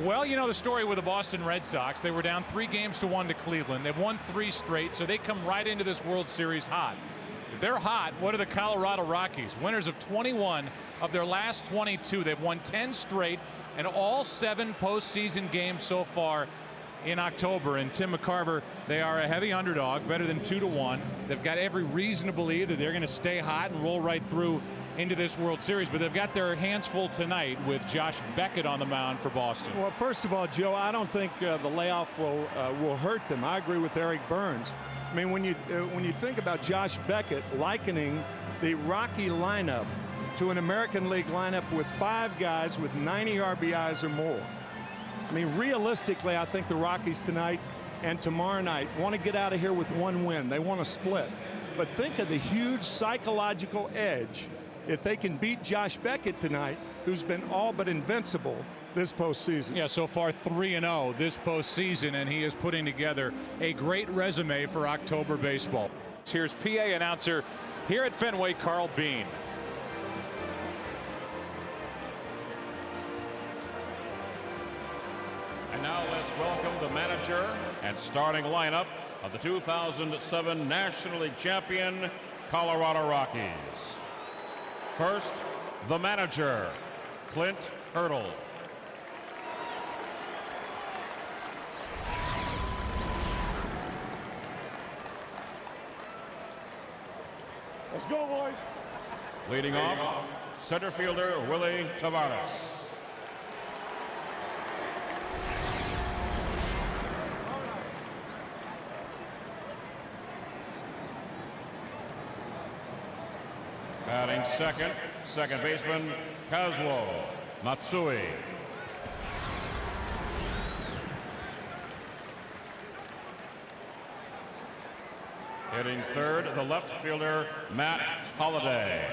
Well, you know the story with the Boston Red Sox. They were down 3-1 to Cleveland. They've won 3 straight, so they come right into this World Series hot. If they're hot, what are the Colorado Rockies? Winners of 21 of their last 22. They've won 10 straight and all 7 postseason games so far in October. And Tim McCarver, they are a heavy underdog, better than 2-1. They've got every reason to believe that they're going to stay hot and roll right through into this World Series, but they've got their hands full tonight with Josh Beckett on the mound for Boston. Well, first of all, Joe, I don't think the layoff will hurt them. I agree with Eric Burns. I mean, when you think about Josh Beckett likening the Rocky lineup to an American League lineup with 5 guys with 90 RBIs or more. I mean, realistically, I think the Rockies tonight and tomorrow night want to get out of here with 1 win. They want to split. But think of the huge psychological edge if they can beat Josh Beckett tonight, who's been all but invincible this postseason. Yeah, so far 3-0 this postseason, and he is putting together a great resume for October baseball. Here's PA announcer here at Fenway, Carl Bean. And now let's welcome the manager and starting lineup of the 2007 National League champion Colorado Rockies. First, the manager, Clint Hurdle. Let's go, boys. Leading off, center fielder Willie Tavares. Batting second baseman Kazuo Matsui. Hitting third, the left fielder Matt Holliday.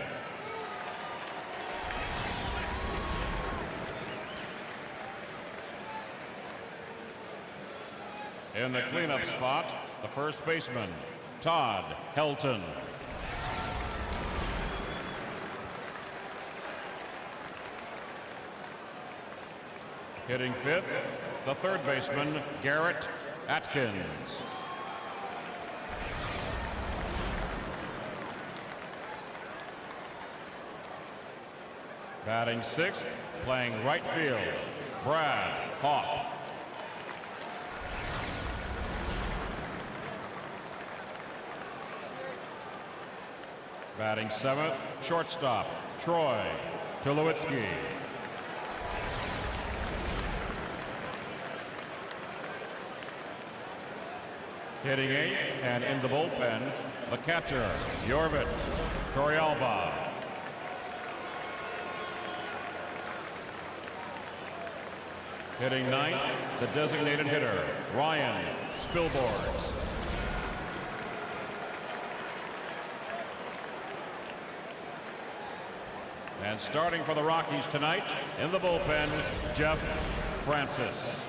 In the cleanup spot, the first baseman Todd Helton. Hitting fifth, the third baseman, Garrett Atkins. Batting sixth, playing right field, Brad Hawk. Batting seventh, shortstop, Troy Tulowitzki. Hitting eighth and in the bullpen, the catcher, Jorvit Torrealba. Hitting ninth, the designated hitter, Ryan Spilborghs. And starting for the Rockies tonight, in the bullpen, Jeff Francis.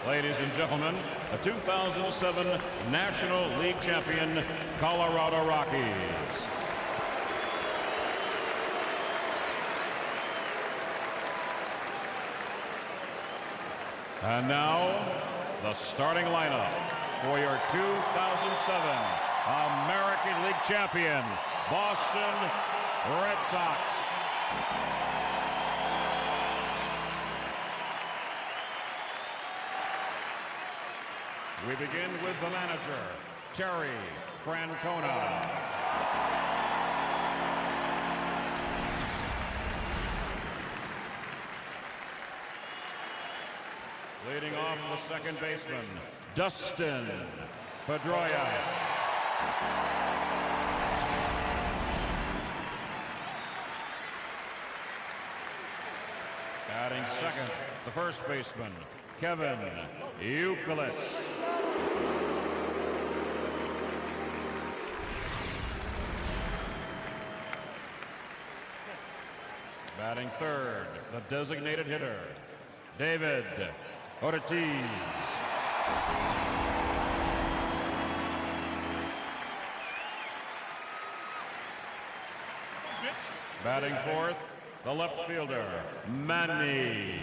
Ladies and gentlemen, the 2007 National League champion, Colorado Rockies. And now, the starting lineup for your 2007 American League champion, Boston Red Sox. We begin with the manager, Terry Francona. Leading off the second baseman, Dustin Pedroia. Batting second, the first baseman, Kevin Youkilis. Batting third, the designated hitter, David Ortiz. Batting fourth, the left fielder, Manny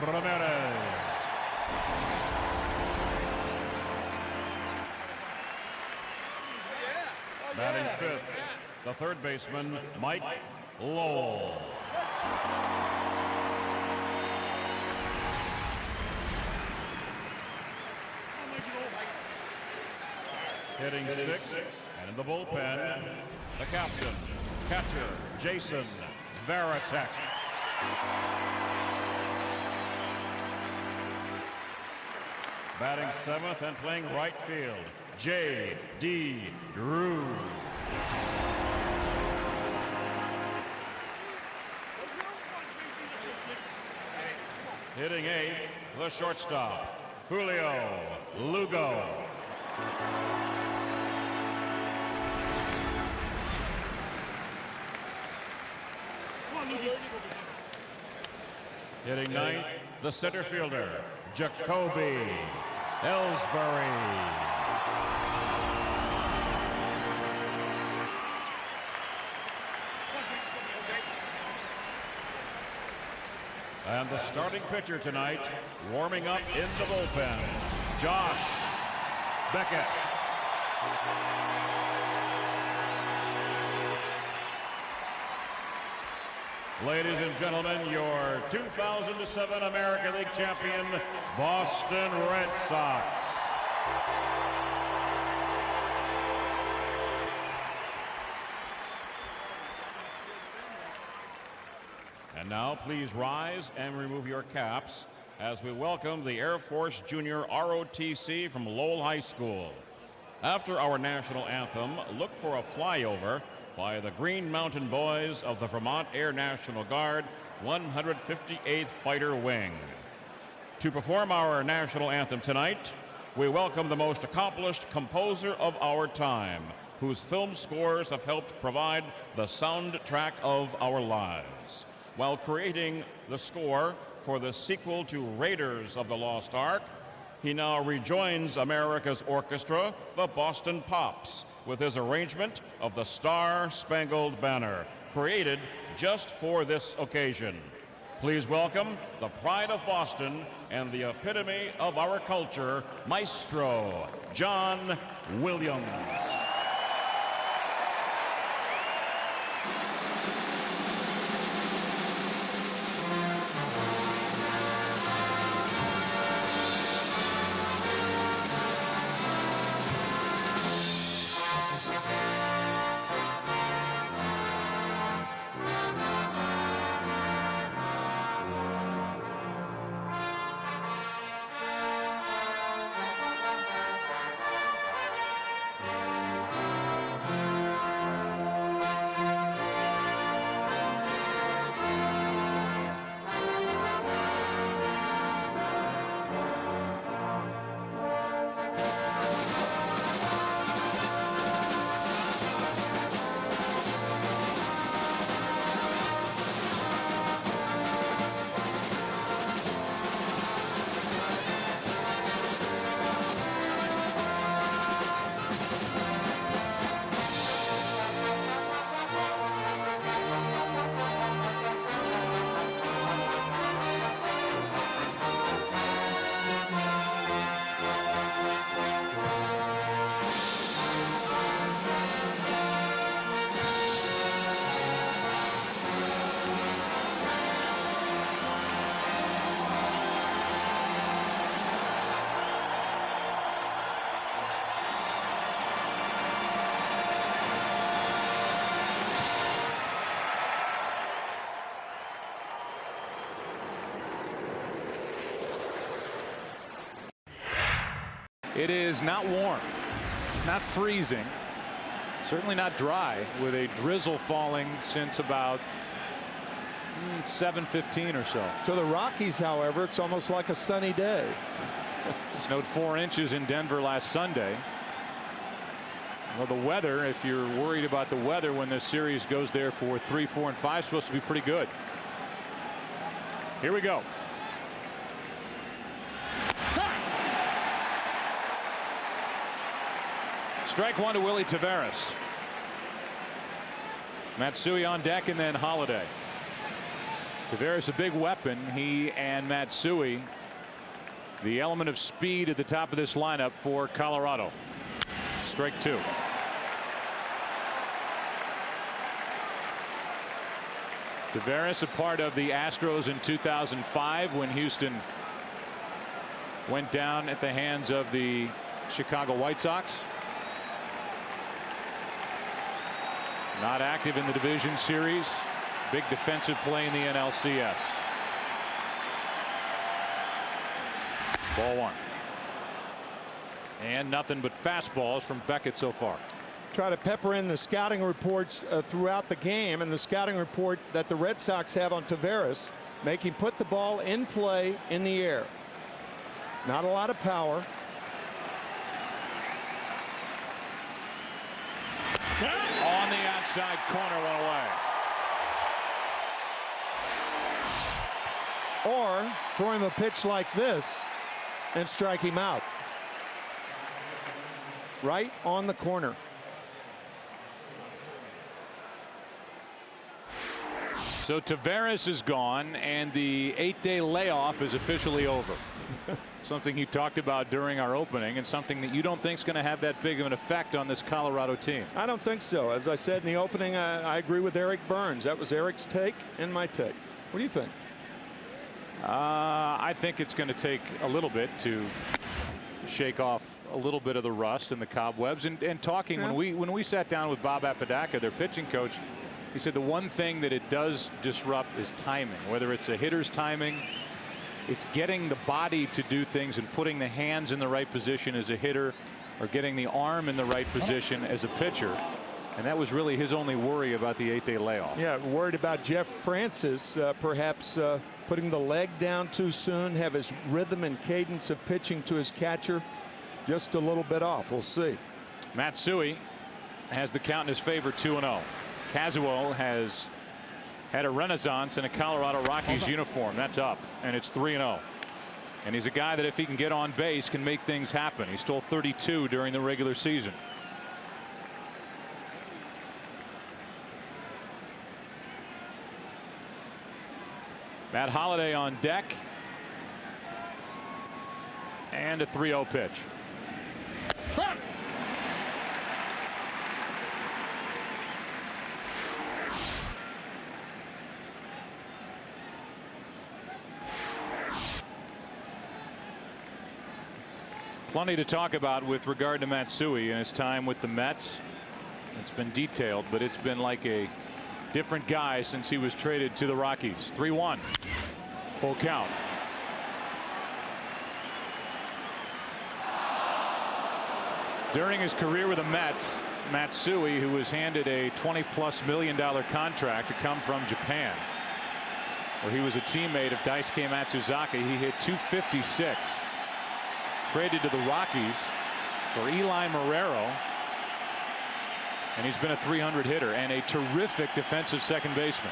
Ramirez. Batting fifth, the third baseman, Mike Lowell. Hitting sixth, and in the bullpen, the captain, catcher, Jason Varitek. Batting seventh and playing right field, J.D. Drew. Hitting eighth, the shortstop, Julio Lugo. Hitting ninth, the center fielder, Jacoby Ellsbury. And the starting pitcher tonight, warming up in the bullpen, Josh Beckett. Ladies and gentlemen, your 2007 American League champion, Boston Red Sox. And now please rise and remove your caps as we welcome the Air Force Junior ROTC from Lowell High School. After our national anthem, look for a flyover by the Green Mountain Boys of the Vermont Air National Guard, 158th Fighter Wing. To perform our national anthem tonight, we welcome the most accomplished composer of our time, whose film scores have helped provide the soundtrack of our lives. While creating the score for the sequel to Raiders of the Lost Ark, he now rejoins America's orchestra, the Boston Pops, with his arrangement of the Star-Spangled Banner, created just for this occasion. Please welcome the pride of Boston and the epitome of our culture, Maestro John Williams. It is not warm, not freezing, certainly not dry, with a drizzle falling since about 7:15 or so. To the Rockies, however, it's almost like a sunny day. Snowed 4 inches in Denver last Sunday. Well, the weather, if you're worried about the weather when this series goes there for 3, 4, and 5, supposed to be pretty good. Here we go. Strike one to Willie Taveras. Matsui on deck, and then Holiday. Taveras a big weapon. He and Matsui, the element of speed at the top of this lineup for Colorado. Strike two. Taveras a part of the Astros in 2005 when Houston went down at the hands of the Chicago White Sox. Not active in the division series. Big defensive play in the NLCS. Ball one. And nothing but fastballs from Beckett so far. Try to pepper in the scouting reports throughout the game, and the scouting report that the Red Sox have on Taveras make him put the ball in play in the air. Not a lot of power. On the outside corner, one away. Or throw him a pitch like this and strike him out. Right on the corner. So Taveras is gone, and the 8-day layoff is officially over. Something you talked about during our opening, and something that you don't think is going to have that big of an effect on this Colorado team. I don't think so. As I said in the opening, I agree with Eric Burns. That was Eric's take and my take. What do you think? I think it's going to take a little bit to shake off a little bit of the rust and the cobwebs. And talking, Yeah. when we sat down with Bob Apodaca, their pitching coach, he said the one thing that it does disrupt is timing. Whether it's a hitter's timing, it's getting the body to do things and putting the hands in the right position as a hitter, or getting the arm in the right position as a pitcher. And that was really his only worry about the 8-day layoff. Yeah, worried about Jeff Francis perhaps putting the leg down too soon, have his rhythm and cadence of pitching to his catcher just a little bit off. We'll see. Matsui has the count in his favor, 2-0. Kazuo has had a renaissance in a Colorado Rockies uniform. That's up, and it's 3-0. And he's a guy that if he can get on base can make things happen. He stole 32 during the regular season. Matt Holliday on deck. And a 3-0 pitch. Plenty to talk about with regard to Matsui and his time with the Mets. It's been detailed, but it's been like a different guy since he was traded to the Rockies. 3-1. Full count. During his career with the Mets, Matsui, who was handed a $20+ million contract to come from Japan, where he was a teammate of Daisuke Matsuzaka, he hit .256. Traded to the Rockies for Eli Marrero, and he's been a .300 hitter and a terrific defensive second baseman.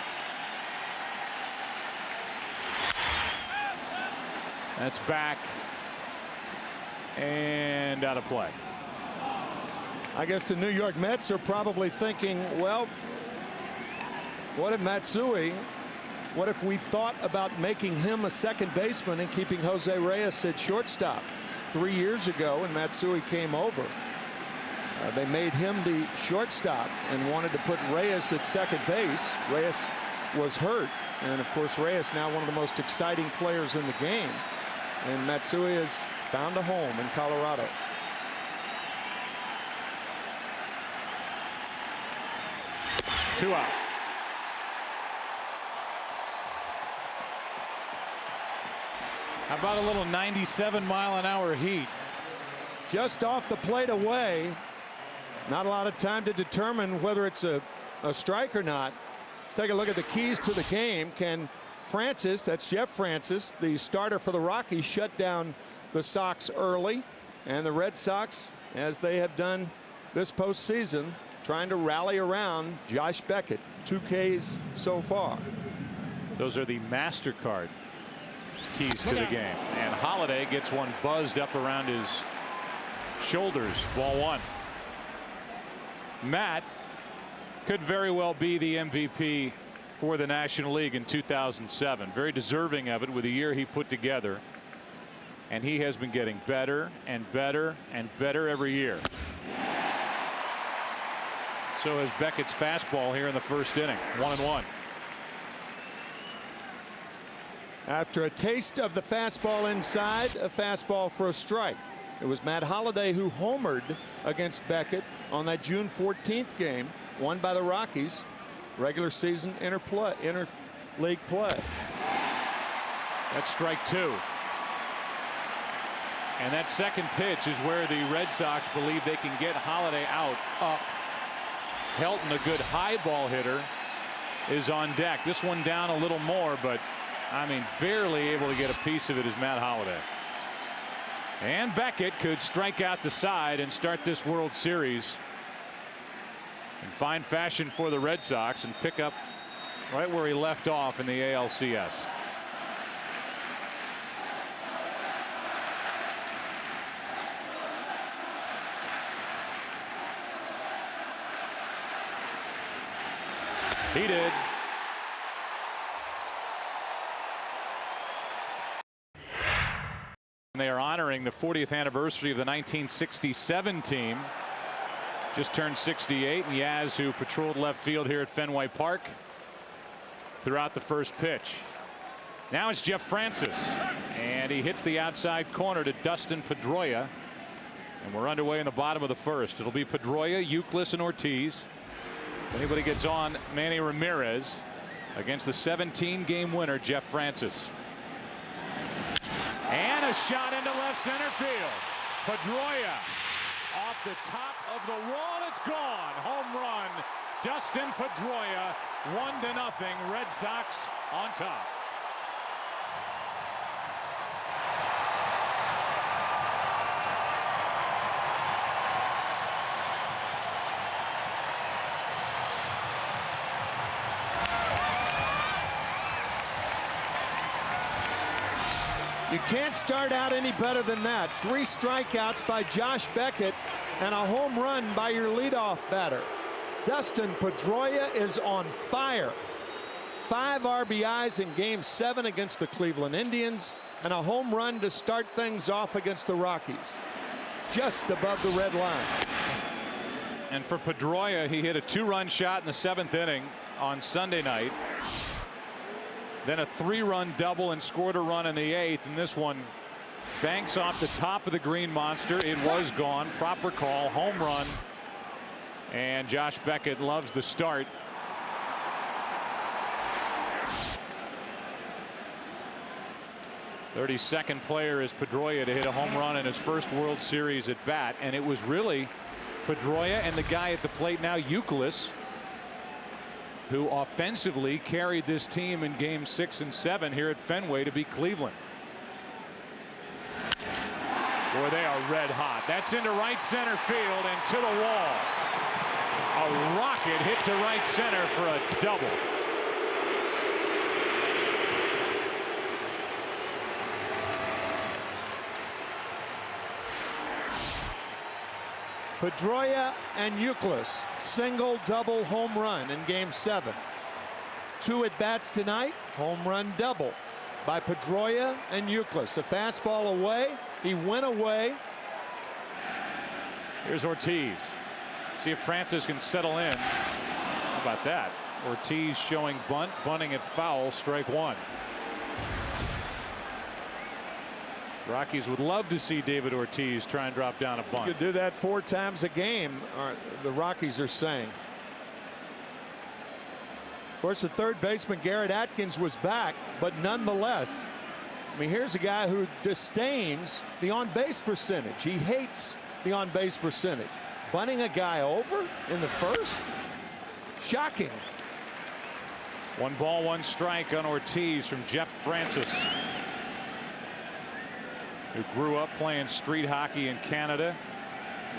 That's back and out of play. I guess the New York Mets are probably thinking, well, what if Matsui, what if we thought about making him a second baseman and keeping Jose Reyes at shortstop? 3 years ago when Matsui came over, they made him the shortstop and wanted to put Reyes at second base. Reyes was hurt, and of course Reyes now one of the most exciting players in the game, and Matsui has found a home in Colorado. Two out. How about a little 97-mile-an-hour heat? Just off the plate away. Not a lot of time to determine whether it's a strike or not. Take a look at the keys to the game. Can Francis, that's Jeff Francis, the starter for the Rockies, shut down the Sox early? And the Red Sox, as they have done this postseason, trying to rally around Josh Beckett. 2 Ks so far. Those are the MasterCard keys to the game. And Holliday gets one buzzed up around his shoulders. Ball one. Matt could very well be the MVP for the National League in 2007. Very deserving of it with the year he put together. And he has been getting better and better and better every year. So has Beckett's fastball here in the first inning. 1-1. After a taste of the fastball inside, a fastball for a strike. It was Matt Holliday who homered against Beckett on that June 14th game, won by the Rockies. Regular season interleague play. That's strike 2. And that second pitch is where the Red Sox believe they can get Holliday out. Up. Helton, a good high ball hitter, is on deck. This one down a little more, but I mean, barely able to get a piece of it is Matt Holliday. And Beckett could strike out the side and start this World Series in fine fashion for the Red Sox and pick up right where he left off in the ALCS. He did. They are honoring the 40th anniversary of the 1967 team. Just turned 68. And Yaz, who patrolled left field here at Fenway Park, throughout the first pitch. Now it's Jeff Francis, and he hits the outside corner to Dustin Pedroia. And we're underway in the bottom of the first. It'll be Pedroia, Youkilis, and Ortiz. If anybody gets on Manny Ramirez against the 17-game winner, Jeff Francis. And a shot into left center field. Pedroia off the top of the wall. It's gone. Home run. Dustin Pedroia. 1-0. Red Sox on top. You can't start out any better than that. 3 strikeouts by Josh Beckett and a home run by your leadoff batter. Dustin Pedroia is on fire. 5 RBIs in Game 7 against the Cleveland Indians and a home run to start things off against the Rockies. Just above the red line. And for Pedroia, he hit a 2-run shot in the 7th inning on Sunday night. Then a 3-run double and scored a run in the 8th. And this one banks off the top of the green monster. It was gone. Proper call. Home run. And Josh Beckett loves the start. "32nd player is Pedroia to hit a home run in his first World Series at bat. And it was really Pedroia and the guy at the plate now, Youkilis, who offensively carried this team in Game 6 and 7 here at Fenway to beat Cleveland. Boy, they are red hot. That's into right center field and to the wall. A rocket hit to right center for a double. Pedroia and Youkilis, single, double, home run in Game 7. 2 at bats tonight, home run double by Pedroia and Youkilis. A fastball away, he went away. Here's Ortiz. See if Francis can settle in. How about that? Ortiz showing bunt, bunting it foul, strike 1. Rockies would love to see David Ortiz try and drop down a bunt. You could do that 4 times a game, the Rockies are saying. Of course, the third baseman, Garrett Atkins, was back, but nonetheless, I mean, here's a guy who disdains the on-base percentage. He hates the on-base percentage. Bunting a guy over in the first? Shocking. 1 ball, 1 strike on Ortiz from Jeff Francis, who grew up playing street hockey in Canada.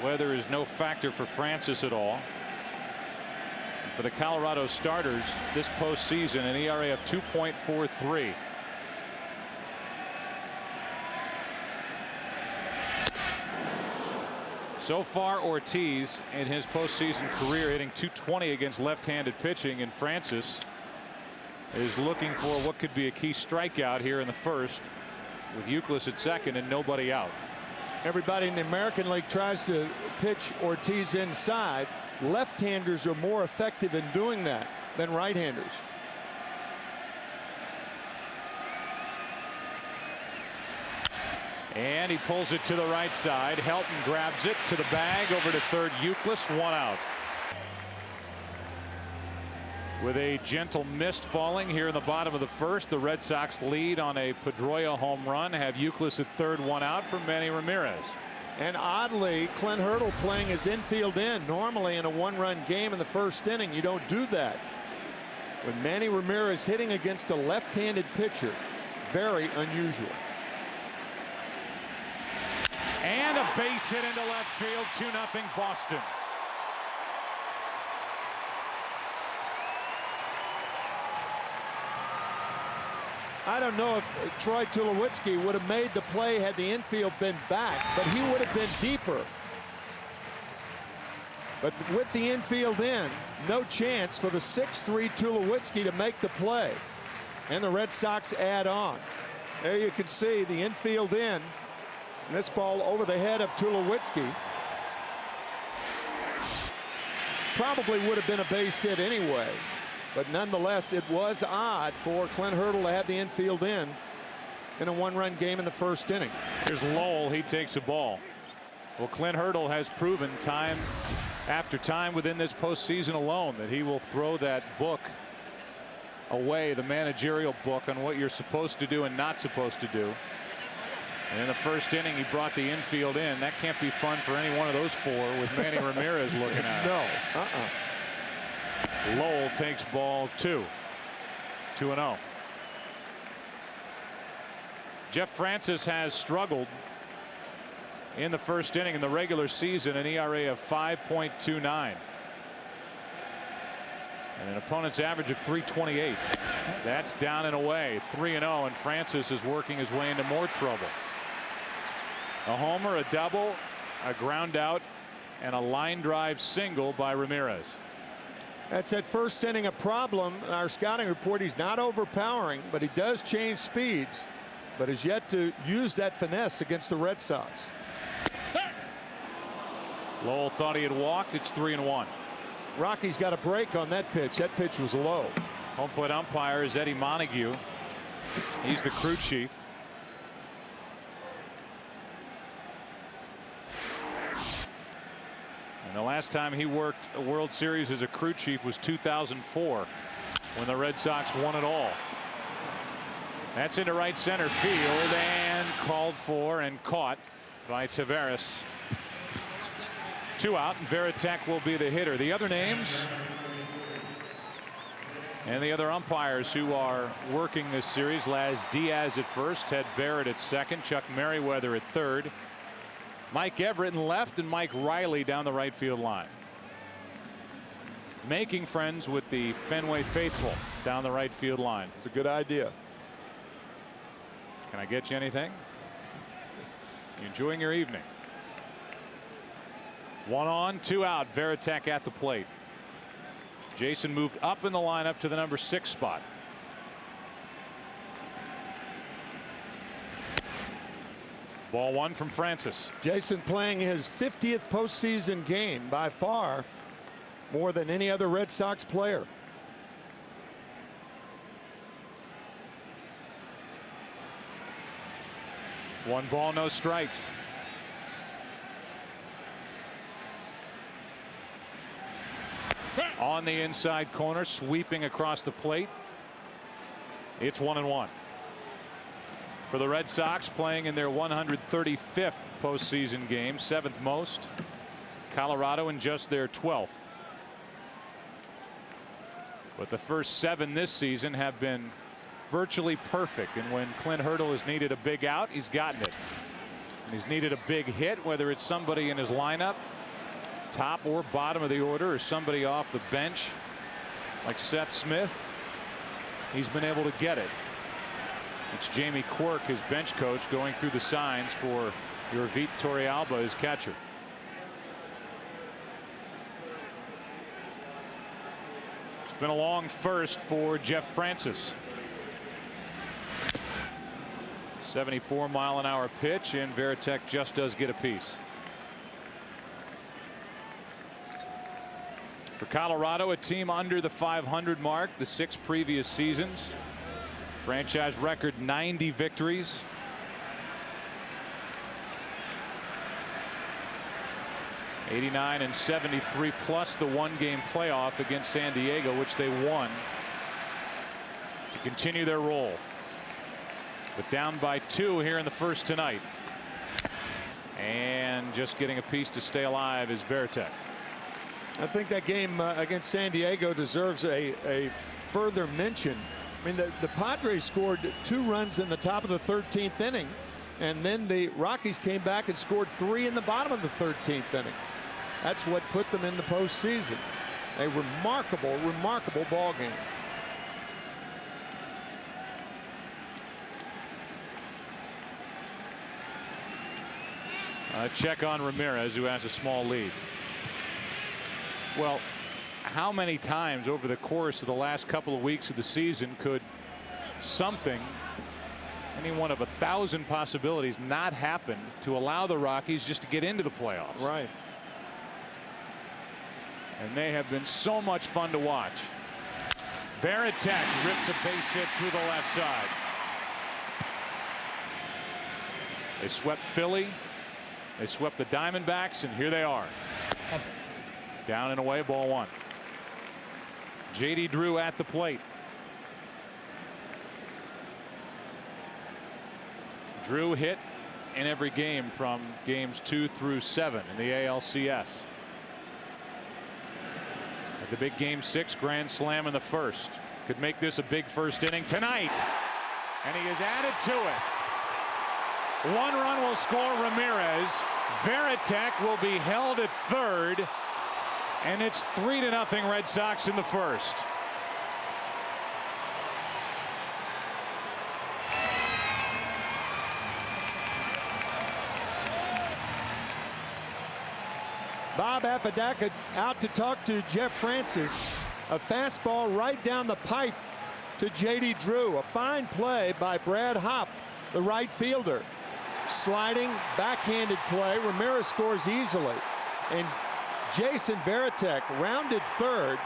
Weather is no factor for Francis at all. And for the Colorado starters this postseason, an ERA of 2.43. So far, Ortiz in his postseason career hitting .220 against left-handed pitching, and Francis is looking for what could be a key strikeout here in the first, with Youkilis at second and nobody out. Everybody in the American League tries to pitch Ortiz inside. Left-handers are more effective in doing that than right-handers. And he pulls it to the right side. Helton grabs it to the bag, over to third. Youkilis, 1 out. With a gentle mist falling here in the bottom of the first, the Red Sox lead on a Pedroia home run, have Youkilis at third, 1 out for Manny Ramirez. And oddly, Clint Hurdle playing his infield in. Normally in a 1-run game in the first inning, you don't do that. With Manny Ramirez hitting against a left-handed pitcher, very unusual. And a base hit into left field, 2-0 Boston. I don't know if Troy Tulowitzki would have made the play had the infield been back, but he would have been deeper. But with the infield in, no chance for the 6'3" Tulowitzki to make the play. And the Red Sox add on. There you can see the infield in. And this ball over the head of Tulowitzki. Probably would have been a base hit anyway. But nonetheless, it was odd for Clint Hurdle to have the infield in a 1-run game in the first inning. Here's Lowell. He takes a ball. Well, Clint Hurdle has proven time after time within this postseason alone that he will throw that book away, the managerial book on what you're supposed to do and not supposed to do. And in the first inning, he brought the infield in. That can't be fun for any one of those four with Manny Ramirez looking at it. No. Lowell takes ball 2. 2-0. Jeff Francis has struggled in the first inning in the regular season, an ERA of 5.29. And an opponent's average of 3.28. That's down and away. 3-0, and Francis is working his way into more trouble. A homer, a double, a ground out, and a line drive single by Ramirez. That's at first inning a problem. Our scouting report, he's not overpowering, but he does change speeds, but has yet to use that finesse against the Red Sox. Lowell thought he had walked. It's 3-1. Rocky's got a break on that pitch. That pitch was low. Home plate umpire is Eddie Montague. He's the crew chief. And the last time he worked a World Series as a crew chief was 2004, when the Red Sox won it all. That's into right center field and called for and caught by Taveras. 2 out, and Varitek will be the hitter. The other names and the other umpires who are working this series: Laz Diaz at first, Ted Barrett at second, Chuck Merriweather at third, Mike Everett in left, and Mike Riley down the right field line. Making friends with the Fenway faithful down the right field line. It's a good idea. Can I get you anything? You enjoying your evening? 1 on, 2 out. Varitek at the plate. Jason moved up in the lineup to the number 6 spot. Ball 1 from Francis. Jason playing his 50th postseason game, by far more than any other Red Sox player. One ball, no strikes. On the inside corner, sweeping across the plate. It's 1-1. For the Red Sox, playing in their 135th postseason game, 7th most. Colorado in just their 12th. But the first 7 this season have been virtually perfect, and when Clint Hurdle has needed a big out, he's gotten it. And he's needed a big hit, whether it's somebody in his lineup, top or bottom of the order, or somebody off the bench like Seth Smith. He's been able to get it. It's Jamie Quirk, his bench coach, going through the signs for Yorvit Torrealba, his catcher. been a long first for Jeff Francis. 74-mile-an-hour pitch, and Varitek just does get a piece. For Colorado, a team under the 500 mark the 6 previous seasons. Franchise record 90 victories. '89 and '73 plus the one-game playoff against San Diego, which they won to continue their roll. But down by 2 here in the first tonight. And just getting a piece to stay alive is Varitek. I think that game against San Diego deserves a further mention. I mean, the Padres scored 2 runs in the top of the 13th inning, and then the Rockies came back and scored 3 in the bottom of the 13th inning. That's what put them in the postseason. A remarkable, remarkable ball game. Check on Ramirez, who has a small lead. Well, how many times over the course of the last couple of weeks of the season could something, any one of 1,000 possibilities, not happen to allow the Rockies just to get into the playoffs? Right. And they have been so much fun to watch. Varitek rips a base hit through the left side. They swept Philly. They swept the Diamondbacks, and here they are. That's it. Down and away, ball 1. J.D. Drew at the plate. Drew hit in every game from games 2 through 7 in the ALCS. At the big game 6 grand slam in the first. Could make this a big first inning tonight. And he has added to it. 1 run will score Ramirez. Varitek will be held at third. And it's 3-0 Red Sox in the first. Bob Apodaca out to talk to Jeff Francis. A fastball right down the pipe to J.D. Drew. A fine play by Brad Hopp, the right fielder. Sliding, backhanded play. Ramirez scores easily. And Jason Varitek rounded third.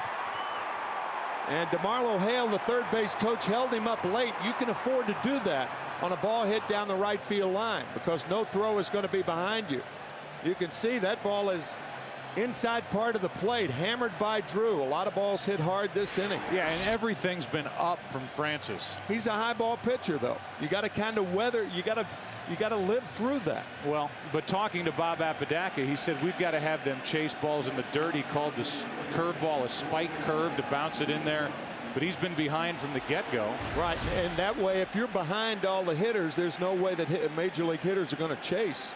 And DeMarlo Hale, the third base coach, held him up late. You can afford to do that on a ball hit down the right field line because no throw is going to be behind you. You can see that ball is inside part of the plate, hammered by Drew. A lot of balls hit hard this inning. Yeah, and everything's been up from Francis. He's a high ball pitcher, though. You got to kind of weather. You got to live through that. Well, but talking to Bob Apodaca, he said we've got to have them chase balls in the dirt. He called this curveball a spike curve to bounce it in there. But he's been behind from the get-go. Right, and that way, if you're behind all the hitters, there's no way that major league hitters are going to chase.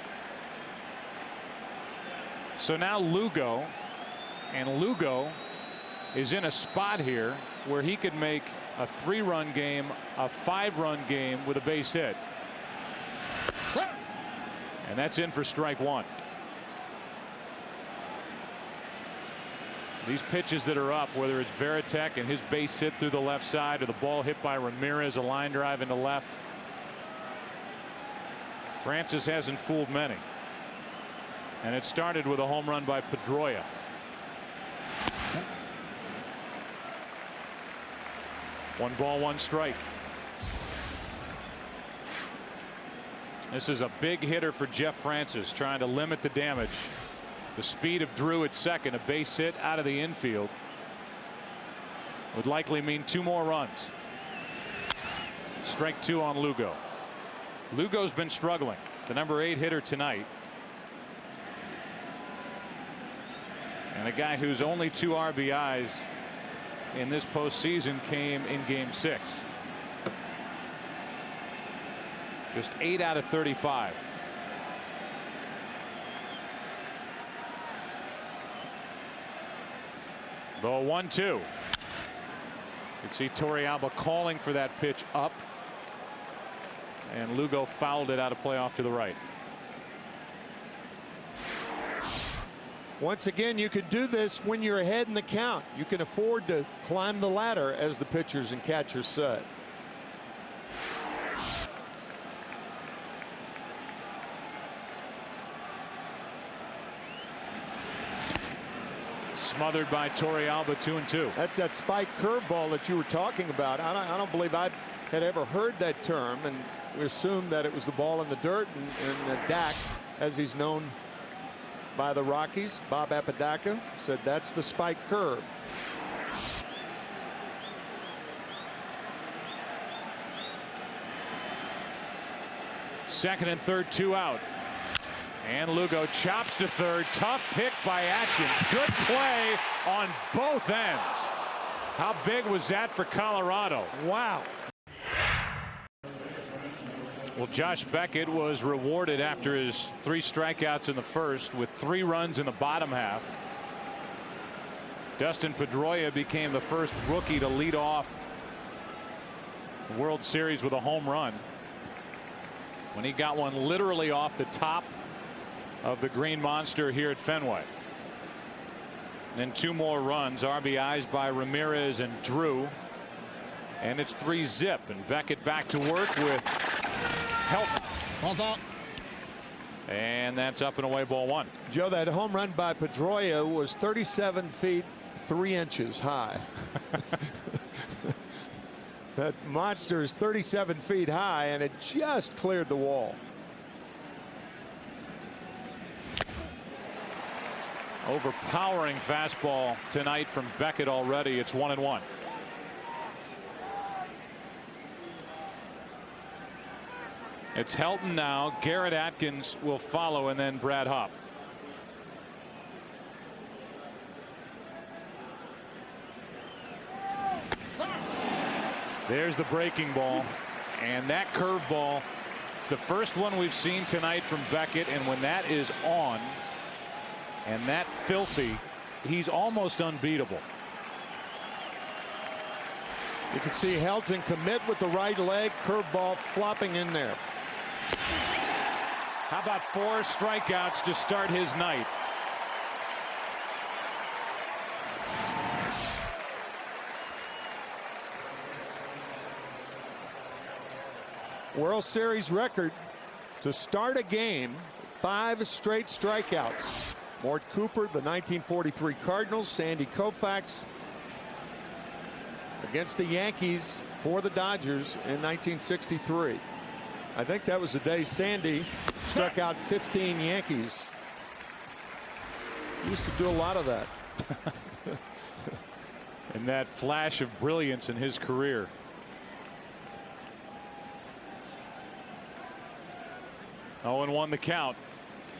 So now Lugo, and Lugo is in a spot here where he could make a 3-run game, a 5-run game with a base hit. And that's in for strike 1. These pitches that are up, whether it's Varitek and his base hit through the left side or the ball hit by Ramirez, a line drive into left. Francis hasn't fooled many. And it started with a home run by Pedroia. One ball, one strike. This is a big hitter for Jeff Francis, trying to limit the damage. The speed of Drew at second, a base hit out of the infield, would likely mean 2 more runs. Strike 2 on Lugo. Lugo's been struggling, the number 8 hitter tonight. And a guy whose only 2 RBIs in this postseason came in game 6. Just 8 out of 35. The 1-2. You can see Torrealba calling for that pitch up. And Lugo fouled it out of play off to the right. Once again, you can do this when you're ahead in the count. You can afford to climb the ladder, as the pitchers and catchers say. Smothered by Torrealba, 2-2. That's that spike curveball that you were talking about. I don't believe I had ever heard that term, and we assumed that it was the ball in the dirt, and Dak, as he's known by the Rockies, Bob Apodaca, said that's the spike curve. Second and third, 2 out. And Lugo chops to third. Tough pick by Atkins. Good play on both ends. How big was that for Colorado? Wow. Well, Josh Beckett was rewarded after his 3 strikeouts in the first with 3 runs in the bottom half. Dustin Pedroia became the first rookie to lead off the World Series with a home run when he got one literally off the top of the Green Monster here at Fenway. And then 2 more runs, RBIs by Ramirez and Drew, and it's 3-zip, and Beckett back to work with help. Ball's out. And that's up and away, ball 1. Joe, that home run by Pedroia was 37 feet 3 inches high. That monster is 37 feet high, and it just cleared the wall. Overpowering fastball tonight from Beckett already. It's 1-1. It's Helton now. Garrett Atkins will follow, and then Brad Hopp. There's the breaking ball, and that curveball. It's the first one we've seen tonight from Beckett, and when that is on, and that filthy, he's almost unbeatable. You can see Helton commit with the right leg, curveball flopping in there. How about 4 strikeouts to start his night? World Series record to start a game, 5 straight strikeouts. Mort Cooper, the 1943 Cardinals, Sandy Koufax against the Yankees for the Dodgers in 1963. I think that was the day Sandy struck out 15 Yankees. He used to do a lot of that. And that flash of brilliance in his career. Oh, and 1 the count.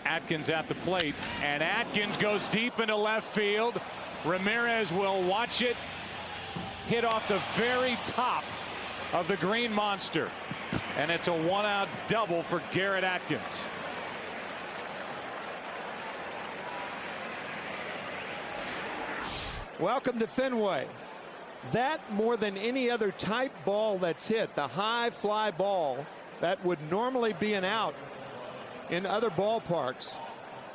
Atkins at the plate, and Atkins goes deep into left field. Ramirez will watch it hit off the very top of the Green Monster, and it's a 1-out double for Garrett Atkins. Welcome to Fenway. That, more than any other type ball that's hit, the high fly ball that would normally be an out in other ballparks,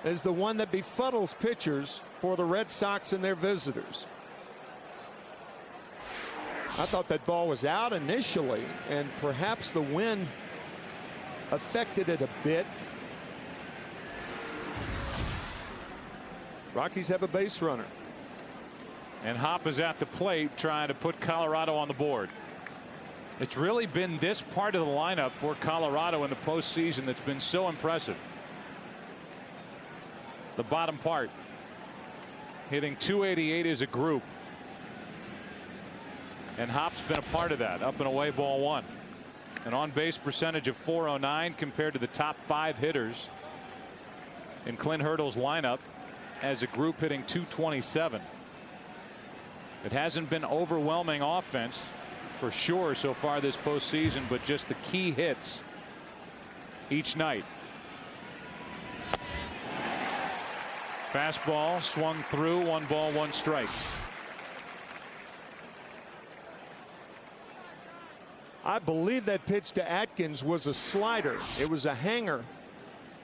is the one that befuddles pitchers for the Red Sox and their visitors. I thought that ball was out initially, and perhaps the wind affected it a bit. Rockies have a base runner. And Hopp is at the plate trying to put Colorado on the board. It's really been this part of the lineup for Colorado in the postseason that's been so impressive. The bottom part, hitting .288 as a group. And Hopp's been a part of that. Up and away, ball 1. An on-base percentage of .409 compared to the top 5 hitters in Clint Hurdle's lineup as a group, hitting .227. It hasn't been overwhelming offense for sure so far this postseason, but just the key hits each night. Fastball swung through, 1 ball, 1 strike. I believe that pitch to Atkins was a slider. It was a hanger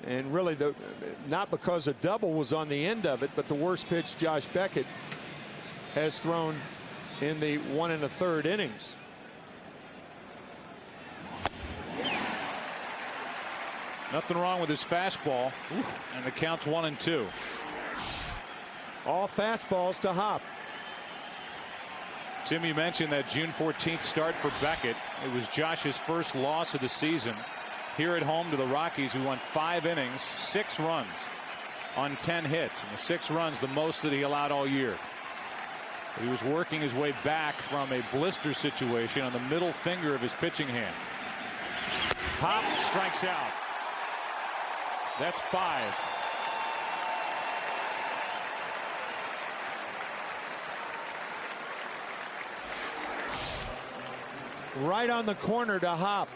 And really, not because a double was on the end of it, but the worst pitch Josh Beckett has thrown in the 1 1/3 innings. Nothing wrong with his fastball. And the count's 1-2. All fastballs to Hop. Tim, you mentioned that June 14th start for Beckett. It was Josh's first loss of the season here at home to the Rockies, who won 5 innings, 6 runs on 10 hits. And the 6 runs, the most that he allowed all year. He was working his way back from a blister situation on the middle finger of his pitching hand. Hop strikes out. That's 5. Right on the corner to Hop.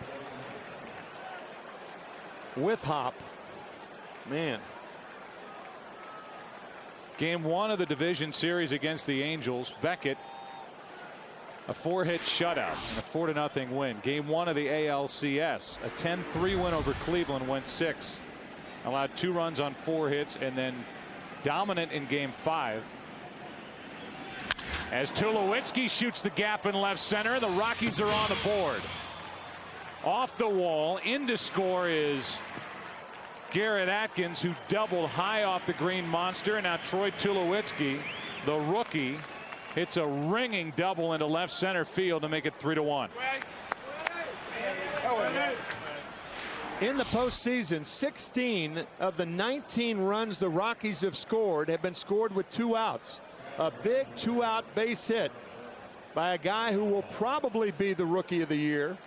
With Hop. Man. Game 1 of the division series against the Angels. Beckett, a 4-hit shutout and a 4-0 win. Game 1 of the ALCS, a 10-3 win over Cleveland, went 6. Allowed 2 runs on 4 hits, and then dominant in Game 5. As Tulowitzki shoots the gap in left center, the Rockies are on the board. Off the wall, in to score is Garrett Atkins, who doubled high off the green monster. And now Troy Tulowitzki, the rookie, hits a ringing double into left center field to make it 3-1. In the postseason, 16 of the 19 runs the Rockies have scored have been scored with 2 outs. A big 2-out base hit by a guy who will probably be the Rookie of the Year.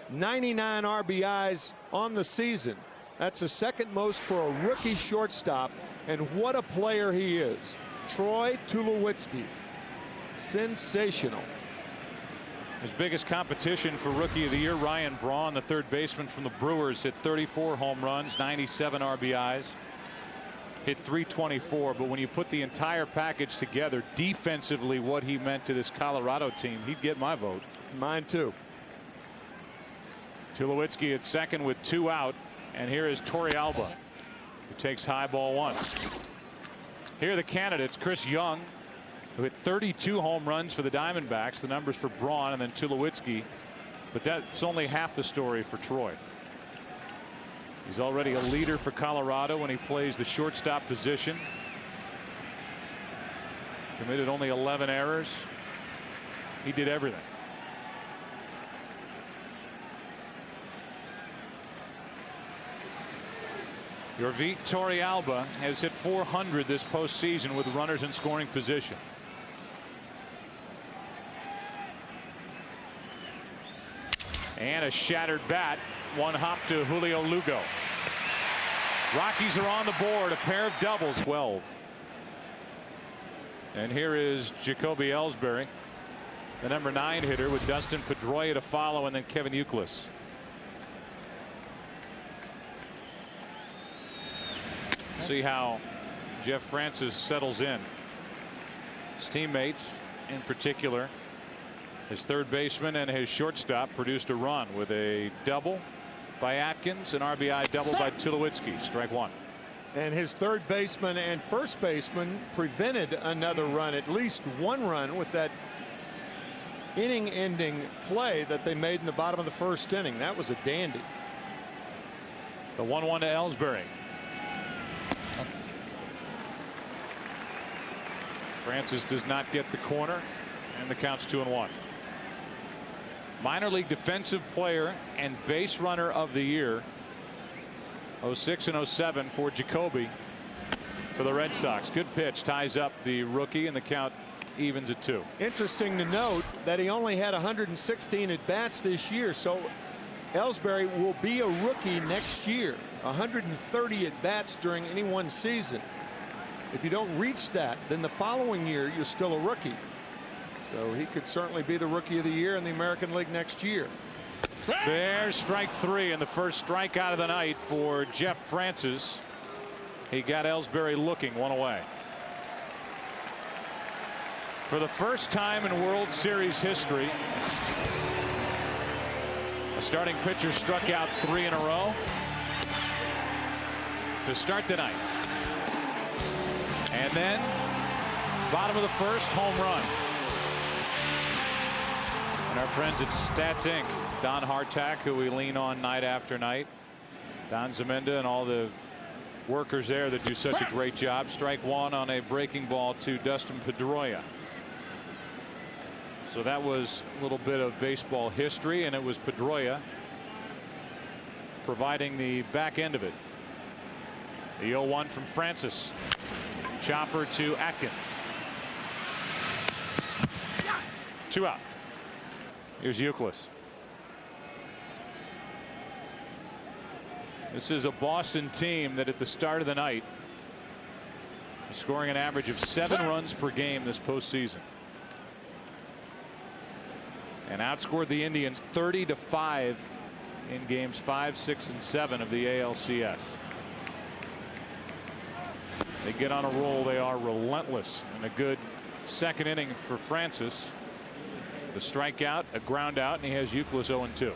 99 RBIs on the season. That's the second most for a rookie shortstop, and what a player he is. Troy Tulowitzki. Sensational. His biggest competition for Rookie of the Year, Ryan Braun, the third baseman from the Brewers, hit 34 home runs, 97 RBIs, hit .324. But when you put the entire package together, defensively, what he meant to this Colorado team, he'd get my vote. Mine too. Tulowitzki at second with 2 out, and here is Torrealba, who takes high ball 1. Here are the candidates: Chris Young, who hit 32 home runs for the Diamondbacks. The numbers for Braun and then Tulowitzki. But that's only half the story for Troy. He's already a leader for Colorado when he plays the shortstop position. Committed only 11 errors. He did everything. Yorvit Torrealba has hit .400 this postseason with runners in scoring position. And a shattered bat. 1 hop to Julio Lugo. Rockies are on the board. A pair of doubles. 12. And here is Jacoby Ellsbury, the number 9 hitter, with Dustin Pedroia to follow, and then Kevin Youkilis. See how Jeff Francis settles in. His teammates, in particular, his third baseman and his shortstop, produced a run with a double by Atkins, an RBI double by Tulowitzki. Strike 1. And his third baseman and first baseman prevented another run, at least 1 run, with that inning-ending play that they made in the bottom of the first inning. That was a dandy. The 1-1 to Ellsbury. Francis does not get the corner, and the count's 2-1. Minor league defensive player and base runner of the year, 06 and 07 for Jacoby for the Red Sox. Good pitch, ties up the rookie, and the count evens at 2. Interesting to note that he only had 116 at bats this year, so Ellsbury will be a rookie next year. 130 at bats during any one season. If you don't reach that, then the following year you're still a rookie. So he could certainly be the Rookie of the Year in the American League next year. There's strike 3, and the first strikeout of the night for Jeff Francis. He got Ellsbury looking, 1 away. For the first time in World Series history, a starting pitcher struck out 3 in a row. to start the night. And then bottom of the first, home run. And our friends at Stats Inc., Don Hartack, who we lean on night after night, Don Zemenda and all the workers there that do such a great job. Strike one on a breaking ball to Dustin Pedroia. So that was a little bit of baseball history, and it was Pedroia providing the back end of it. The 0-1 from Francis. Chopper to Atkins. 2 out. Here's Youkilis. This is a Boston team that at the start of the night is scoring an average of 7 runs per game this postseason, and outscored the Indians 30-5 in games 5, 6, and 7 of the ALCS. They get on a roll. They are relentless, and a good second inning for Francis. The strikeout, a ground out, and he has Youkilis 0-2.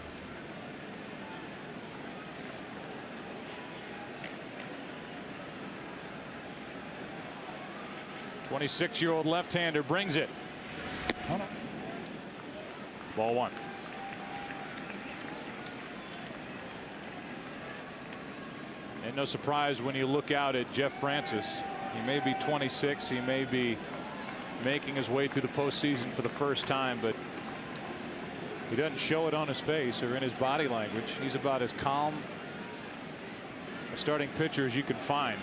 '26-year-old left-hander brings it. Ball 1. And no surprise when you look out at Jeff Francis. He may be 26. He may be making his way through the postseason for the first time, but he doesn't show it on his face or in his body language. He's about as calm a starting pitcher as you can find.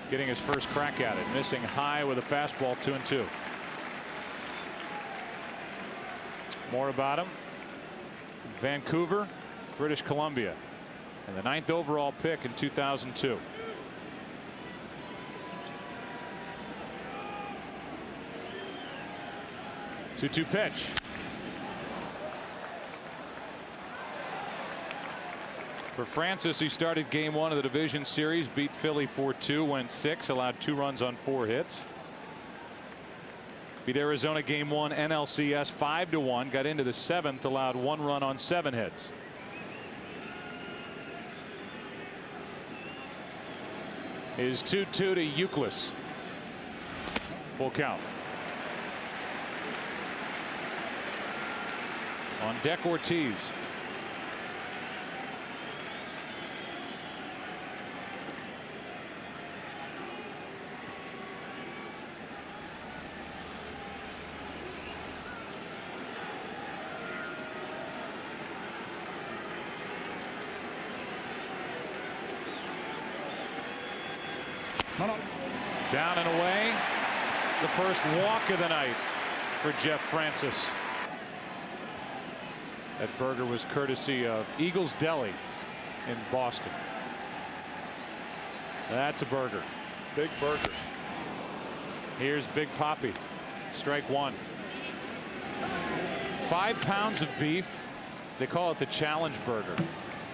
Getting his first crack at it, missing high with a fastball, 2-2. More about him from Vancouver, British Columbia, and the 9th overall pick in 2002. Two pitch. For Francis, he started game 1 of the division series, beat Philly 4-2, went 6, allowed 2 runs on 4 hits. Beat Arizona game 1 NLCS 5-1, got into the 7th, allowed 1 run on 7 hits. Is 2-2 to Youkilis. Full count. On deck, Ortiz. Down and away. The first walk of the night for Jeff Francis. That burger was courtesy of Eagles Deli in Boston. That's a burger. Big burger. Here's Big Papi. Strike 1. 5 pounds of beef. They call it the challenge burger.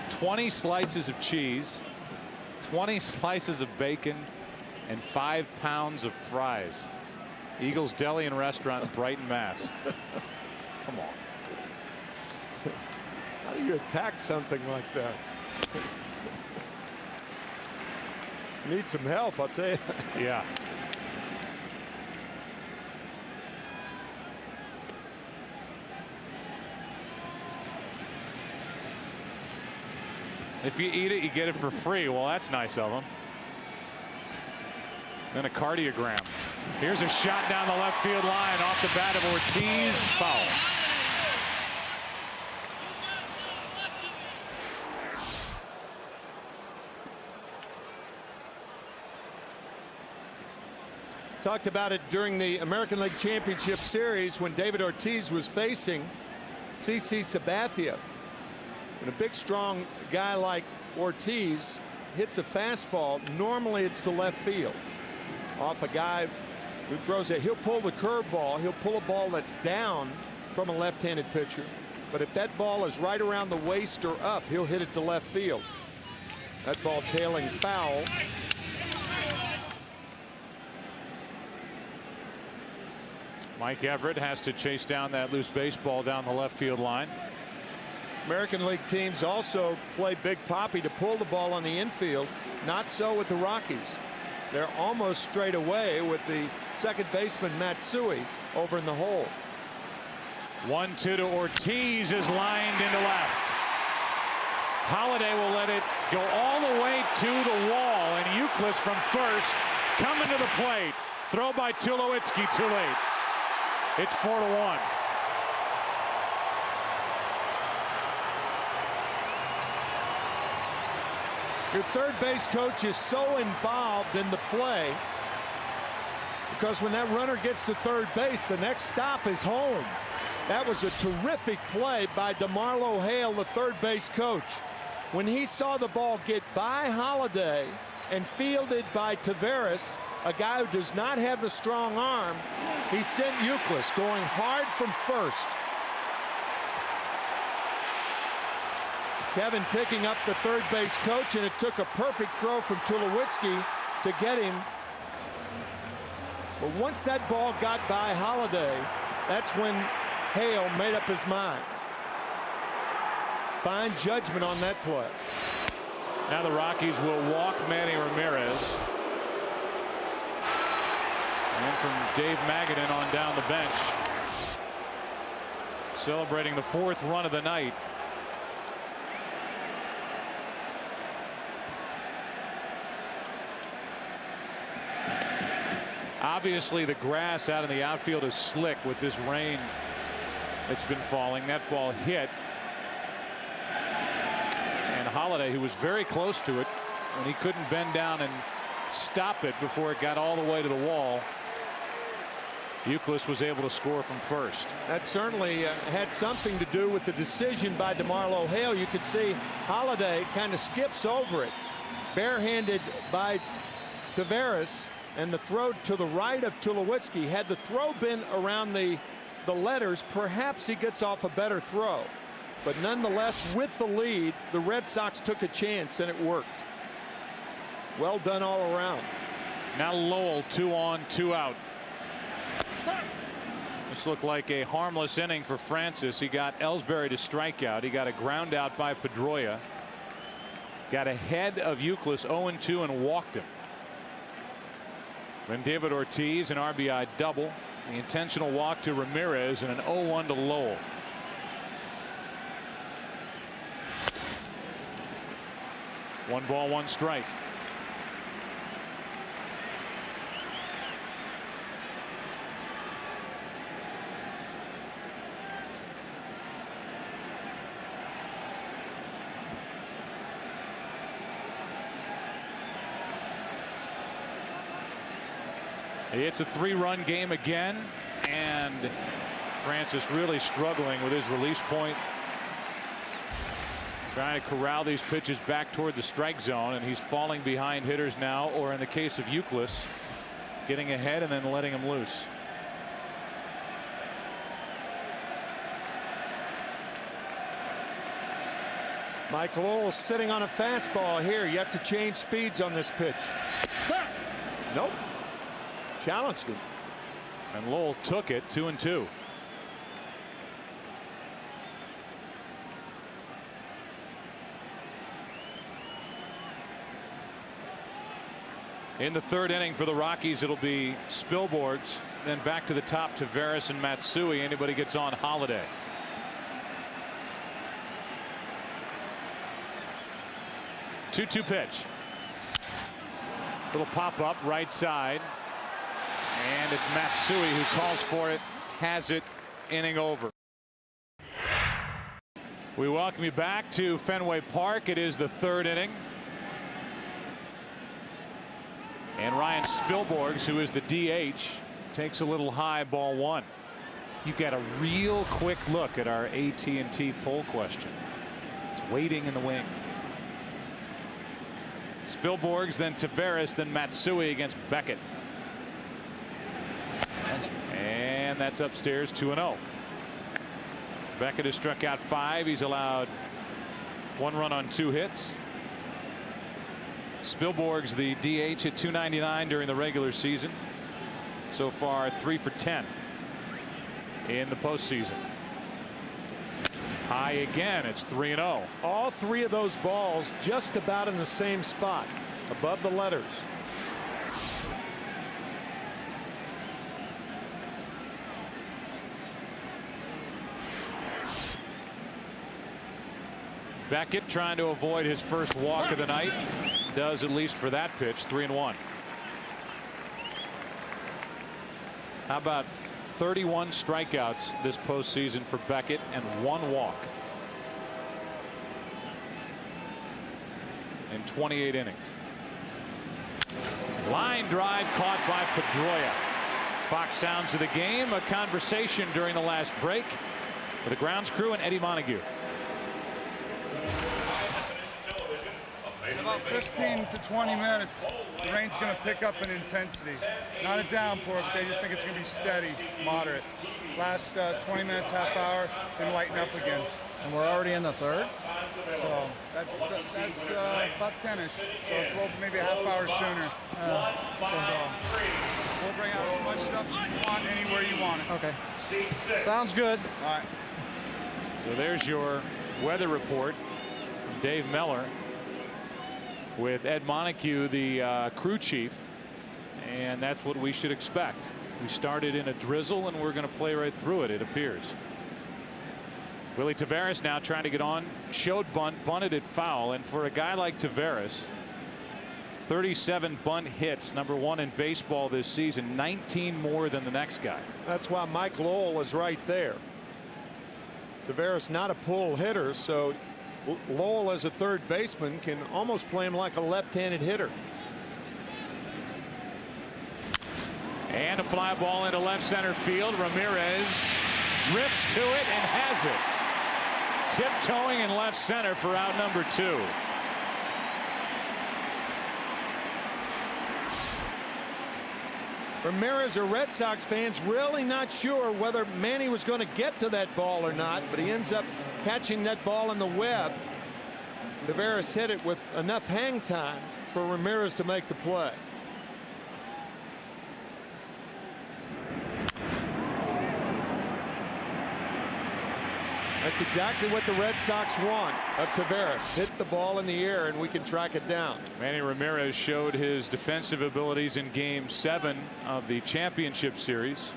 20 slices of cheese, 20 slices of bacon, and 5 pounds of fries. Eagles Deli and Restaurant in Brighton, Mass. Come on. How do you attack something like that? Need some help, I'll tell you. Yeah. If you eat it, you get it for free. Well, that's nice of them. Then a cardiogram. Here's a shot down the left field line off the bat of Ortiz. Foul. Talked about it during the American League Championship Series when David Ortiz was facing CC Sabathia. When a big, strong guy like Ortiz hits a fastball, normally it's to left field. Off a guy who throws it, he'll pull the curveball. He'll pull a ball that's down from a left-handed pitcher. But if that ball is right around the waist or up, he'll hit it to left field. That ball tailing foul. Mike Everett has to chase down that loose baseball down the left field line. American League teams also play Big Papi to pull the ball on the infield. Not so with the Rockies. They're almost straight away with the second baseman Matsui over in the hole. 1-2 to Ortiz is lined into left. Holliday will let it go all the way to the wall, and Youkilis from first coming to the plate. Throw by Tulowitzki, too late. It's 4-1. Your third base coach is so involved in the play because when that runner gets to third base, the next stop is home. That was a terrific play by DeMarlo Hale, the third base coach. When he saw the ball get by Holliday and fielded by Taveras, a guy who does not have the strong arm, he sent Youkilis going hard from first. Kevin picking up the third base coach, and it took a perfect throw from Tulowitzki to get him. But once that ball got by Holliday, that's when Hale made up his mind. Fine judgment on that play. Now the Rockies will walk Manny Ramirez. And from Dave Magadan on down the bench. Celebrating the fourth run of the night. Obviously the grass out in the outfield is slick with this rain that's been falling. That ball hit. And Holliday, who was very close to it, and he couldn't bend down and stop it before it got all the way to the wall. Youkilis was able to score from first. That certainly had something to do with the decision by DeMarlo Hale. You could see Holliday kind of skips over it. Barehanded by Taveras, and the throw to the right of Tulowitzki. Had the throw been around the letters, perhaps he gets off a better throw. But nonetheless, with the lead, the Red Sox took a chance, and it worked. Well done all around. Now Lowell, 2 on, 2 out. This looked like a harmless inning for Francis. He got Ellsbury to strike out. He got a ground out by Pedroia. Got ahead of Youkilis 0-2 and walked him. Then David Ortiz, an RBI double. The intentional walk to Ramirez, and an 0-1 to Lowell. One ball, one strike. It's a 3-run game again, and Francis really struggling with his release point. Trying to corral these pitches back toward the strike zone, and he's falling behind hitters now, or in the case of Youkilis, getting ahead and then letting him loose. Mike Lowell sitting on a fastball here. You have to change speeds on this pitch. Nope. Challenged him. And Lowell took it, 2-2. In the third inning for the Rockies, it'll be Spilborghs, then back to the top to Taveras and Matsui. Anybody gets on Holliday. Two-two pitch. Little pop up right side. And it's Matsui who calls for it, has it, inning over. We welcome you back to Fenway Park. It is the third inning. And Ryan Spilborghs, who is the DH, takes a little high, ball one. You got a real quick look at our AT&T poll question. It's waiting in the wings. Spilborghs, then Taveras, then Matsui against Beckett. And that's upstairs, 2-0. Beckett has struck out 5. He's allowed 1 run on 2 hits. Spilborghs, the DH, at .299 during the regular season. So far 3 for 10 in the postseason. High again. It's 3-0. All three of those balls just about in the same spot, above the letters. Beckett trying to avoid his first walk of the night. Does, at least for that pitch. 3-1. How about 31 strikeouts this postseason for Beckett and 1 walk in 28 innings. Line drive caught by Pedroia. Fox sounds of the game. A conversation during the last break with the grounds crew and Eddie Montague. In about 15 to 20 minutes, the rain's going to pick up in intensity. Not a downpour, but they just think it's going to be steady, moderate. Last 20 minutes, half hour, then lighten up again. And we're already in the third? So that's about 10-ish. So it's a little, maybe a half hour sooner. We'll bring out as much stuff as you want anywhere you want it. Okay. Sounds good. All right. So there's your weather report from Dave Meller, with Ed Montague, the crew chief, and that's what we should expect. We started in a drizzle and we're going to play right through it, it appears. Willie Taveras now trying to get on, showed bunt, bunted it foul, and for a guy like Taveras, 37 bunt hits, #1 in baseball this season, 19 more than the next guy. That's why Mike Lowell is right there. Taveras not a pull hitter, so Lowell as a third baseman can almost play him like a left-handed hitter. And a fly ball into left center field. Ramirez drifts to it and has it. Tiptoeing in left center for out #2. Ramirez or Red Sox fans really not sure whether Manny was going to get to that ball or not, but he ends up catching that ball in the web. Taveras hit it with enough hang time for Ramirez to make the play. That's exactly what the Red Sox want of Taveras. Hit the ball in the air and we can track it down. Manny Ramirez showed his defensive abilities in Game 7 of the championship series,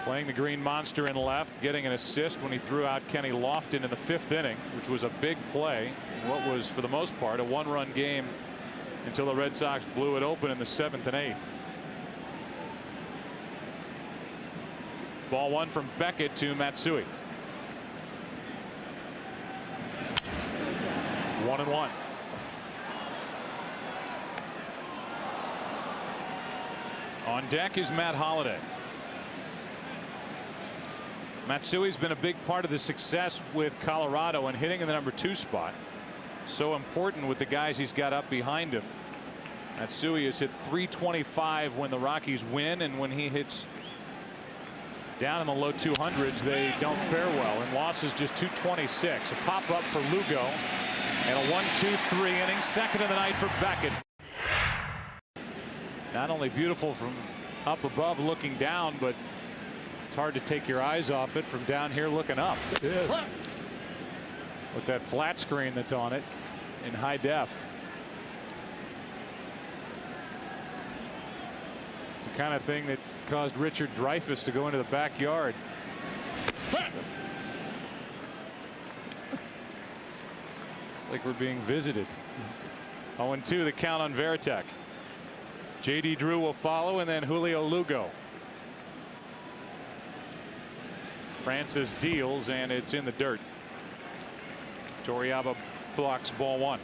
playing the Green Monster in left, getting an assist when he threw out Kenny Lofton in the 5th inning, which was a big play in what was for the most part a 1-run game until the Red Sox blew it open in the 7th and 8th. Ball 1 from Beckett to Matsui. 1-1. On deck is Matt Holliday. Matsui's been a big part of the success with Colorado and hitting in the #2 spot. So important with the guys he's got up behind him. Matsui has hit .325 when the Rockies win, and when he hits down in the low 200s, they don't fare well. And losses just .226. A pop up for Lugo. And a 1-2-3 inning, second of the night for Beckett. Not only beautiful from up above looking down, but it's hard to take your eyes off it from down here looking up. It is. With that flat screen that's on it in high def. It's the kind of thing that caused Richard Dreyfuss to go into the backyard. Like we're being visited. 0-2 the count on Varitek. J.D. Drew will follow, and then Julio Lugo. Francis deals, and it's in the dirt. Torrealba blocks ball 1.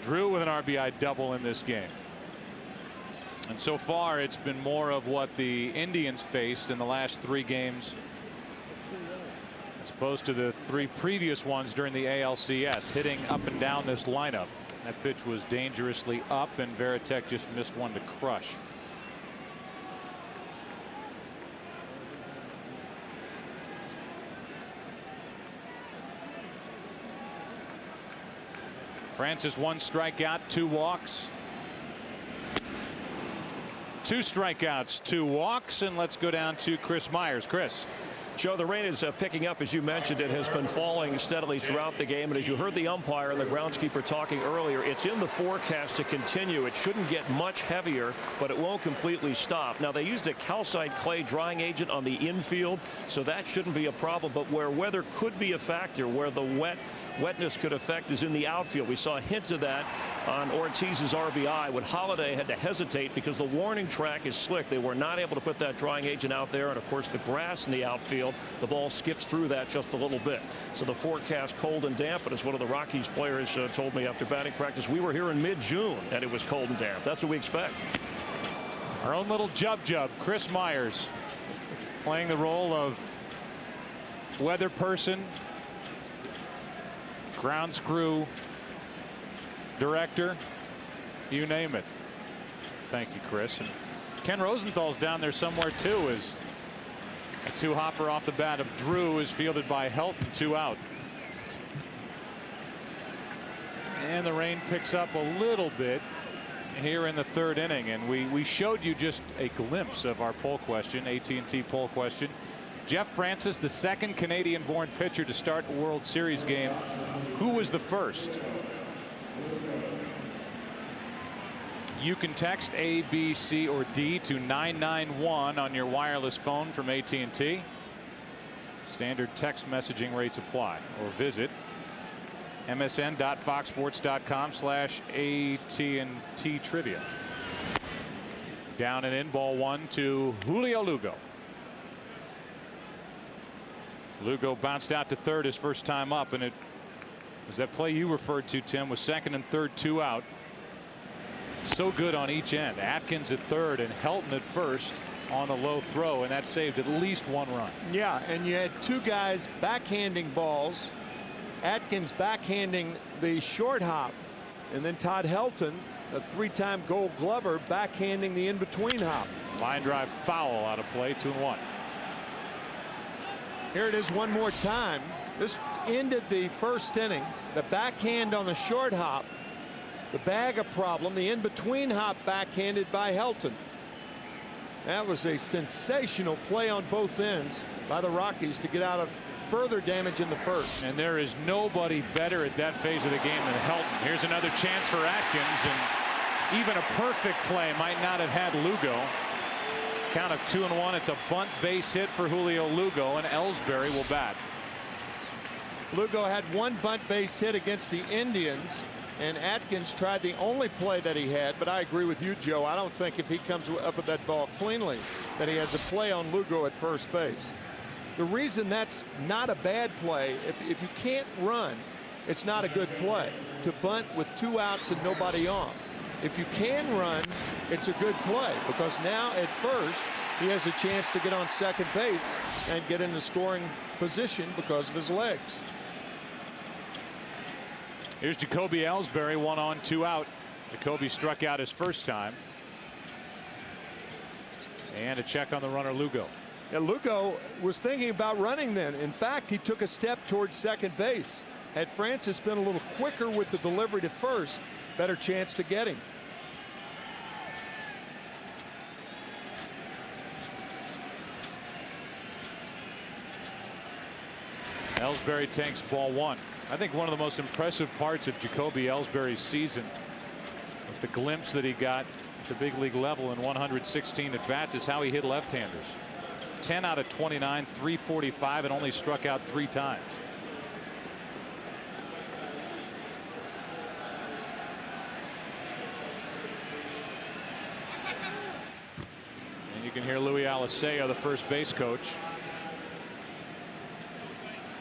Drew with an RBI double in this game. And so far it's been more of what the Indians faced in the last 3 games as opposed to the 3 previous ones during the ALCS, hitting up and down this lineup. That pitch was dangerously up, and Varitek just missed one to crush. Francis 1 strikeout, 2 walks. 2 strikeouts, 2 walks, and let's go down to Chris Myers. Chris. Joe, the rain is picking up, as you mentioned. It has been falling steadily throughout the game. And as you heard the umpire and the groundskeeper talking earlier, it's in the forecast to continue. It shouldn't get much heavier, but it won't completely stop. Now, they used a calcite clay drying agent on the infield, so that shouldn't be a problem. But where weather could be a factor, where the wetness could affect, is in the outfield. We saw hints of that on Ortiz's RBI when Holiday had to hesitate because the warning track is slick. They were not able to put that drying agent out there. And, of course, the grass in the outfield, the ball skips through that just a little bit. So the forecast cold and damp. But as one of the Rockies players told me after batting practice, we were here in mid-June and it was cold and damp. That's what we expect. Our own little Jub, Chris Myers, playing the role of weather person, grounds crew, director, you name it. Thank you, Chris. And Ken Rosenthal's down there somewhere too, as a 2-hopper off the bat of Drew is fielded by Helton, 2 out. And the rain picks up a little bit here in the 3rd inning, and we showed you just a glimpse of our poll question, AT&T poll question. Jeff Francis, the 2nd Canadian-born pitcher to start a World Series game. Who was the first? You can text A, B, C, or D to 991 on your wireless phone from AT&T. Standard text messaging rates apply. Or visit msn.foxsports.com/AT&T trivia. Down and in, ball 1 to Julio Lugo. Lugo bounced out to third his first time up, and it was that play you referred to, Tim, was 2nd and 3rd, 2 out. So good on each end. Atkins at third and Helton at first on the low throw, and that saved at least 1 run. Yeah, and you had 2 guys backhanding balls. Atkins backhanding the short hop, and then Todd Helton, a 3-time Gold Glover, backhanding the in-between hop. Line drive foul out of play, 2-1. Here it is one more time. This ended the 1st inning. The backhand on the short hop, the bag of problem, the in-between hop backhanded by Helton. That was a sensational play on both ends by the Rockies to get out of further damage in the 1st. And there is nobody better at that phase of the game than Helton. Here's another chance for Atkins, and even a perfect play might not have had Lugo. Count of 2-1. It's a bunt base hit for Julio Lugo, and Ellsbury will bat. Lugo had 1 bunt base hit against the Indians, and Atkins tried the only play that he had. But I agree with you, Joe. I don't think if he comes up with that ball cleanly that he has a play on Lugo at first base. The reason that's not a bad play, if you can't run, it's not a good play to bunt with 2 outs and nobody on. If you can run, it's a good play, because now at first he has a chance to get on second base and get into scoring position because of his legs. Here's Jacoby Ellsbury, 1 on, 2 out. Jacoby struck out his first time. And a check on the runner, Lugo. Yeah, Lugo was thinking about running then. In fact, he took a step towards second base. Had Francis been a little quicker with the delivery to first, better chance to get him. Ellsbury takes ball 1. I think one of the most impressive parts of Jacoby Ellsbury's season, with the glimpse that he got at the big league level in 116 at bats, is how he hit left-handers. 10 out of 29, 345, and only struck out 3 times. And you can hear Louis Alicea, the first base coach,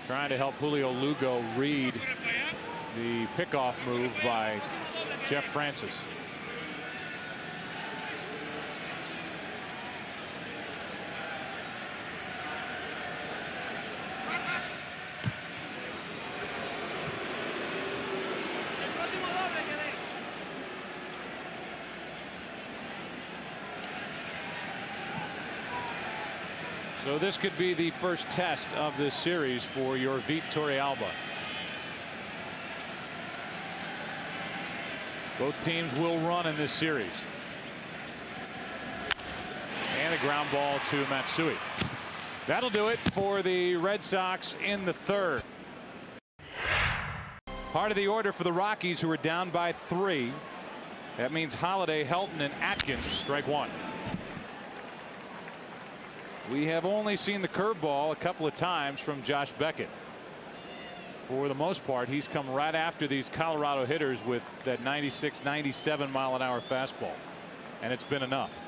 trying to help Julio Lugo read the pickoff move by Jeff Francis. So this could be the first test of this series for your Yorvit Torrealba. Both teams will run in this series. a ground ball to Matsui. That'll do it for the Red Sox in the third. Part of the order for the Rockies, who are down by 3. That means Holiday, Helton, and Atkins strike one. We have only seen the curveball a couple of times from Josh Beckett. For the most part, he's come right after these Colorado hitters with that 96, 97 mile an hour fastball, and it's been enough.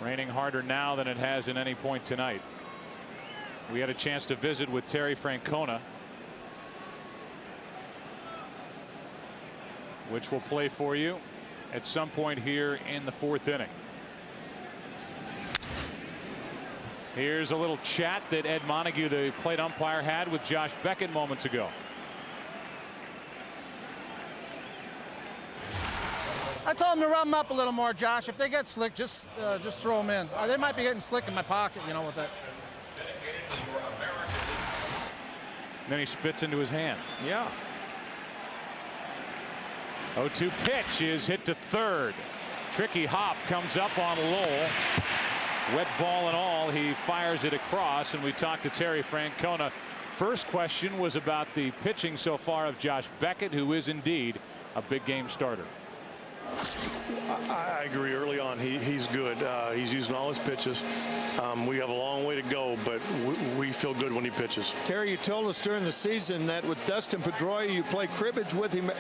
Raining harder now than it has at any point tonight. We had a chance to visit with Terry Francona, which we'll play for you at some point here in the 4th inning. Here's a little chat that Ed Montague, the plate umpire, had with Josh Beckett moments ago. I told him to rub them up a little more, Josh. If they get slick, just throw them in. They might be getting slick in my pocket, you know, with that. And then he spits into his hand. Yeah. 0-2 pitch is hit to third. Tricky hop comes up on Lowell. Wet ball and all, he fires it across, and we talked to Terry Francona. First question was about the pitching so far of Josh Beckett, who is indeed a big game starter. I agree. Early on, he's good. He's using all his pitches. We have a long way to go, but we feel good when he pitches. Terry, you told us during the season that with Dustin Pedroia, you play cribbage with him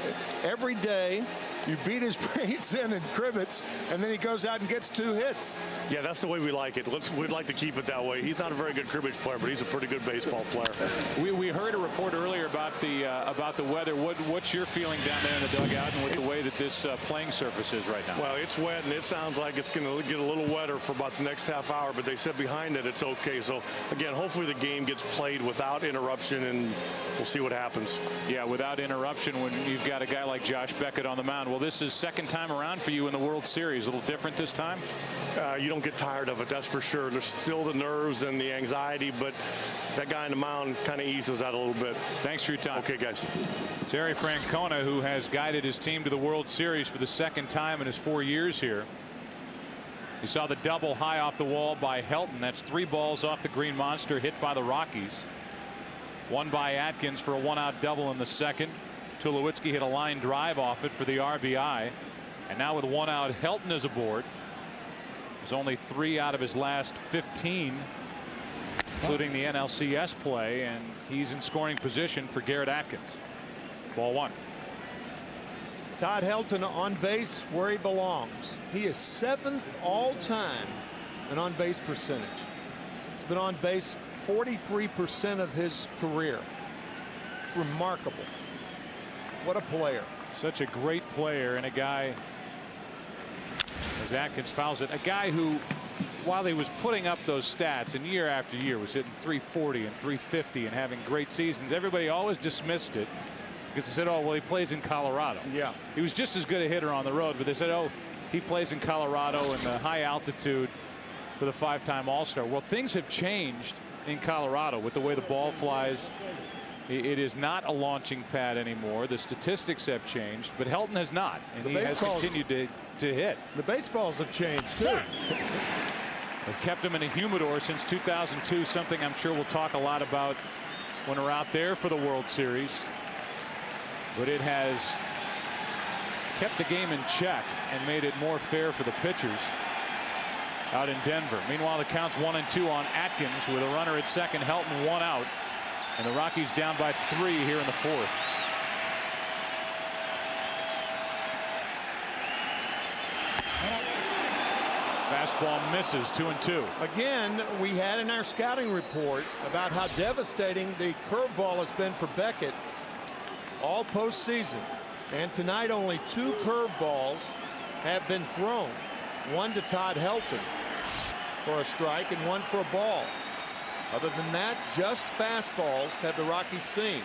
every day. You beat his brains in cribbage, and then he goes out and gets 2 hits. Yeah, that's the way we like it. We'd like to keep it that way. He's not a very good cribbage player, but he's a pretty good baseball player. We heard a report earlier about the weather. What's your feeling down there in the dugout, and with the way that this playing surface is right now? Well, it's wet, and it sounds like it's going to get a little wetter for about the next half hour, but they said behind it it's okay. So, again, hopefully the game gets played without interruption, and we'll see what happens. Yeah, without interruption when you've got a guy like Josh Beckett on the mound. Well, this is second time around for you in the World Series. A little different this time? You don't get tired of it, that's for sure. There's still the nerves and the anxiety, but that guy on the mound kind of eases that a little bit. Thanks for your time. Okay, guys. Terry Francona, who has guided his team to the World Series for the second time in his 4 years here. You saw the double high off the wall by Helton. That's 3 balls off the Green Monster hit by the Rockies. 1 by Atkins for a 1-out double in the second. Tulowitzki hit a line drive off it for the RBI. And now with 1 out, Helton is aboard. There's only 3 out of his last 15, including the NLCS play, and he's in scoring position for Garrett Atkins. Ball 1. Todd Helton on base where he belongs. He is 7th all-time in on-base percentage. He's been on base 43% of his career. It's remarkable. What a player. Such a great player, and a guy, as Atkins fouls it, a guy who, while he was putting up those stats and year after year was hitting 340 and 350 and having great seasons, everybody always dismissed it because they said, oh, well, he plays in Colorado. Yeah. He was just as good a hitter on the road, but they said, oh, he plays in Colorado and the high altitude for the 5-time All-Star. Well, things have changed in Colorado with the way the ball flies. It is not a launching pad anymore. The statistics have changed, but Helton has not, and he has continued to hit. The baseballs have changed too. They've kept him in a humidor since 2002, something I'm sure we'll talk a lot about when we're out there for the World Series. But it has kept the game in check and made it more fair for the pitchers out in Denver. Meanwhile, the count's 1-2 on Atkins with a runner at second. Helton 1 out. And the Rockies down by 3 here in the 4th. Fastball misses, 2-2. Again, we had in our scouting report about how devastating the curveball has been for Beckett all postseason. And tonight only 2 curveballs have been thrown. 1 to Todd Helton for a strike and 1 for a ball. Other than that, just fastballs have the Rockies seen.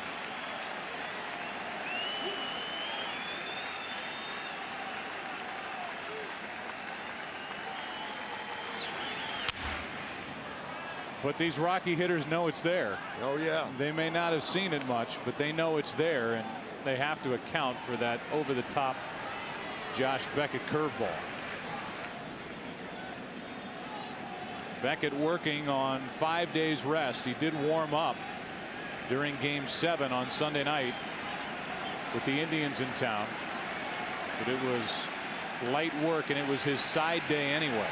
But these Rocky hitters know it's there. Oh, yeah. They may not have seen it much, but they know it's there, and they have to account for that over-the-top Josh Beckett curveball. Beckett working on 5 days rest. He did warm up during Game 7 on Sunday night with the Indians in town, but it was light work and it was his side day anyway.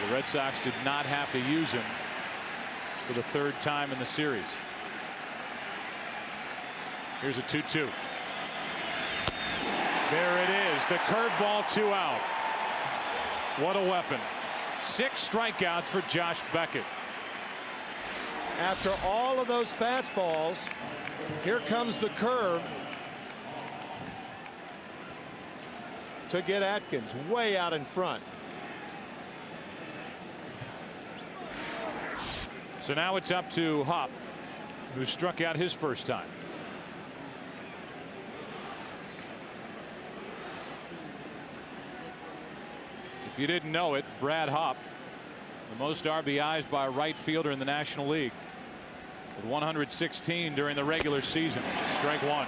The Red Sox did not have to use him for the 3rd time in the series. Here's a 2-2. There it is, the curveball, 2 out. What a weapon. 6 strikeouts for Josh Beckett. After all of those fastballs, here comes the curve to get Atkins way out in front. So now it's up to Hupp, who struck out his first time. If you didn't know it, Brad Hupp, the most RBIs by a right fielder in the National League, with 116 during the regular season. Strike 1.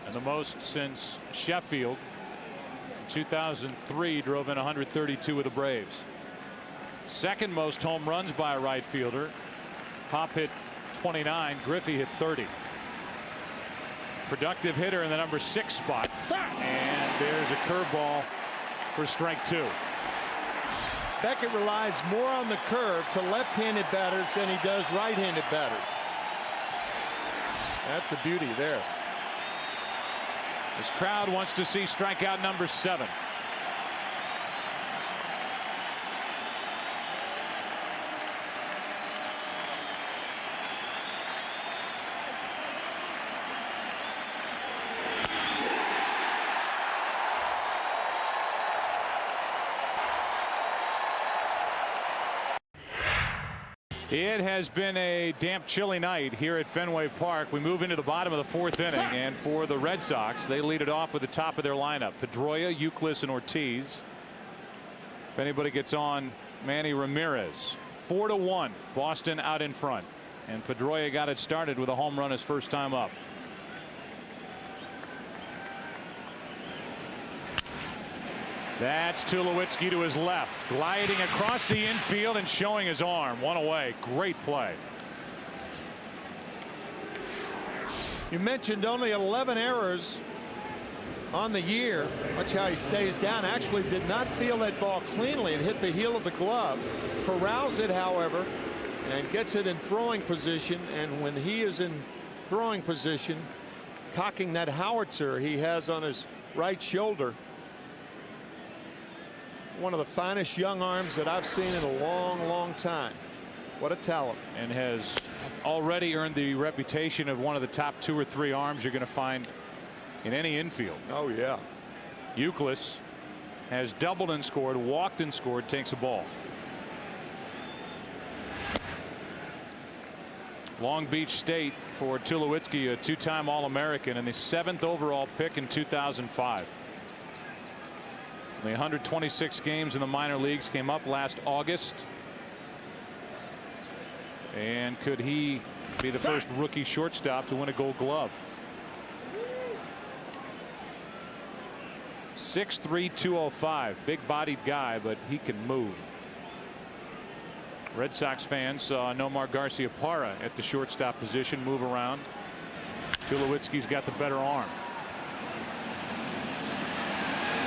And the most since Sheffield in 2003 drove in 132 with the Braves. Second most home runs by a right fielder. Hupp hit 29. Griffey hit 30. Productive hitter in the number 6 spot. And there's a curveball for strike 2. Beckett relies more on the curve to left-handed batters than he does right-handed batters. That's a beauty there. This crowd wants to see strikeout number 7. It has been a damp, chilly night here at Fenway Park. We move into the bottom of the 4th inning, and for the Red Sox, they lead it off with the top of their lineup: Pedroia, Youkilis, and Ortiz. If anybody gets on, Manny Ramirez. 4-1, Boston out in front, and Pedroia got it started with a home run his first time up. That's Tulowitzki to his left, gliding across the infield and showing his arm. One away. Great play. You mentioned only 11 errors on the year. Watch how he stays down. Actually did not feel that ball cleanly. It hit the heel of the glove. Corrals it, however, and gets it in throwing position. And when he is in throwing position, cocking that howitzer he has on his right shoulder. One of the finest young arms that I've seen in a long, long time. What a talent. And has already earned the reputation of one of the top 2 or 3 arms you're going to find in any infield. Oh, yeah. Youkilis has doubled and scored, walked and scored, takes a ball. Long Beach State for Tulowitzki, a 2-time All-American and the 7th overall pick in 2005. The 126 games in the minor leagues, came up last August. And could he be the first rookie shortstop to win a Gold Glove? 6'3", 205, big bodied guy, but he can move. Red Sox fans saw Nomar Garciaparra at the shortstop position move around. Tulowitzki's got the better arm.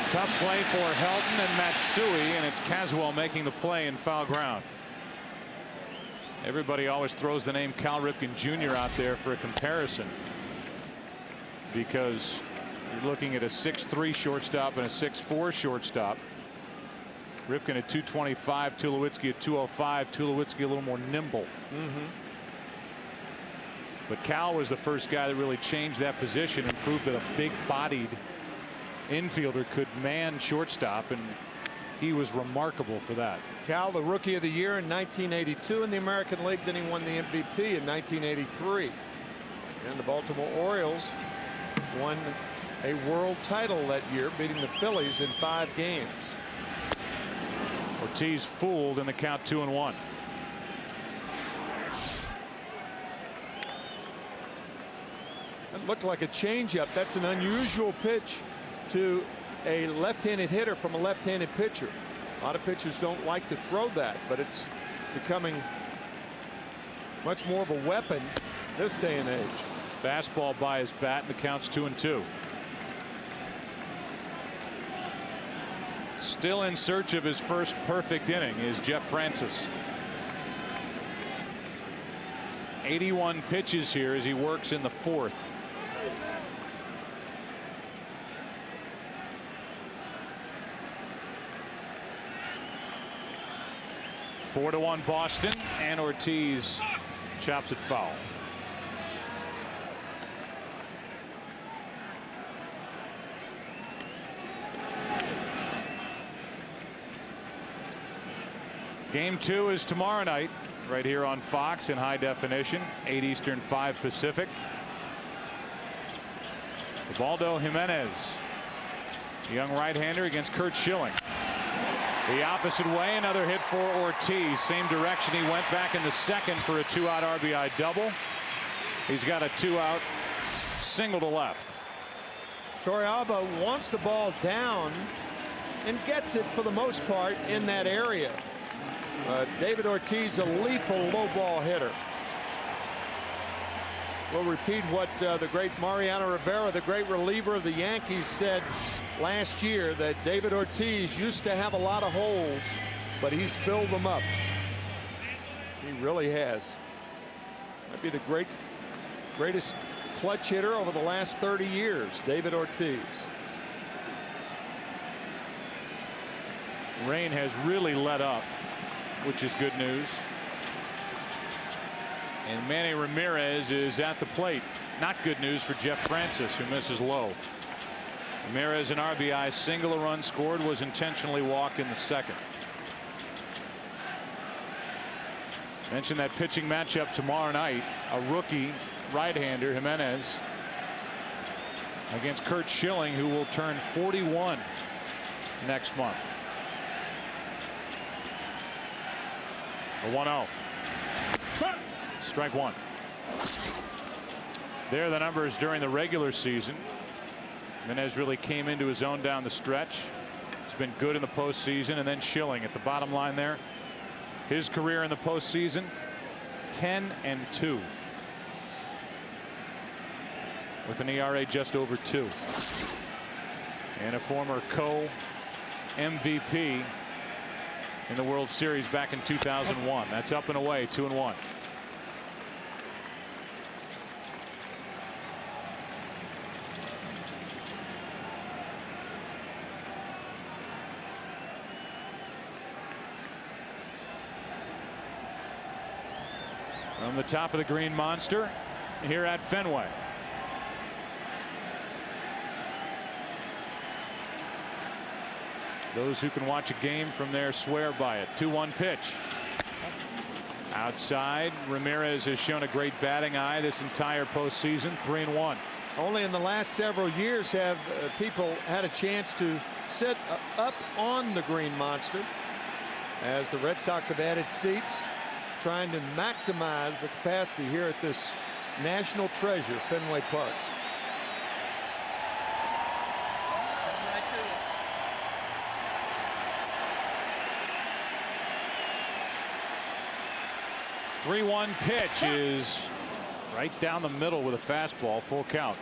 Tough play for Helton and Matsui, and it's Caswell making the play in foul ground. Everybody always throws the name Cal Ripken Jr. out there for a comparison, because you're looking at a 6'3" shortstop and a 6'4" shortstop. Ripken at 225, Tulowitzki at 205. Tulowitzki a little more nimble. But Cal was the first guy that really changed that position and proved that a big-bodied infielder could man shortstop, and he was remarkable for that. Cal, the Rookie of the Year in 1982 in the American League. Then he won the MVP in 1983. And the Baltimore Orioles won a world title that year, beating the Phillies in 5 games. Ortiz fooled in the count, 2-1. It looked like a changeup. That's an unusual pitch to a left-handed hitter from a left-handed pitcher. A lot of pitchers don't like to throw that, but it's becoming much more of a weapon this day and age. Fastball by his bat, and the count's 2-2. Still in search of his first perfect inning is Jeff Francis. 81 pitches here as he works in the fourth. 4-1 Boston, and Ortiz chops it foul. Game 2 is tomorrow night right here on Fox in high definition, 8 Eastern, 5 Pacific. Ubaldo Jimenez, young right-hander, against Curt Schilling. The opposite way, another hit for Ortiz. Same direction he went, back in the second for a 2-out RBI double. He's got a 2-out single to left. Torrealba wants the ball down and gets it for the most part in that area. David Ortiz, a lethal low ball hitter. We'll repeat what the great Mariano Rivera, the great reliever of the Yankees, said last year, that David Ortiz used to have a lot of holes, but he's filled them up. He really has. Might be the greatest clutch hitter over the last 30 years, David Ortiz. Rain has really let up, which is good news. And Manny Ramirez is at the plate. Not good news for Jeff Francis, who misses low. Ramirez, an RBI single, a run scored, was intentionally walked in the second. Mentioned that pitching matchup tomorrow night. A rookie right-hander, Jimenez, against Curt Schilling, who will turn 41 next month. A 1-0. Strike one. There are the numbers during the regular season. Jimenez really came into his own down the stretch. It's been good in the postseason. And then Schilling at the bottom line there. His career in the postseason, 10-2. With an ERA just over 2. And a former co-MVP in the World Series back in 2001. That's up and away, 2-1. From the top of the Green Monster here at Fenway. Those who can watch a game from there swear by it. 2-1 pitch. Outside, Ramirez has shown a great batting eye this entire postseason, 3-1. Only in the last several years have people had a chance to sit up on the Green Monster, as the Red Sox have added seats, trying to maximize the capacity here at this national treasure, Fenway Park. The 3-1 pitch is right down the middle with a fastball, full count.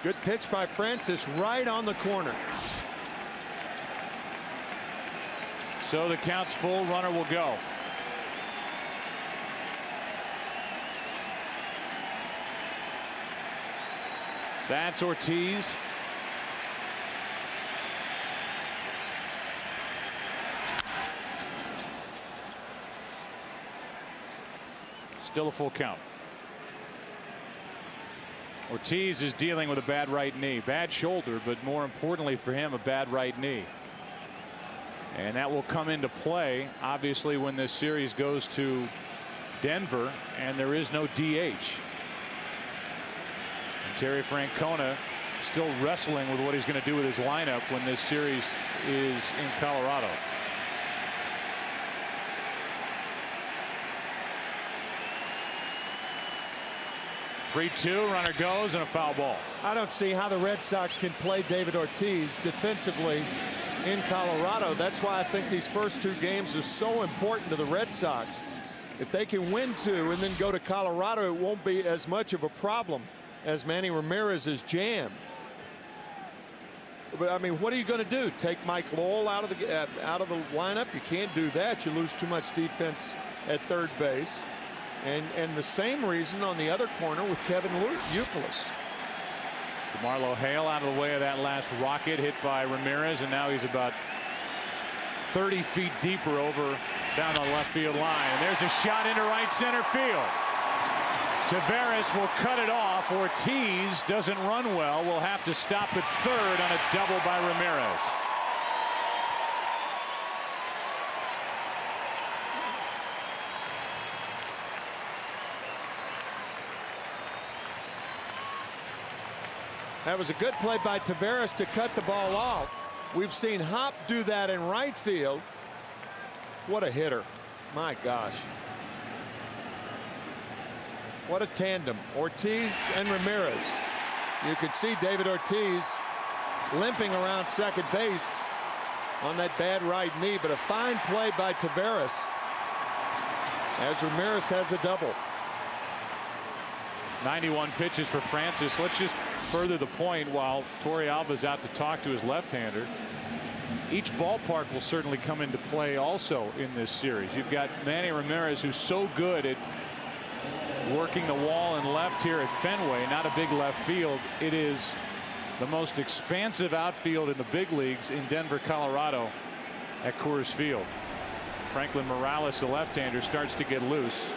Good pitch by Francis, right on the corner. So the count's full, runner will go. That's Ortiz. Still a full count. Ortiz is dealing with a bad right knee, bad shoulder, but more importantly for him, a bad right knee. And that will come into play, obviously, when this series goes to Denver and there is no DH. Terry Francona still wrestling with what he's going to do with his lineup when this series is in Colorado. (3-2) runner goes and a foul ball. I don't see how the Red Sox can play David Ortiz defensively in Colorado. That's why I think these first 2 games are so important to the Red Sox. If they can win 2 and then go to Colorado, it won't be as much of a problem as Manny Ramirez's jam. But I mean, what are you going to do? Take Mike Lowell out of the lineup? You can't do that. You lose too much defense at third base. And the same reason on the other corner with Kevin Youkilis. DeMarlo Hale out of the way of that last rocket hit by Ramirez, and now he's about 30 feet deeper over down the left field line. And there's a shot into right center field. Taveras will cut it off. Ortiz doesn't run well. Will have to stop at third on a double by Ramirez. That was a good play by Taveras to cut the ball off. We've seen Hop do that in right field. What a hitter. My gosh. What a tandem. Ortiz and Ramirez. You could see David Ortiz limping around second base on that bad right knee, but a fine play by Taveras as Ramirez has a double. 91 pitches for Francis. Let's just further the point while Torrealba's out to talk to his left-hander. Each ballpark will certainly come into play also in this series. You've got Manny Ramirez, who's so good at working the wall and left here at Fenway. Not a big left field. It is the most expansive outfield in the big leagues in Denver, Colorado at Coors Field. Franklin Morales, the left-hander, starts to get loose.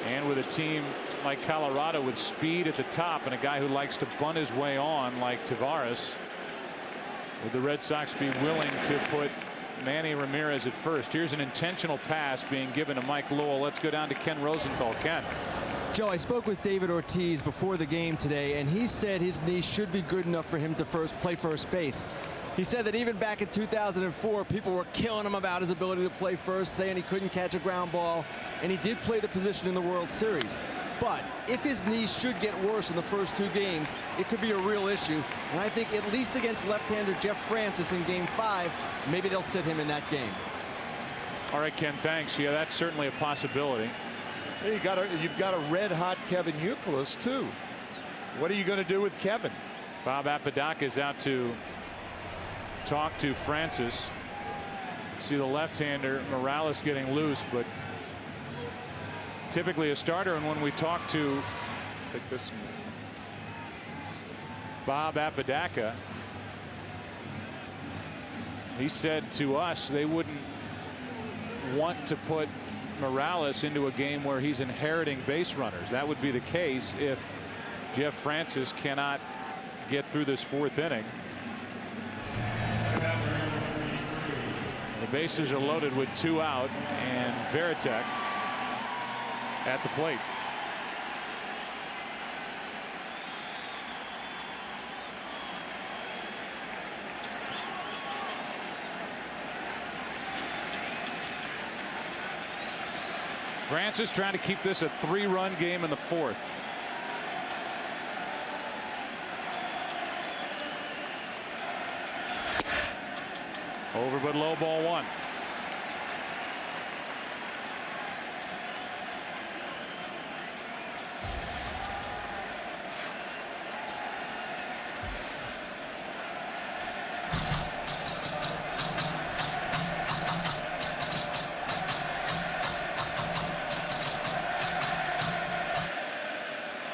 And with a team like Colorado with speed at the top and a guy who likes to bunt his way on like Taveras, would the Red Sox be willing to put Manny Ramirez at first? Here's an intentional pass being given to Mike Lowell. Let's go down to Ken Rosenthal. Ken. Joe, I spoke with David Ortiz before the game today, and he said his knee should be good enough for him to play first base. He said that even back in 2004, people were killing him about his ability to play first, saying he couldn't catch a ground ball, and he did play the position in the World Series. But if his knee should get worse in the first 2 games, it could be a real issue. And I think at least against left-hander Jeff Francis in Game 5, maybe they'll sit him in that game. All right, Ken, thanks. Yeah, that's certainly a possibility. Hey, you've got a red-hot Kevin Youkilis, too. What are you going to do with Kevin? Bob Apodaca is out to talk to Francis. See the left-hander Morales getting loose, but typically a starter. And when we talk to Bob Apodaca, he said to us they wouldn't want to put Morales into a game where he's inheriting base runners. That would be the case if Jeff Francis cannot get through this 4th inning. The bases are loaded with 2 out, and Varitek at the plate. Francis trying to keep this a 3-run game in the 4th. Over but low, ball 1.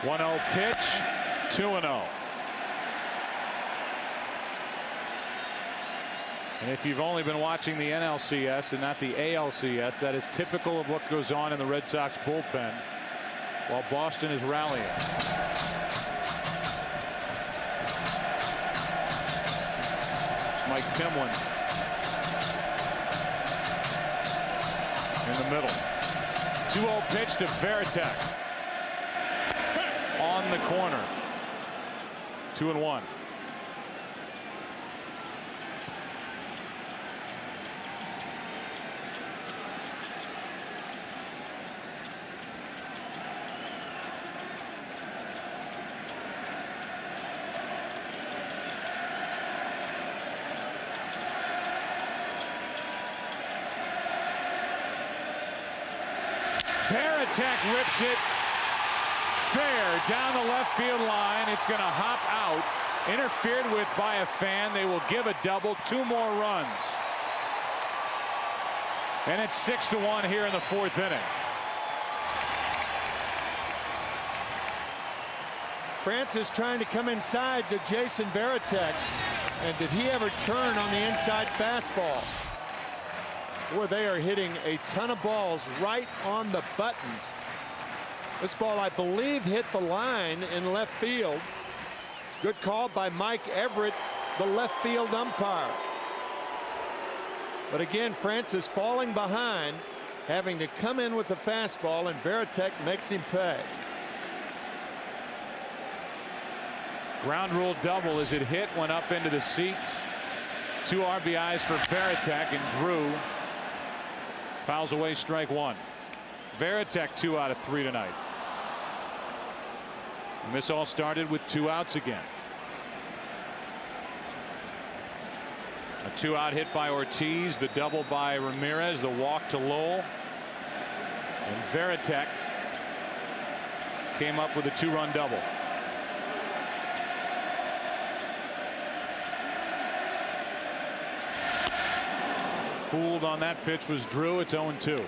One-0 pitch, 2-0. And if you've only been watching the NLCS and not the ALCS, that is typical of what goes on in the Red Sox bullpen while Boston is rallying. It's Mike Timlin in the middle. 2-0 pitch to Varitek. on the corner. 2-1. Varitek rips it fair down the left field line. It's going to hop out. Interfered with by a fan. They will give a double. 2 more runs. And it's 6-1 here in the 4th inning. Francis trying to come inside to Jason Varitek. And did he ever turn on the inside fastball? Boy, they are hitting a ton of balls right on the button. This ball, I believe, hit the line in left field. Good call by Mike Everett, the left field umpire. But again, Francis falling behind, having to come in with the fastball, and Varitek makes him pay. Ground rule double as it hit, went up into the seats. 2 RBIs for Varitek, and Drew fouls away strike 1. Varitek 2 out of 3 tonight. And this all started with 2 outs again. A 2-out hit by Ortiz, the double by Ramirez, the walk to Lowell. And Varitek came up with a 2-run double. Fooled on that pitch was Drew. It's 0-2.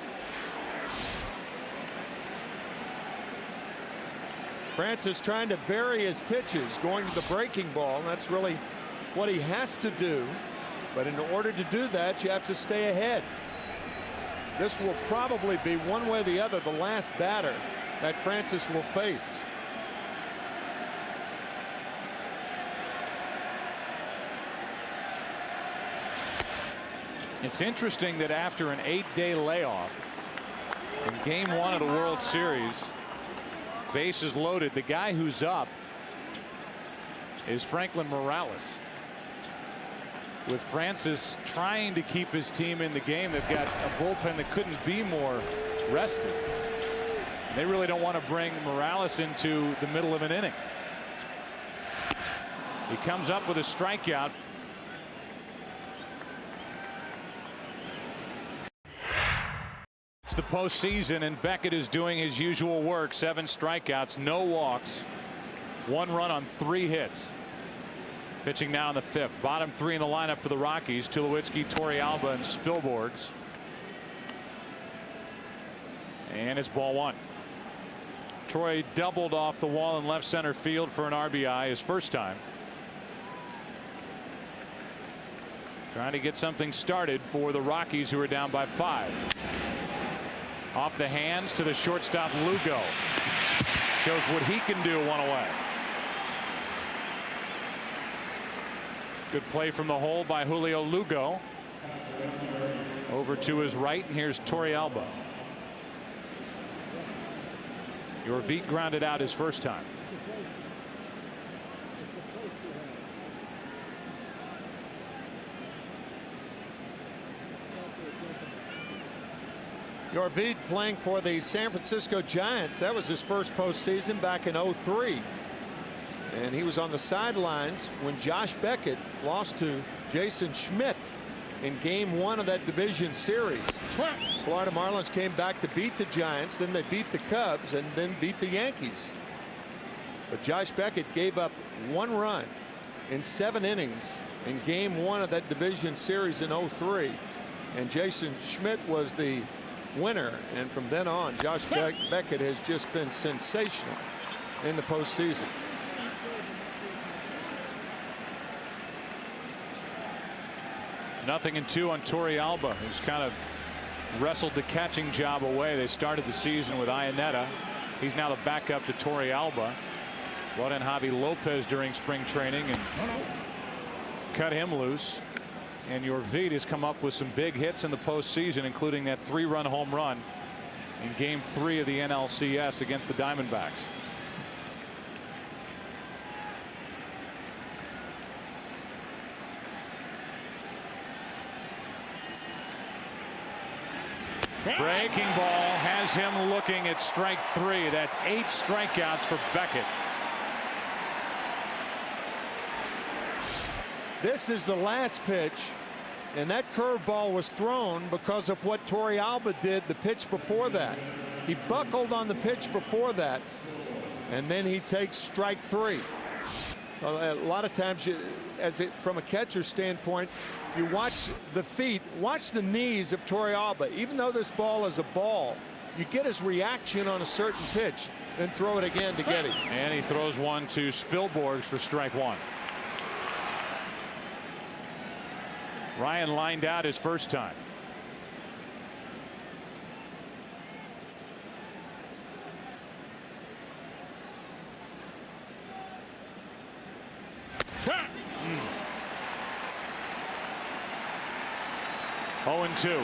Francis trying to vary his pitches, going to the breaking ball. And that's really what he has to do. But in order to do that, you have to stay ahead. This will probably be, one way or the other, the last batter that Francis will face. It's interesting that after an 8-day layoff in Game 1 of the World Series, bases loaded, the guy who's up is Franklin Morales. With Francis trying to keep his team in the game, they've got a bullpen that couldn't be more rested. They really don't want to bring Morales into the middle of an inning. He comes up with a strikeout. It's the postseason, and Beckett is doing his usual work. 7 strikeouts, no walks, 1 run on 3 hits. Pitching now in the 5th. Bottom 3 in the lineup for the Rockies: Tulowitzki, Torrealba, and Spilborghs. And it's ball 1. Troy doubled off the wall in left center field for an RBI, his first time. Trying to get something started for the Rockies, who are down by 5. Off the hands to the shortstop Lugo. Shows what he can do 1 away. Good play from the hole by Julio Lugo. Over to his right, and here's Torrealba. Yorvit grounded out his first time. Yorvit playing for the San Francisco Giants. That was his first postseason back in '03. And he was on the sidelines when Josh Beckett lost to Jason Schmidt in Game 1 of that division series. Florida Marlins came back to beat the Giants, then they beat the Cubs, and then beat the Yankees. But Josh Beckett gave up 1 run in 7 innings in Game 1 of that division series in '03. And Jason Schmidt was the winner. And from then on, Josh Beckett has just been sensational in the postseason. Nothing in 2 on Torrealba, who's kind of wrestled the catching job away. They started the season with Iannetta. He's now the backup to Torrealba. Brought in Javi Lopez during spring training and cut him loose. And Yorvit has come up with some big hits in the postseason, including that 3-run home run in Game 3 of the NLCS against the Diamondbacks. Breaking ball has him looking at strike 3. That's 8 strikeouts for Beckett. This is the last pitch, and that curveball was thrown because of what Torrealba did the pitch before that. He buckled on the pitch before that, and then he takes strike 3. A lot of times, from a catcher standpoint, you watch the feet, watch the knees of Torrealba. Even though this ball is a ball, you get his reaction on a certain pitch, then throw it again to get it. And he throws one to Spilborghs for strike 1. Ryan lined out his first time. Oh, 0-2.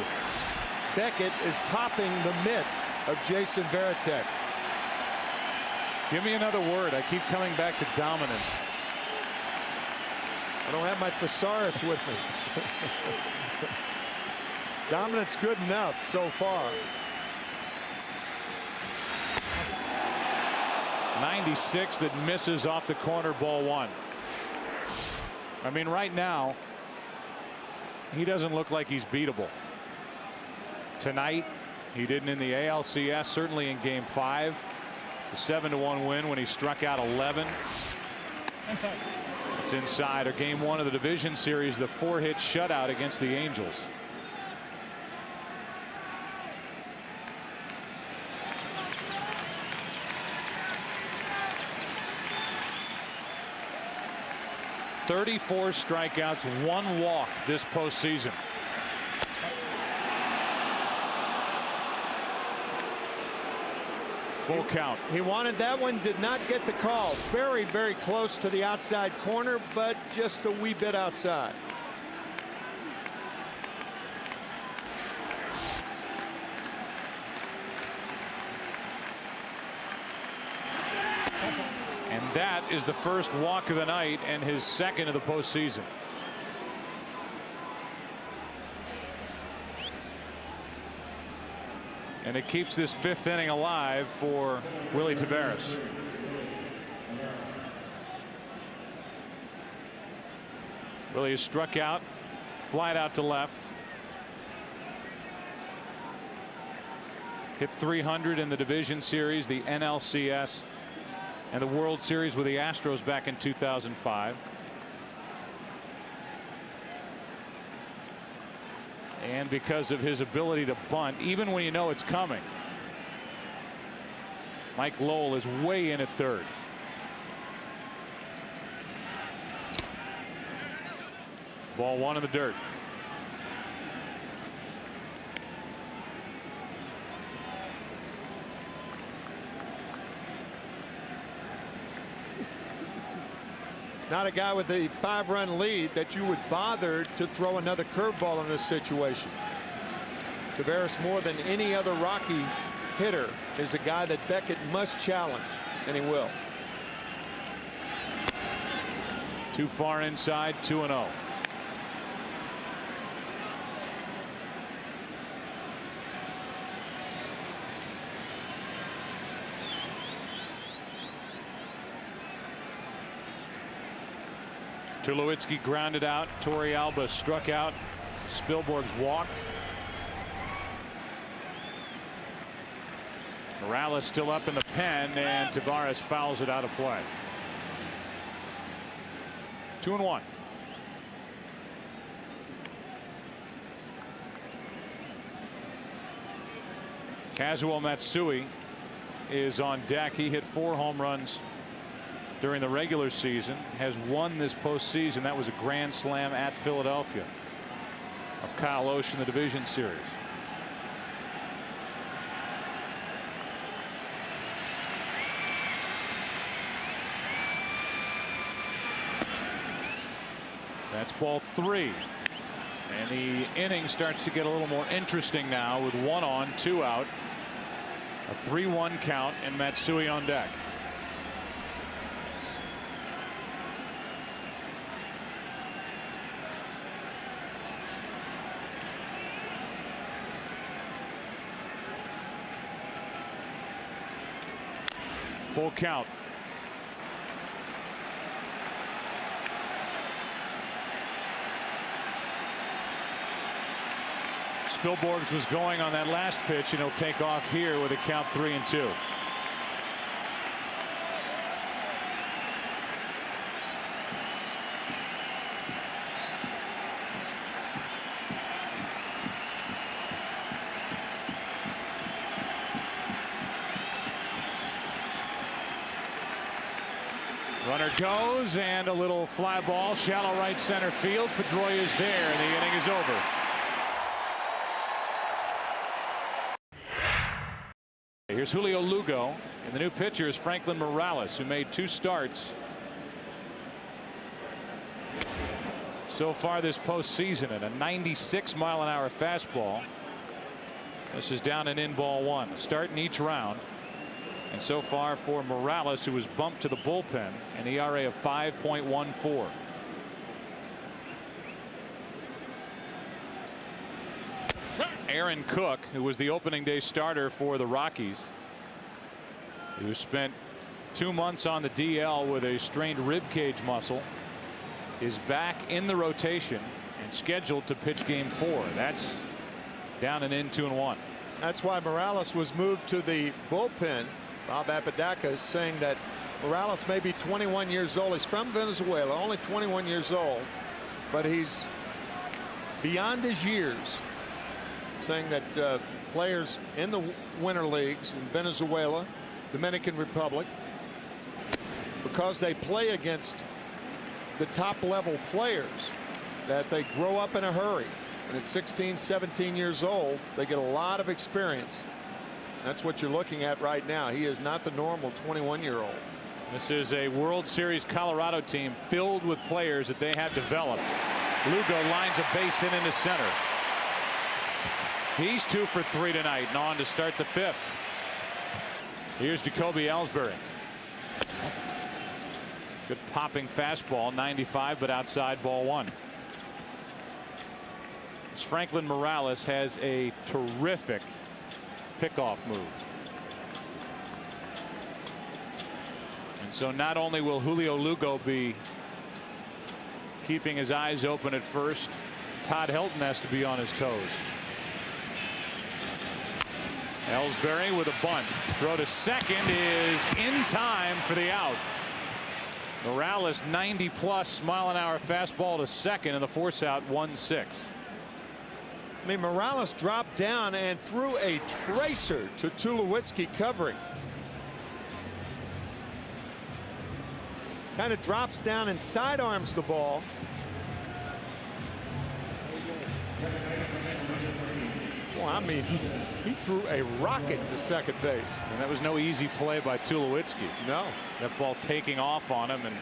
Beckett is popping the mitt of Jason Varitek. Give me another word. I keep coming back to dominance. I don't have my thesaurus with me. Dominance good enough so far. 96 that misses off the corner, ball 1. I mean, right now, he doesn't look like he's beatable. Tonight, he didn't in the ALCS, certainly in game 5. The 7-1 win when he struck out 11. Inside. It's inside. Or game 1 of the division series, the 4-hit shutout against the Angels. "34 strikeouts, 1 walk this postseason." Full count. He wanted that one, did not get the call. Very, very close to the outside corner, but just a wee bit outside. And that is the first walk of the night and his second of the postseason. And it keeps this 5th inning alive for Willy Taveras. Willie is struck out, flied out to left. Hit 300 in the division series, the NLCS, and the World Series with the Astros back in 2005. And because of his ability to bunt, even when you know it's coming, Mike Lowell is way in at third. Ball 1 in the dirt. Not a guy with a 5-run lead that you would bother to throw another curveball in this situation. Taveras, more than any other Rocky hitter, is a guy that Beckett must challenge, and he will. Too far inside, 2-0. Tulowitzki grounded out. Torrealba struck out. Spilborghs walked. Morales still up in the pen, and Taveras fouls it out of play. 2-1. Kazuo Matsui is on deck. He hit 4 home runs during the regular season, has won this postseason. That was a grand slam at Philadelphia of Kyle Oesch in the division series. That's ball 3. And the inning starts to get a little more interesting now with 1 on, 2 out. A 3-1 count and Matsui on deck. Full count. Spilborghs was going on that last pitch, and he'll take off here with a count 3-2. Runner goes, and a little fly ball, shallow right center field. Pedroia is there, and the inning is over. Here's Julio Lugo, and the new pitcher is Franklin Morales, who made 2 starts so far this postseason, and a 96-mile-an-hour fastball. This is down and in ball 1. Start in each round. And so far for Morales, who was bumped to the bullpen, an ERA of 5.14. Aaron Cook, who was the opening day starter for the Rockies, who spent 2 months on the DL with a strained rib cage muscle, is back in the rotation and scheduled to pitch game 4. That's down and in 2-1. That's why Morales was moved to the bullpen. Bob Apodaca is saying that Morales may be 21 years old. He's from Venezuela, only 21 years old, but he's beyond his years, saying that players in the winter leagues in Venezuela, Dominican Republic, because they play against the top level players, that they grow up in a hurry, and at 16, 17 years old they get a lot of experience. That's what you're looking at right now. He is not the normal 21-year-old. This is a World Series Colorado team filled with players that they have developed. Lugo lines a base hit into center. He's 2 for 3 tonight and on to start the 5th. Here's Jacoby Ellsbury. Good popping fastball, 95, but outside ball 1. Franklin Morales has a terrific pickoff move. And so not only will Julio Lugo be keeping his eyes open at first, Todd Helton has to be on his toes. Ellsbury with a bunt. Throw to second is in time for the out. Morales 90+ mile-an-hour fastball to second, and the force out 1-6. I mean, Morales dropped down and threw a tracer to Tulowitzki covering. Kind of drops down and sidearms the ball. Well, I mean, he threw a rocket to second base. And that was no easy play by Tulowitzki. No. That ball taking off on him, and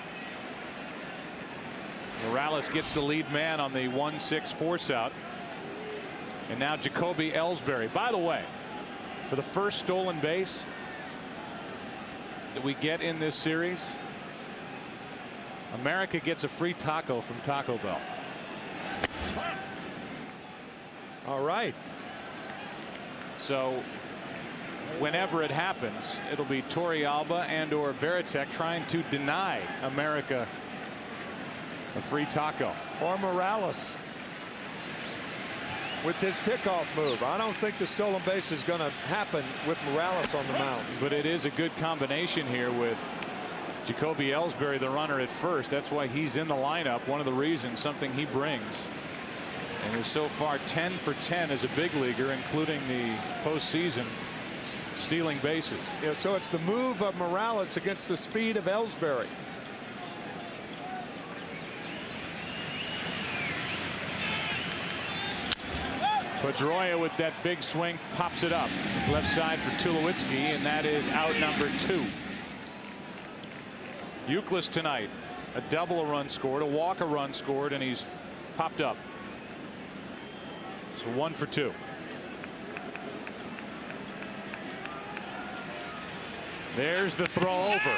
Morales gets the lead man on the 1-6 force out. And now Jacoby Ellsbury. By the way, for the first stolen base that we get in this series, America gets a free taco from Taco Bell. All right. So whenever it happens, it'll be Torrealba and or Varitek trying to deny America a free taco. Or Morales with this pickoff move. I don't think the stolen base is going to happen with Morales on the mound. But it is a good combination here with Jacoby Ellsbury, the runner at first. That's why he's in the lineup. One of the reasons, something he brings. And is so far 10 for 10 as a big leaguer, including the postseason stealing bases. Yeah, so it's the move of Morales against the speed of Ellsbury. Pedroia with that big swing pops it up left side for Tulowitzki, and that is out number 2. Youkilis tonight, a double, a run scored, a walk, a run scored, and he's popped up. So 1 for 2. There's the throw over.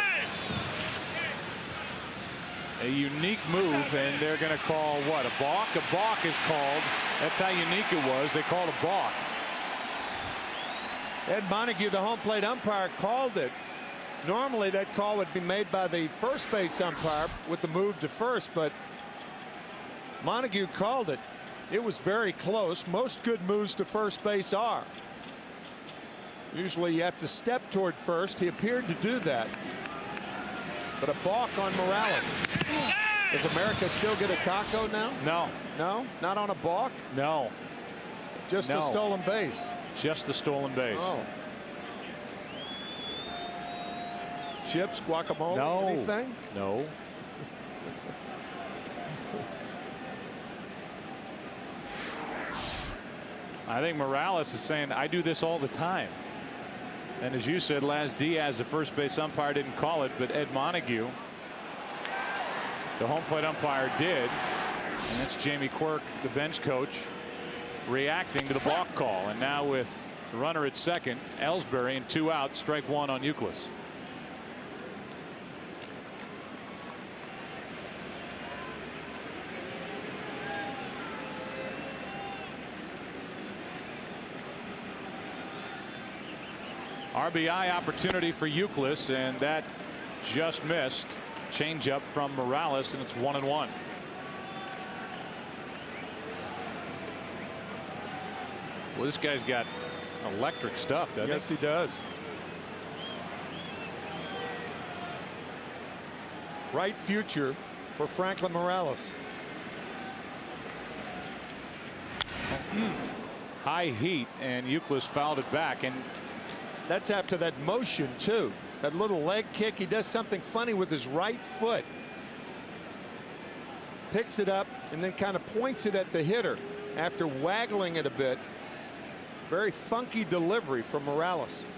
A unique move, and they're going to call what? A balk? A balk is called. That's how unique it was. They called a balk. Ed Montague, the home plate umpire, called it Normally that call would be made by the first base umpire with the move to first, but Montague called it. It was very close. Most good moves to first base are. Usually you have to step toward first. He appeared to do that. But a balk on Morales. Does America still get a taco now? No. No? Not on a balk? No. Just a stolen base? Just the stolen base. Oh. Chips, guacamole, no. anything? No. I think Morales is saying, I do this all the time. And as you said, Laz Diaz, the first base umpire, didn't call it, but Ed Montague, the home plate umpire, did. And that's Jamie Quirk, the bench coach, reacting to the balk call. And now with the runner at second, Ellsbury, and 2 outs, strike 1 on Youkilis. RBI opportunity for Youkilis, and that just missed. Changeup from Morales, and it's 1-1. Well, this guy's got electric stuff, doesn't he? Yes, he does. Bright future for Franklin Morales. High heat, and Youkilis fouled it back, and that's after that motion too. That little leg kick. He does something funny with his right foot. Picks it up and then kind of points it at the hitter after waggling it a bit. Very funky delivery from Morales.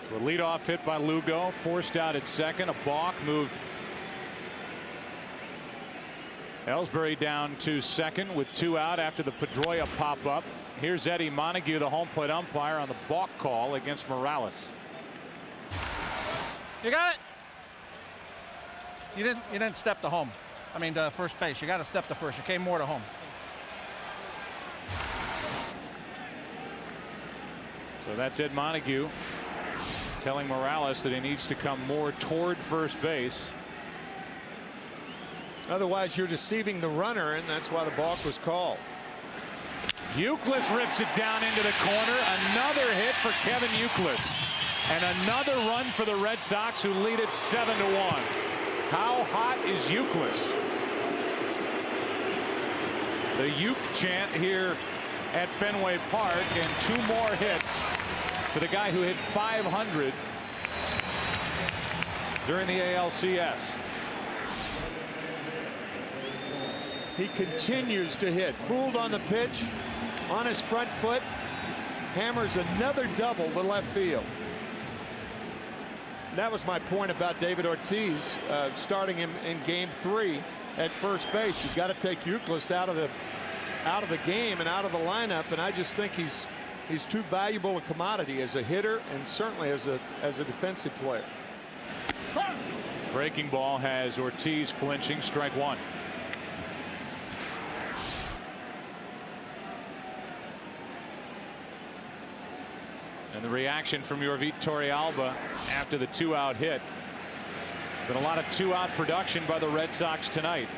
So a leadoff hit by Lugo, forced out at second. A balk moved Ellsbury down to second with 2 out after the Pedroia pop up. Here's Eddie Montague, the home plate umpire, on the balk call against Morales. You got it. You didn't step to home. I mean to first base. You got to step to first. You came more to home. So that's Ed Montague telling Morales that he needs to come more toward first base. Otherwise you're deceiving the runner, and that's why the balk was called. Youkilis rips it down into the corner. Another hit for Kevin Youkilis, and another run for the Red Sox, who lead it 7-1. How hot is Youkilis? The Uke chant here at Fenway Park, and 2 more hits for the guy who hit .500 during the ALCS. He continues to hit. Fooled on the pitch, on his front foot, hammers another double to left field. That was my point about David Ortiz starting him in Game 3 at first base. You've got to take Youkilis out of the game and out of the lineup, and I just think he's too valuable a commodity as a hitter and certainly as a defensive player. Breaking ball has Ortiz flinching, strike 1. And the reaction from Yorvit Torrealba after the 2-out hit. Been a lot of 2-out production by the Red Sox tonight.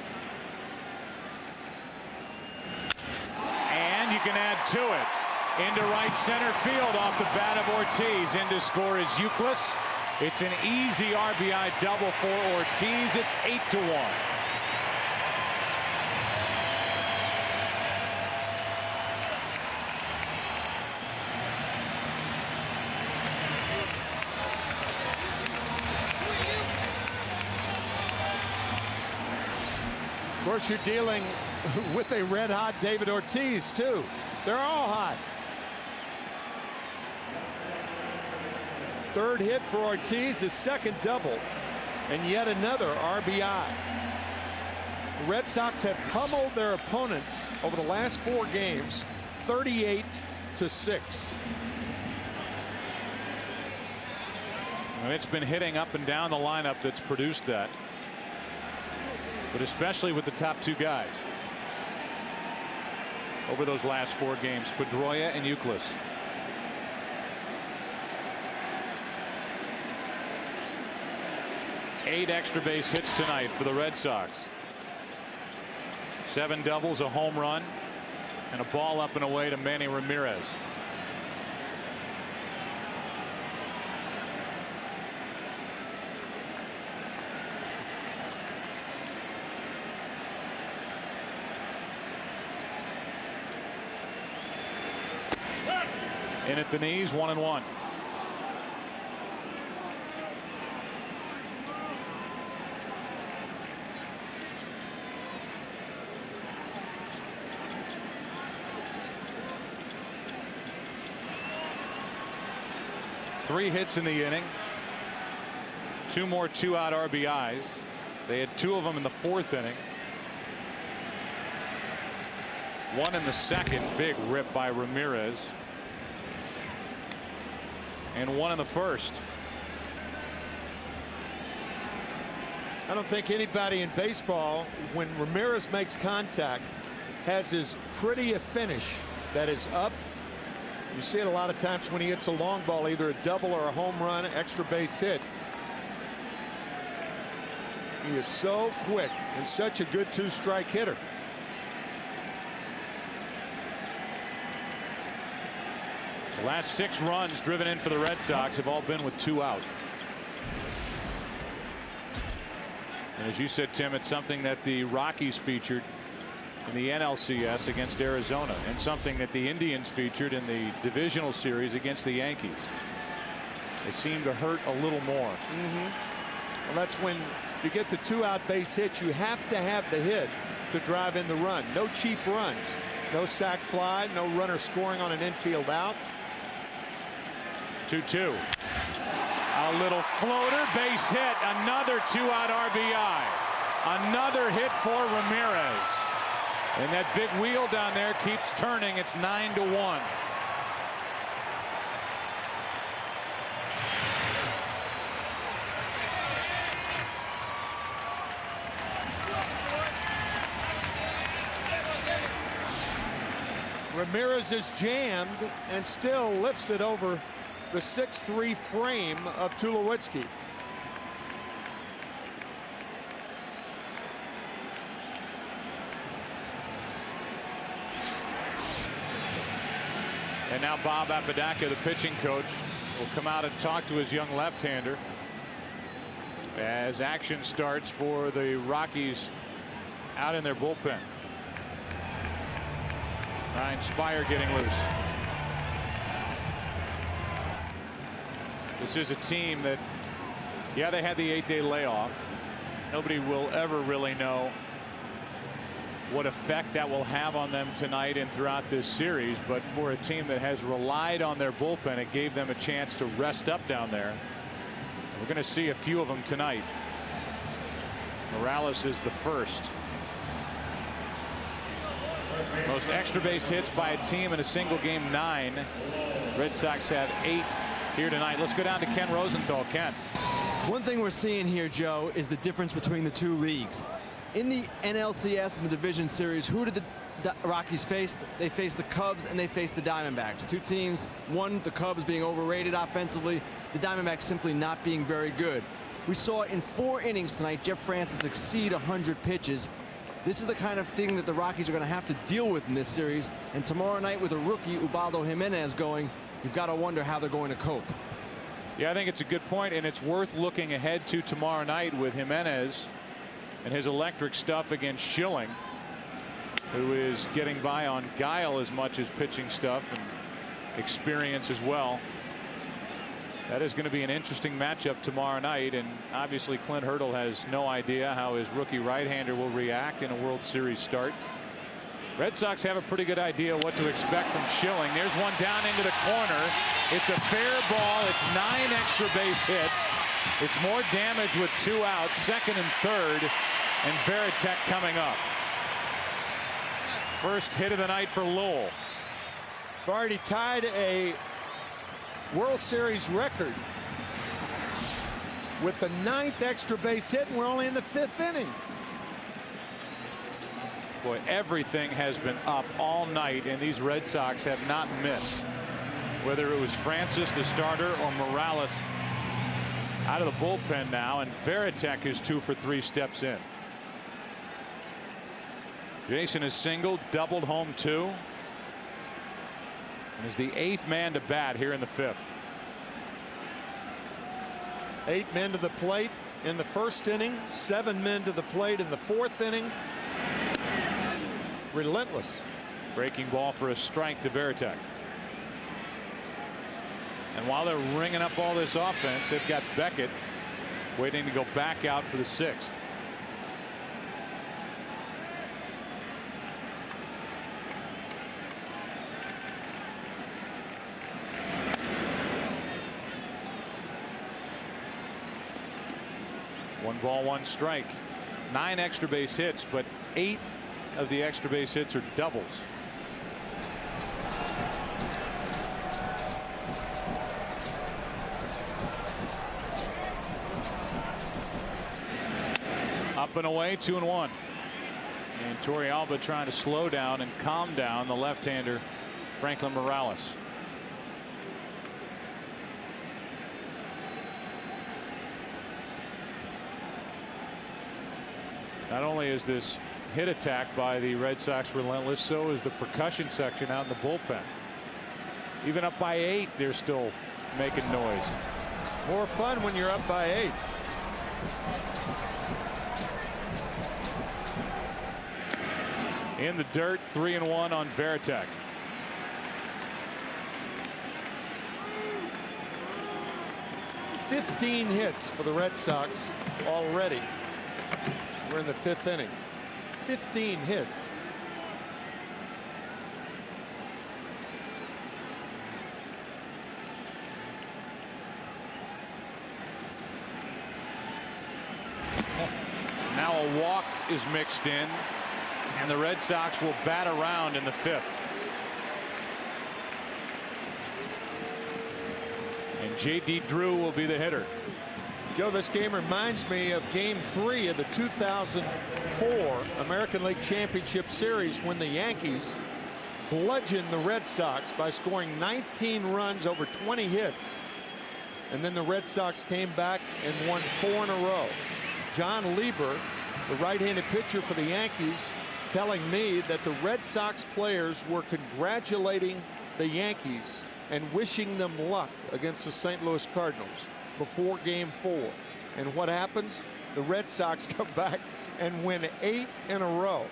And you can add to it. Into right center field off the bat of Ortiz. In to score is Youkilis. It's an easy RBI double for Ortiz. It's 8-1. Of course, you're dealing with a red-hot David Ortiz, too. They're all hot. Third hit for Ortiz, his second double, and yet another RBI. The Red Sox have pummeled their opponents over the last 4 games, 38-6. And it's been hitting up and down the lineup that's produced that. But especially with the top 2 guys over those last 4 games, Pedroia and Youkilis. 8 extra base hits tonight for the Red Sox. 7 doubles, a home run, and a ball up and away to Manny Ramirez. In at the knees, 1-1. Three hits in the inning. 2 more 2-out RBIs. They had 2 of them in the 4th inning. 1 in the 2nd. Big rip by Ramirez. And 1 in the 1st. I don't think anybody in baseball, when Ramirez makes contact, has as pretty a finish that is up. You see it a lot of times when he hits a long ball, either a double or a home run, extra base hit. He is so quick and such a good 2-strike hitter. The last 6 runs driven in for the Red Sox have all been with 2 out. And as you said, Tim, it's something that the Rockies featured in the NLCS against Arizona, and something that the Indians featured in the divisional series against the Yankees. They seem to hurt a little more. Well, that's when you get the 2-out base hit, you have to have the hit to drive in the run. No cheap runs, no sac fly, no runner scoring on an infield out. 2-2. A little floater, base hit, another 2-out RBI. Another hit for Ramirez. And that big wheel down there keeps turning. It's 9-1. Ramirez is jammed and still lifts it over the 6'3" frame of Tulowitzki. And now Bob Apodaca, the pitching coach, will come out and talk to his young left-hander as action starts for the Rockies out in their bullpen. Ryan Spire getting loose. This is a team that, yeah, they had the 8-day layoff. Nobody will ever really know what effect that will have on them tonight and throughout this series, but for a team that has relied on their bullpen, it gave them a chance to rest up down there. We're going to see a few of them tonight. Morales is the first. Most extra base hits by a team in a single game, 9. Red Sox have 8 here tonight. Let's go down to Ken Rosenthal. Ken. One thing we're seeing here, Joe, is the difference between the 2 leagues. In the NLCS and the division series, who did the Rockies face? They faced the Cubs and they faced the Diamondbacks. 2 teams, one, the Cubs being overrated offensively, the Diamondbacks simply not being very good. We saw in 4 innings tonight Jeff Francis exceed 100 pitches. This is the kind of thing that the Rockies are going to have to deal with in this series. And tomorrow night with a rookie, Ubaldo Jimenez, going, you've got to wonder how they're going to cope. Yeah, I think it's a good point, and it's worth looking ahead to tomorrow night with Jimenez and his electric stuff against Schilling, who is getting by on guile as much as pitching stuff and experience as well. That is going to be an interesting matchup tomorrow night, and obviously Clint Hurdle has no idea how his rookie right-hander will react in a World Series start. Red Sox have a pretty good idea what to expect from Schilling. There's one down into the corner. It's a fair ball. It's 9 extra base hits. It's more damage with 2 outs, 2nd and 3rd, and Varitek coming up. First hit of the night for Lowell. They've already tied a World Series record with the 9th extra base hit, and we're only in the 5th inning. Boy, everything has been up all night, and these Red Sox have not missed. Whether it was Francis, the starter, or Morales, out of the bullpen now, and Varitek is 2 for 3 steps in. Jason is singled, doubled home 2, and is the 8th man to bat here in the 5th. 8 men to the plate in the 1st inning, 7 men to the plate in the 4th inning. Relentless. Breaking ball for a strike to Varitek. And while they're ringing up all this offense, they've got Beckett waiting to go back out for the 6th. One ball, one strike. 9 extra base hits, but 8 of the extra base hits are doubles. Up and away, 2-1. And Torrealba trying to slow down and calm down the left-hander Franklin Morales. Not only is this hit attack by the Red Sox relentless, so is the percussion section out in the bullpen. Even up by 8, they're still making noise. More fun when you're up by 8. In the dirt, 3-1 on Varitek. $15 hits for the Red Sox already. We're in the 5th inning. 15 hits. Now a walk is mixed in, and the Red Sox will bat around in the 5th. And J.D. Drew will be the hitter. Joe, this game reminds me of Game 3 of the 2004 American League Championship Series when the Yankees bludgeoned the Red Sox by scoring 19 runs over 20 hits. And then the Red Sox came back and won 4 in a row. John Lieber, the right-handed pitcher for the Yankees, telling me that the Red Sox players were congratulating the Yankees and wishing them luck against the St. Louis Cardinals before Game 4. And what happens? The Red Sox come back and win 8 in a row.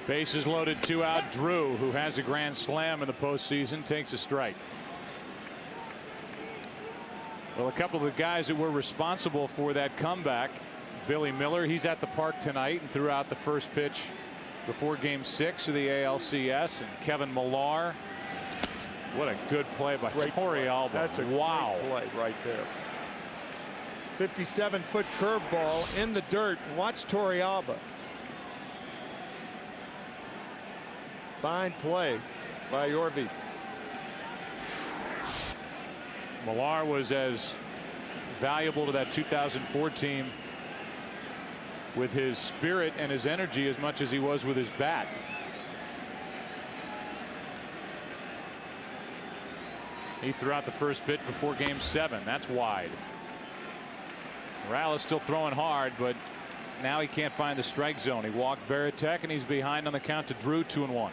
Bases loaded, 2 out. Drew, who has a grand slam in the postseason, takes a strike. Well, a couple of the guys that were responsible for that comeback, Billy Miller, he's at the park tonight and threw out the first pitch before Game 6 of the ALCS. And Kevin Millar. What a good play by Torrealba. That's a great play right there. 57-foot curveball in the dirt. Watch Torrealba. Fine play by Yorvi. Millar was as valuable to that 2004 team with his spirit and his energy as much as he was with his bat. He threw out the first pitch before Game 7. That's wide. Morales still throwing hard, but now he can't find the strike zone. He walked Varitek, and he's behind on the count to Drew, 2-1.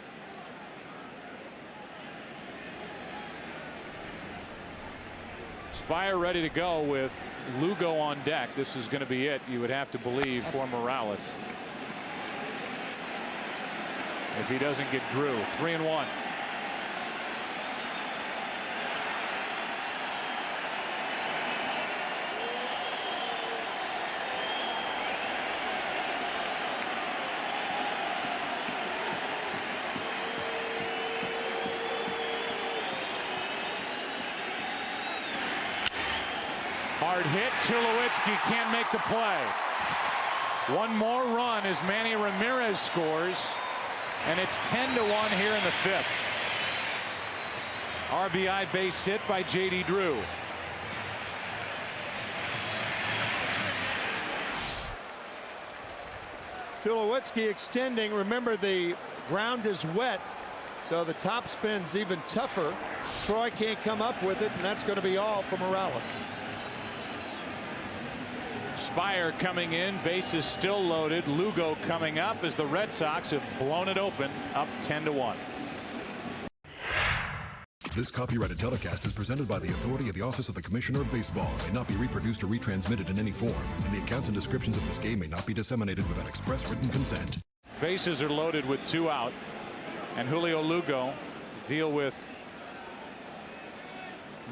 Spire ready to go with Lugo on deck. This is going to be it, you would have to believe, for Morales. If he doesn't get Drew. 3-1. Hard hit. Tulowitzki can't make the play. One more run as Manny Ramirez scores, and it's 10-1 here in the 5th. RBI base hit by J.D. Drew. Tulowitzki extending. Remember, the ground is wet, So the top spin's even tougher. Troy can't come up with it, and that's going to be all for Morales. Spire coming in, bases still loaded. Lugo coming up as the Red Sox have blown it open, up 10-1. This copyrighted telecast is presented by the authority of the Office of the Commissioner of Baseball and may not be reproduced or retransmitted in any form, and the accounts and descriptions of this game may not be disseminated without express written consent. Bases are loaded with 2 out, and Julio Lugo deal with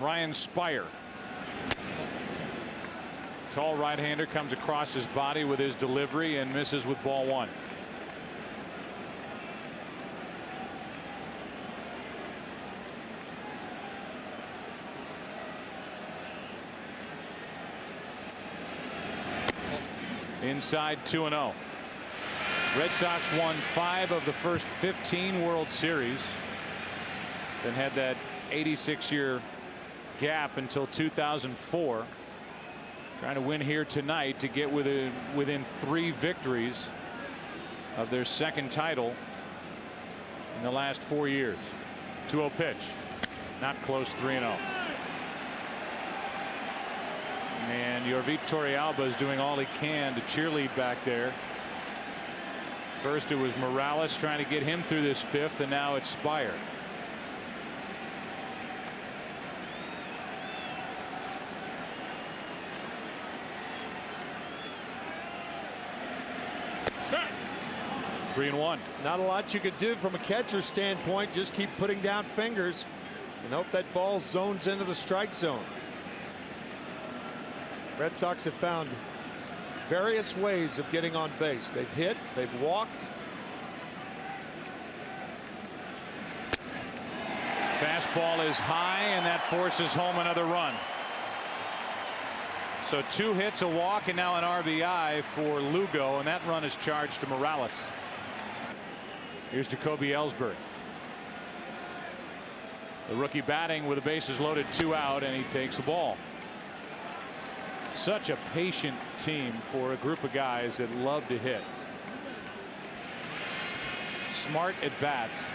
Ryan Spire. Tall right-hander comes across his body with his delivery and misses with ball 1. Inside 2-0. Red Sox won 5 of the first 15 World Series. Then had that 86-year gap until 2004. Trying to win here tonight to get within 3 victories of their second title in the last 4 years. 2-0 pitch. Not close. 3-0. And Yorvit Torrealba is doing all he can to cheerlead back there. First it was Morales trying to get him through this 5th, and now it's Spire. Three and 1. Not a lot you could do from a catcher's standpoint. Just keep putting down fingers and hope that ball zones into the strike zone. Red Sox have found various ways of getting on base. They've hit, they've walked. Fastball is high, and that forces home another run. So 2 hits, a walk, and now an RBI for Lugo, and that run is charged to Morales. Here's Jacoby Ellsbury. The rookie batting with the bases loaded, 2 out, and he takes the ball. Such a patient team for a group of guys that love to hit. Smart at bats.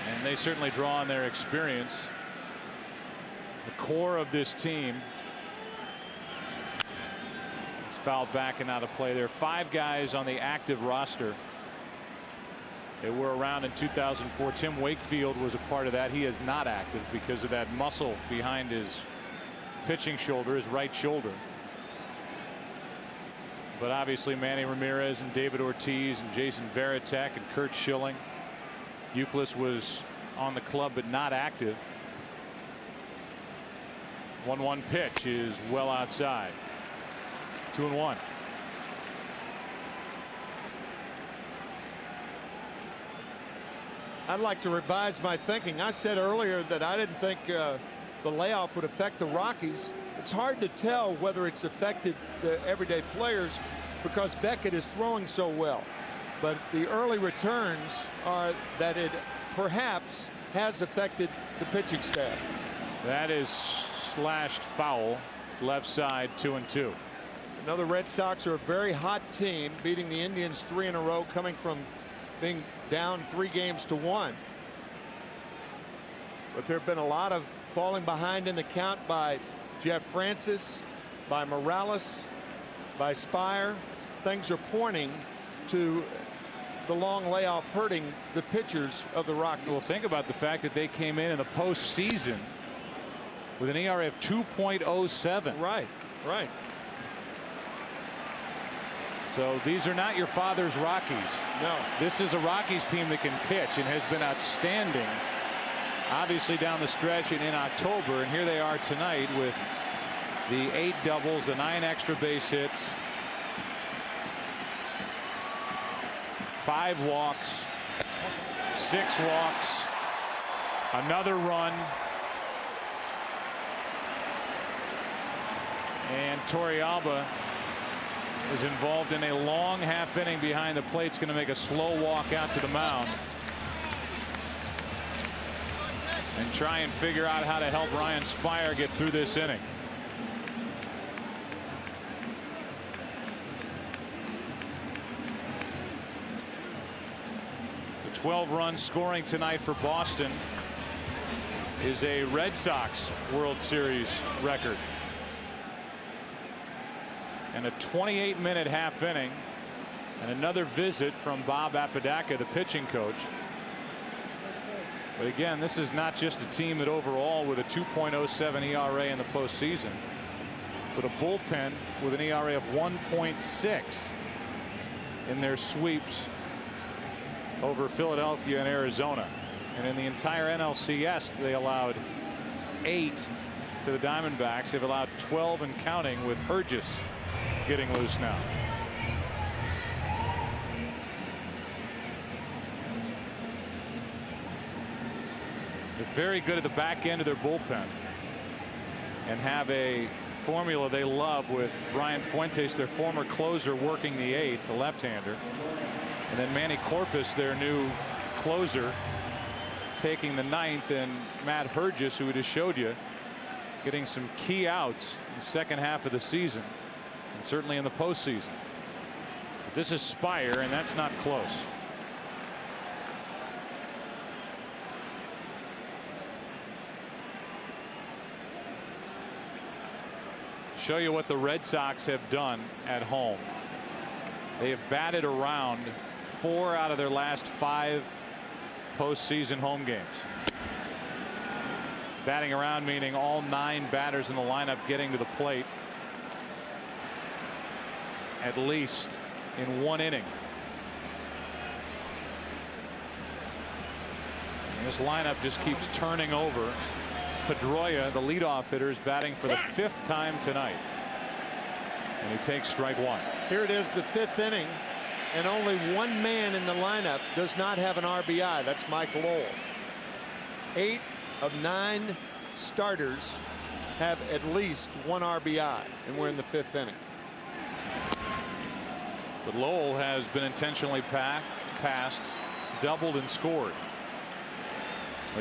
And they certainly draw on their experience. The core of this team. It's fouled back and out of play. There are 5 guys on the active roster. They were around in 2004. Tim Wakefield was a part of that. He is not active because of that muscle behind his pitching shoulder, his right shoulder. But obviously Manny Ramirez and David Ortiz and Jason Varitek and Curt Schilling. Youkilis was on the club but not active. 1-1 pitch is well outside. 2-1. I'd like to revise my thinking. I said earlier that I didn't think the layoff would affect the Rockies. It's hard to tell whether it's affected the everyday players because Beckett is throwing so well. But the early returns are that it perhaps has affected the pitching staff. That is slashed foul, left side, 2-2. Now the Red Sox are a very hot team, beating the Indians 3 in a row, coming from being down 3 games to 1. But there have been a lot of falling behind in the count by Jeff Francis, by Morales, by Spire. Things are pointing to the long layoff hurting the pitchers of the Rockies. Well, think about the fact that they came in the postseason with an ERA of 2.07. Right, right. So these are not your father's Rockies. No. This is a Rockies team that can pitch and has been outstanding, obviously, down the stretch and in October. And here they are tonight with the 8 doubles, the 9 extra base hits, 5 walks, 6 walks, another run. And Torrealba is involved in a long half inning behind the plate. It's going to make a slow walk out to the mound and try and figure out how to help Ryan Spire get through this inning. The 12 runs scoring tonight for Boston is a Red Sox World Series record. And a 28-minute half inning. And another visit from Bob Apodaca, the pitching coach. But again, this is not just a team that overall with a 2.07 ERA in the postseason, but a bullpen with an ERA of 1.6 in their sweeps over Philadelphia and Arizona. And in the entire NLCS, they allowed 8 to the Diamondbacks. They've allowed 12 and counting, with Hergis getting loose now. They're very good at the back end of their bullpen and have a formula they love with Brian Fuentes, their former closer, working the 8th, the left-hander, and then Manny Corpus, their new closer, taking the 9th, and Matt Hergis, who we just showed you, getting some key outs in the second half of the season and certainly in the postseason. But this is Spire, and that's not close. Show you what the Red Sox have done at home. They have batted around 4 out of their last 5 postseason home games. Batting around meaning all 9 batters in the lineup getting to the plate at least in 1 inning. And this lineup just keeps turning over. Pedroia, the leadoff hitter, is batting for the 5th time tonight, and he takes strike 1. Here it is, the 5th inning, and only 1 man in the lineup does not have an RBI. That's Mike Lowell. 8 of 9 starters have at least 1 RBI, and we're in the 5th inning. But Lowell has been intentionally passed, doubled, and scored.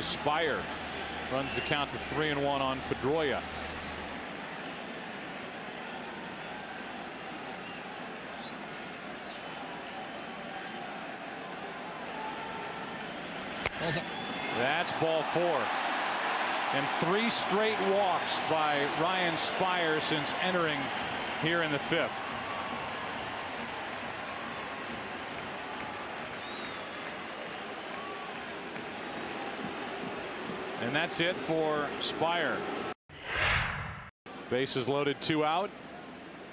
Spire runs the count to 3-1 on Pedroia. That's ball 4. And 3 straight walks by Ryan Spire since entering here in the 5th. And that's it for Spire. Bases loaded, 2 out.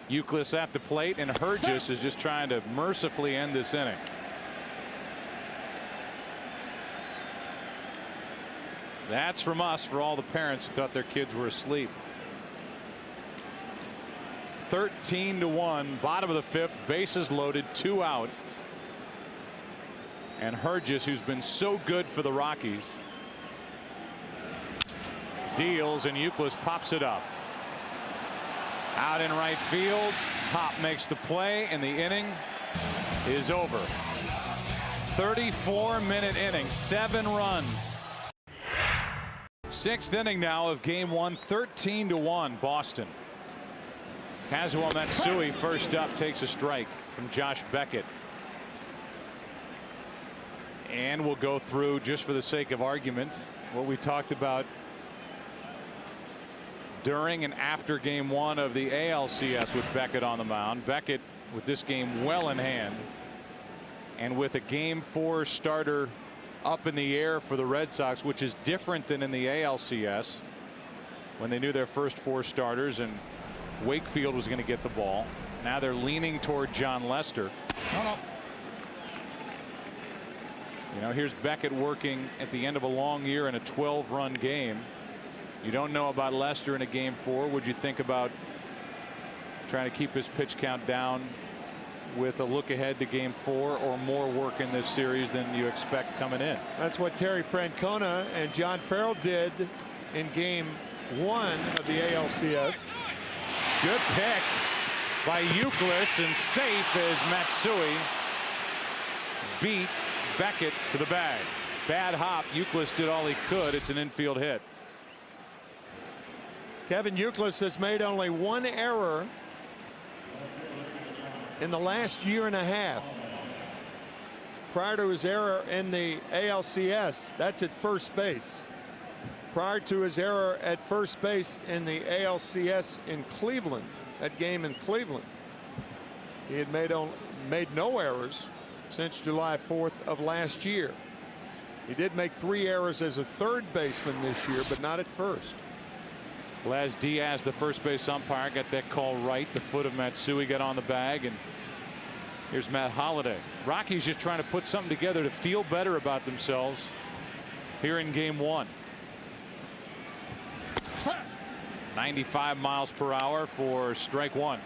Youkilis at the plate, and Hergis is just trying to mercifully end this inning. That's from us for all the parents who thought their kids were asleep. 13-1, bottom of the 5th, bases loaded, 2 out. And Hergis, who's been so good for the Rockies, deals, and Youkilis pops it up. Out in right field. Pop makes the play, and the inning is over. 34-minute inning, 7 runs. 6th inning now of game 1, 13-1 Boston. Kazuo Matsui first up, takes a strike from Josh Beckett. And we'll go through, just for the sake of argument, what we talked about during and after game 1 of the ALCS with Beckett on the mound. Beckett with this game well in hand, and with a game 4 starter up in the air for the Red Sox, which is different than in the ALCS when they knew their first 4 starters and Wakefield was going to get the ball. Now they're leaning toward John Lester. You know, here's Beckett working at the end of a long year in a 12-run game. You don't know about Lester in a game 4. Would you think about trying to keep his pitch count down with a look ahead to game 4, or more work in this series than you expect coming in? That's what Terry Francona and John Farrell did in game 1 of the ALCS. Good pick by Youkilis, and safe as Matsui beat Beckett to the bag. Bad hop. Youkilis did all he could. It's an infield hit. Kevin Youkilis has made only 1 error in the last year and a half. prior to his error in the ALCS. That's at first base. Prior to his error at first base in the ALCS in Cleveland, that game in Cleveland, he had made no errors since July 4th of last year. He did make 3 errors as a third baseman this year, but not at first. Laz Diaz, the first base umpire, got that call right. The foot of Matsui got on the bag, and here's Matt Holliday. Rockies just trying to put something together to feel better about themselves here in game 1. 95 miles per hour for strike 1.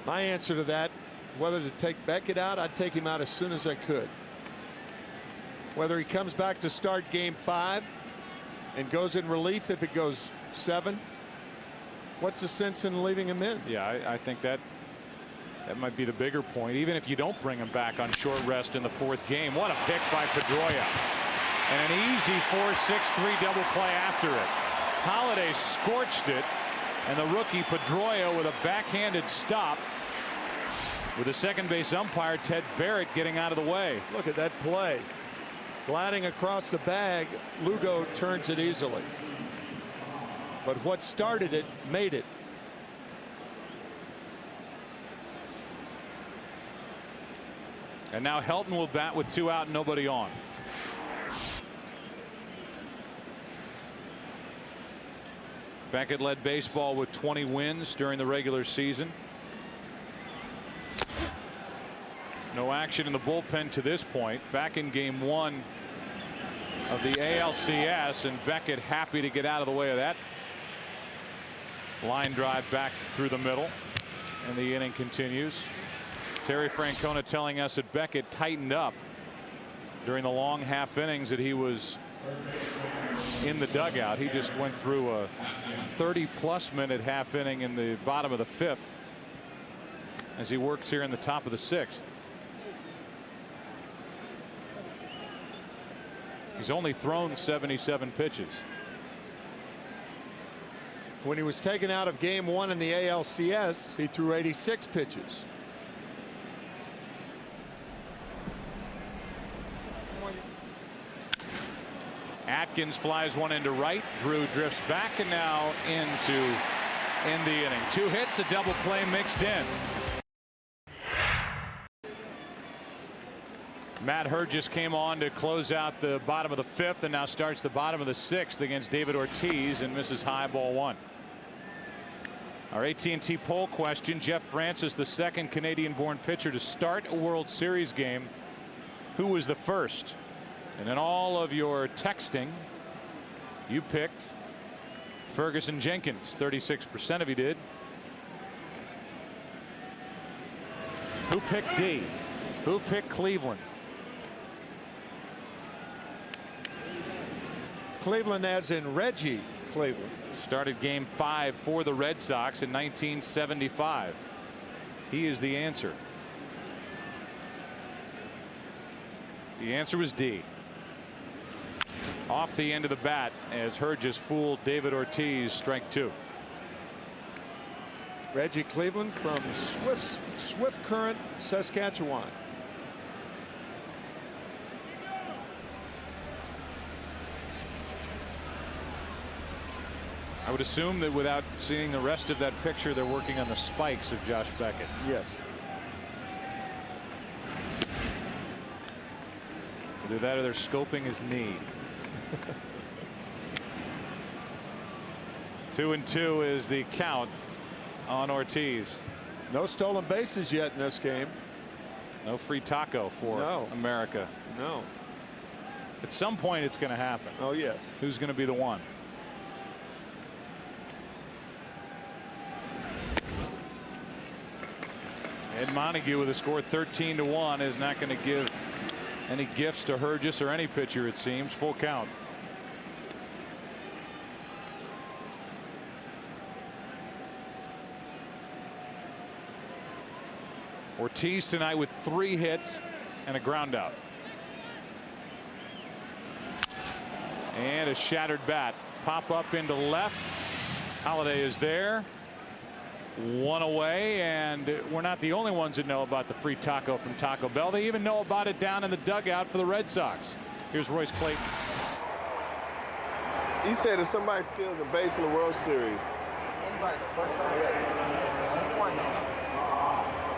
My answer to that, whether to take Beckett out, I'd take him out as soon as I could. Whether he comes back to start game 5 and goes in relief if it goes 7, what's the sense in leaving him in? Yeah, I think that might be the bigger point. Even if you don't bring him back on short rest in the 4th game. What a pick by Pedroia. And an easy 4-6-3 double play after it. Holliday scorched it, and the rookie Pedroia with a backhanded stop, with the second base umpire Ted Barrett getting out of the way. Look at that play. Gliding across the bag, Lugo turns it easily. But what started it made it. And now Helton will bat with 2 out and nobody on. Beckett led baseball with 20 wins during the regular season. No action in the bullpen to this point. Back in game 1 of the ALCS, and Beckett happy to get out of the way of that line drive back through the middle, and the inning continues. Terry Francona telling us that Beckett tightened up during the long half innings that he was in the dugout. He just went through a 30+ minute half inning in the bottom of the 5th as he works here in the top of the 6th. He's only thrown 77 pitches. When he was taken out of game 1 in the ALCS, he threw 86 pitches. Atkins flies one into right. Drew drifts back and now into end the inning. 2 hits, a double play mixed in. Matt Hergis came on to close out the bottom of the 5th and now starts the bottom of the 6th against David Ortiz and misses high, ball 1. Our AT&T poll question: Jeff Francis, the second Canadian-born pitcher to start a World Series game. Who was the first? And in all of your texting, you picked Ferguson Jenkins. 36% of you did. Who picked D? Who picked Cleveland? Cleveland as in Reggie Cleveland. Started game 5 for the Red Sox in 1975. He is the answer. The answer was D. Off the end of the bat as Hergis fooled David Ortiz. Strike 2. Reggie Cleveland from Swift Current, Saskatchewan. I would assume that without seeing the rest of that picture, they're working on the spikes of Josh Beckett. Yes. Either that or they're scoping his knee. 2-2 is the count on Ortiz. No stolen bases yet in this game. No free taco for America. No. At some point it's going to happen. Oh yes. Who's going to be the one? Ed Montague with a score 13-1 is not going to give any gifts to Hergis or any pitcher, it seems. Full count. Ortiz tonight with 3 hits and a ground out. And a shattered bat. Pop up into left. Holliday is there. one away, and we're not the only ones that know about the free taco from Taco Bell. They even know about it down in the dugout for the Red Sox. Here's Royce Clayton. You said if somebody steals a base in the World Series. Anybody, the first time base. One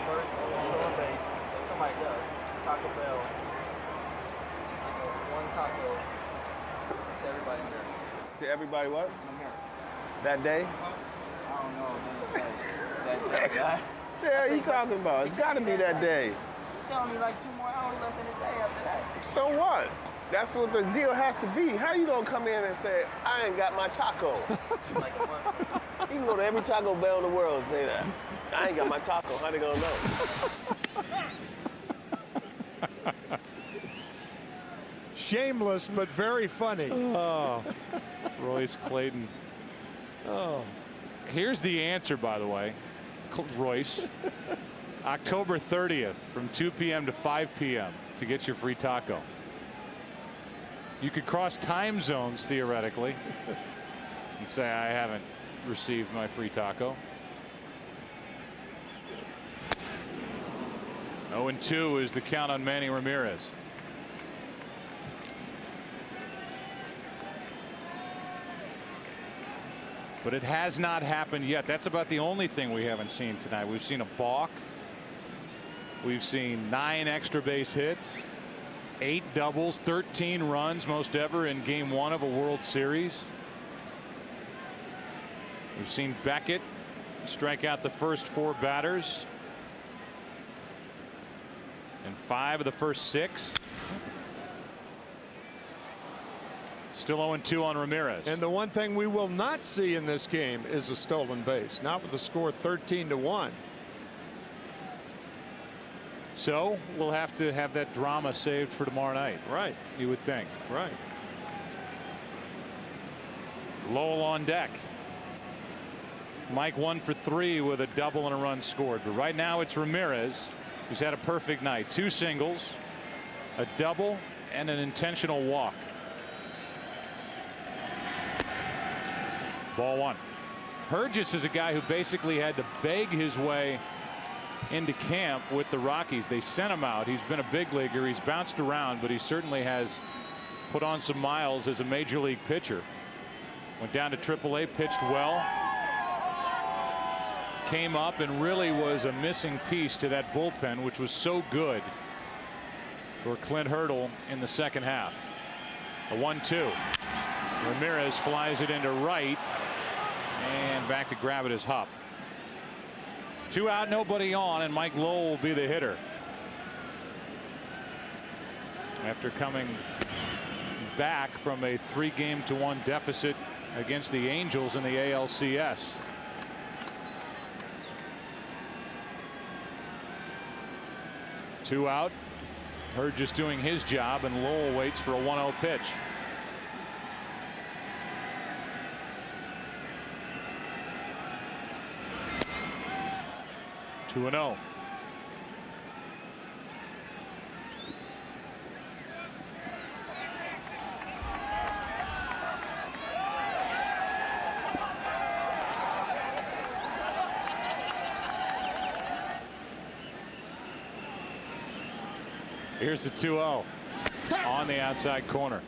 first stolen base. If somebody does, Taco Bell. One taco to everybody in here. To everybody what? In America. That day? I don't know. It's like that guy. Yeah, you talking about? It's got to be that day. There only like 2 more hours left in the day after that. So what? That's what the deal has to be. How you gonna come in and say, I ain't got my taco? Like a month. You can go to every Taco Bell in the world and say that. I ain't got my taco. How they gonna know? Shameless, but very funny. Oh, Royce Clayton. Oh, here's the answer, by the way, Royce. October 30th from 2 p.m. to 5 p.m. to get your free taco. You could cross time zones theoretically and say, I haven't received my free taco. 0-2 is the count on Manny Ramirez. But it has not happened yet. That's about the only thing we haven't seen tonight. We've seen a balk. We've seen 9 extra base hits, 8 doubles, 13 runs, most ever in Game 1 of a World Series. We've seen Beckett strike out the first 4 batters and 5 of the first 6. Still 0-2 on Ramirez. And the one thing we will not see in this game is a stolen base, not with the score 13-1. So we'll have to have that drama saved for tomorrow night. Right. You would think. Right. Lowell on deck. Mike 1 for 3 with a double and a run scored. But right now it's Ramirez who's had a perfect night. 2 singles, a double, and an intentional walk. Ball 1. Hergis is a guy who basically had to beg his way into camp with the Rockies. They sent him out. He's been a big leaguer. He's bounced around, but he certainly has put on some miles as a major league pitcher. Went down to AAA, pitched well. Came up and really was a missing piece to that bullpen, which was so good for Clint Hurdle in the second half. A 1-2. Ramirez flies it into right, and back to grab it is Hupp. 2 out, nobody on, and Mike Lowell will be the hitter. After coming back from a 3-game-1 deficit against the Angels in the ALCS. Two out. Hergis doing his job, and Lowell waits for a 1-0 pitch. Two and 0. Here's the 2-0 on the outside corner.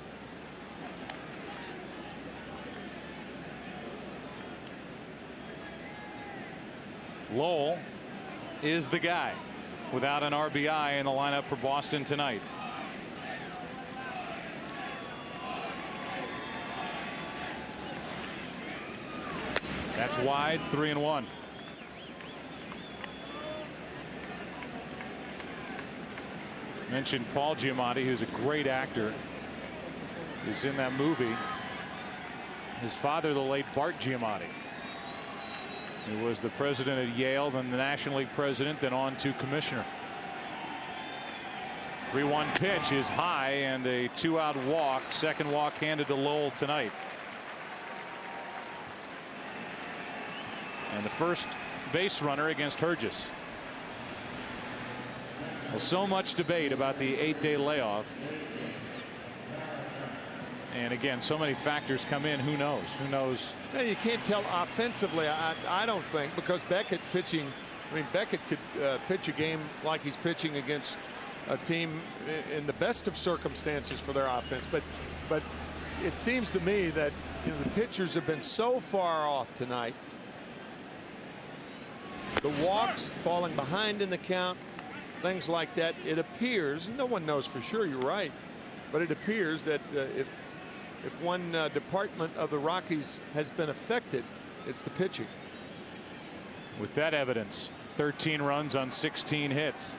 Lowell is the guy without an RBI in the lineup for Boston tonight. That's wide, 3-1. Mentioned Paul Giamatti, who's a great actor. He's in that movie. His father, the late Bart Giamatti, who was the president at Yale, then the National League president, then on to commissioner. 3-1 pitch is high, and a 2-out walk. Second walk handed to Lowell tonight. And the first base runner against Hergis. Well, so much debate about the 8-day layoff. And again, so many factors come in. Who knows? Who knows? Yeah, you can't tell offensively, I don't think, because Beckett's pitching. I mean, Beckett could pitch a game like he's pitching against a team in the best of circumstances for their offense. But it seems to me that the pitchers have been so far off tonight. The walks, falling behind in the count, things like that. It appears, no one knows for sure, you're right, but it appears that if one department of the Rockies has been affected, it's the pitching. With that evidence, 13 runs on 16 hits.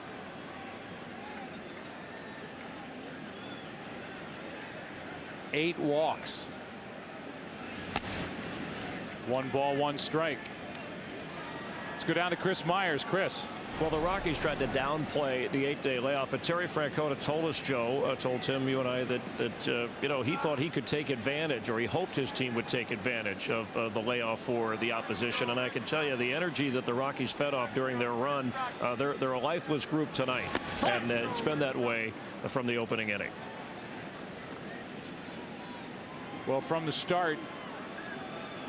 Eight walks. 1 ball, 1 strike. Let's go down to Chris Myers. Chris. Well, the Rockies tried to downplay the 8-day layoff, but Terry Francona told us, Joe, told Tim, you and I, that he thought he could take advantage, or he hoped his team would take advantage of the layoff for the opposition. And I can tell you the energy that the Rockies fed off during their run, they're a lifeless group tonight, and it's been that way from the opening inning. Well, from the start,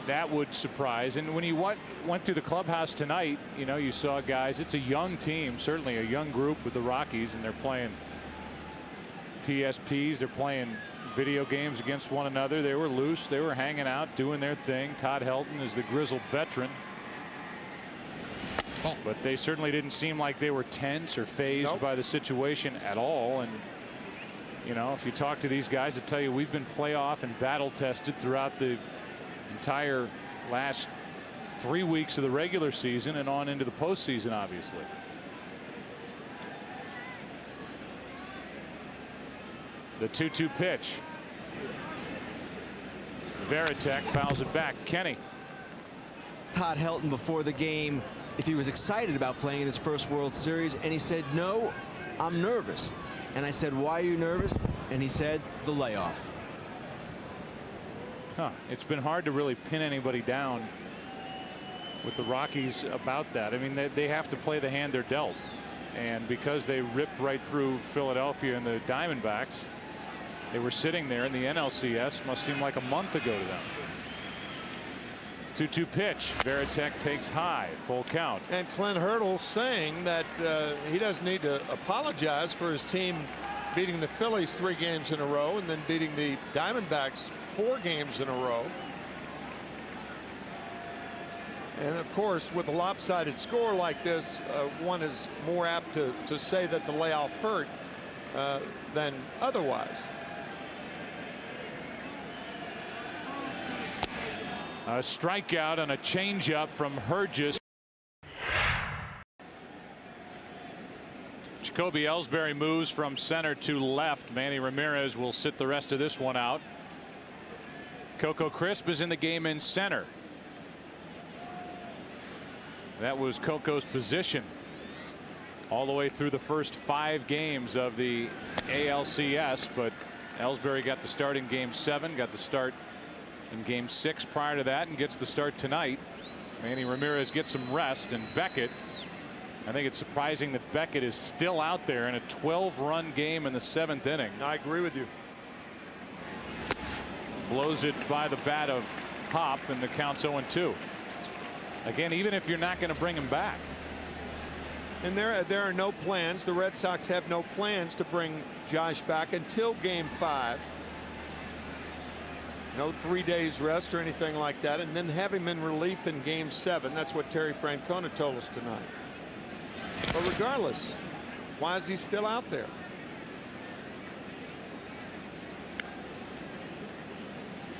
that would surprise. And when you went through the clubhouse tonight, you saw guys. It's a young team, certainly a young group with the Rockies, and they're playing PSPs. They're playing video games against one another. They were loose. They were hanging out, doing their thing. Todd Helton is the grizzled veteran. But they certainly didn't seem like they were tense or phased by the situation at all. And if you talk to these guys, that tell you we've been playoff and battle tested throughout the entire last 3 weeks of the regular season and on into the postseason, obviously. The 2-2 pitch. Varitek fouls it back. Kenny. Todd Helton before the game, if he was excited about playing in his first World Series, and he said, no, I'm nervous. And I said, why are you nervous? And he said, the layoff. It's been hard to really pin anybody down with the Rockies about that. I mean, they have to play the hand they're dealt. And because they ripped right through Philadelphia and the Diamondbacks, they were sitting there in the NLCS. Must seem like a month ago to them. 2-2 pitch. Varitek takes high. Full count. And Clint Hurdle saying that he doesn't need to apologize for his team beating the Phillies 3 games in a row and then beating the Diamondbacks 4 games in a row. And of course, with a lopsided score like this, one is more apt to say that the layoff hurt than otherwise. A strikeout and a changeup from Hergis. Jacoby Ellsbury moves from center to left. Manny Ramirez will sit the rest of this one out. Coco Crisp is in the game in center. That was Coco's position all the way through the first 5 games of the ALCS, but Ellsbury got the start in game 7, got the start in game 6 prior to that, and gets the start tonight. Manny Ramirez gets some rest, and Beckett, I think it's surprising that Beckett is still out there in a 12-run game in the 7th inning. I agree with you. Blows it by the bat of Hop, and the count's 0-2. Again, even if you're not going to bring him back. And there are no plans. The Red Sox have no plans to bring Josh back until game 5. No 3 days rest or anything like that, and then have him in relief in game 7. That's what Terry Francona told us tonight. But regardless, why is he still out there?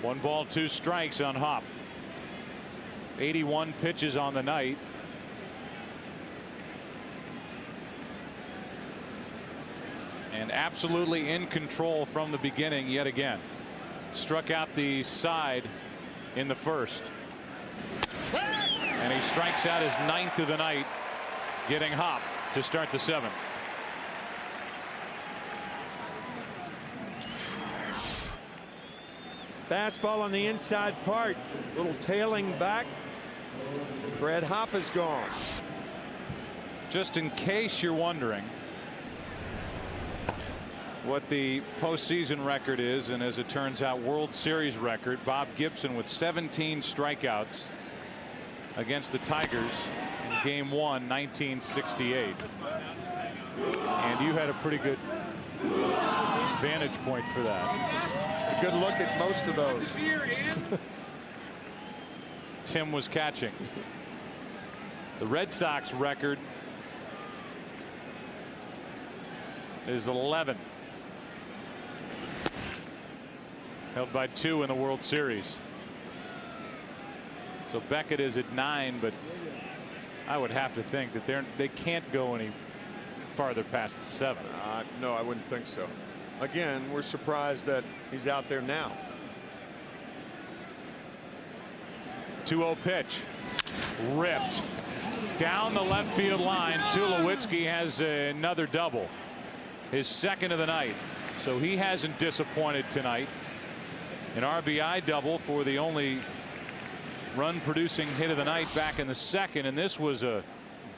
One ball, 2 strikes on Hop. 81 pitches on the night. And absolutely in control from the beginning yet again. Struck out the side in the first. And he strikes out his 9th of the night, getting Hop to start the 7th. Fastball on the inside part, little tailing back. Brad Hop is gone. Just in case you're wondering, what the postseason record is, and as it turns out, World Series record. Bob Gibson with 17 strikeouts against the Tigers in Game 1, 1968. And you had a pretty good vantage point for that. A good look at most of those. Tim was catching. The Red Sox record is 11. Held by 2 in the World Series. So Beckett is at 9, but I would have to think that they can't go any farther past the 7. No, I wouldn't think so. Again, we're surprised that he's out there now. 2-0 pitch. Ripped down the left field line. Tulowitzki has another double, his second of the night. So he hasn't disappointed tonight. An RBI double for the only run producing hit of the night back in the second, and this was a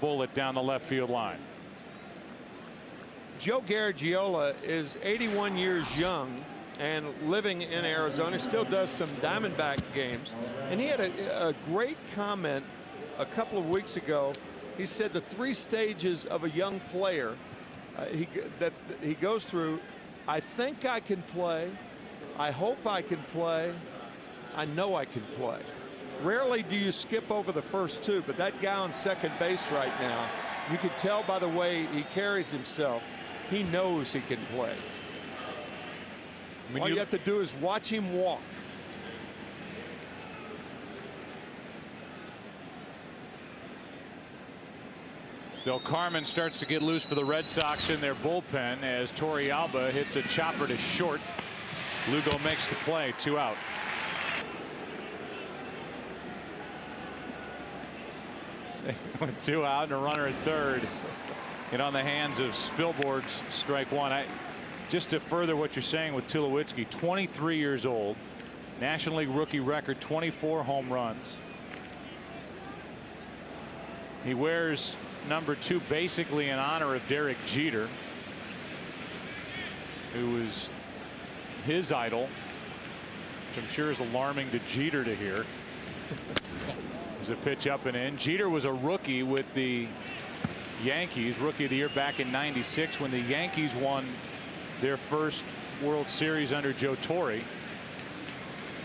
bullet down the left field line. Joe Garagiola is 81 years young and living in Arizona. Still does some Diamondback games, and he had a great comment a couple of weeks ago. He said the 3 stages of a young player that he goes through: I think I can play, I hope I can play, I know I can play. Rarely do you skip over the first 2, but that guy on second base right now, you can tell by the way he carries himself, he knows he can play. All you have to do is watch him walk. Del Carmen starts to get loose for the Red Sox in their bullpen as Torrealba hits a chopper to short. Lugo makes the play, 2 out. With 2 out and a runner at third. And on the hands of Spilborgh's strike 1. Just to further what you're saying with Tulowitzki, 23 years old, National League rookie record, 24 home runs. He wears number 2 basically in honor of Derek Jeter, who was his idol, which I'm sure is alarming to Jeter to hear. There's a pitch up and in. Jeter was a rookie with the Yankees, rookie of the year back in '96 when the Yankees won their first World Series under Joe Torre.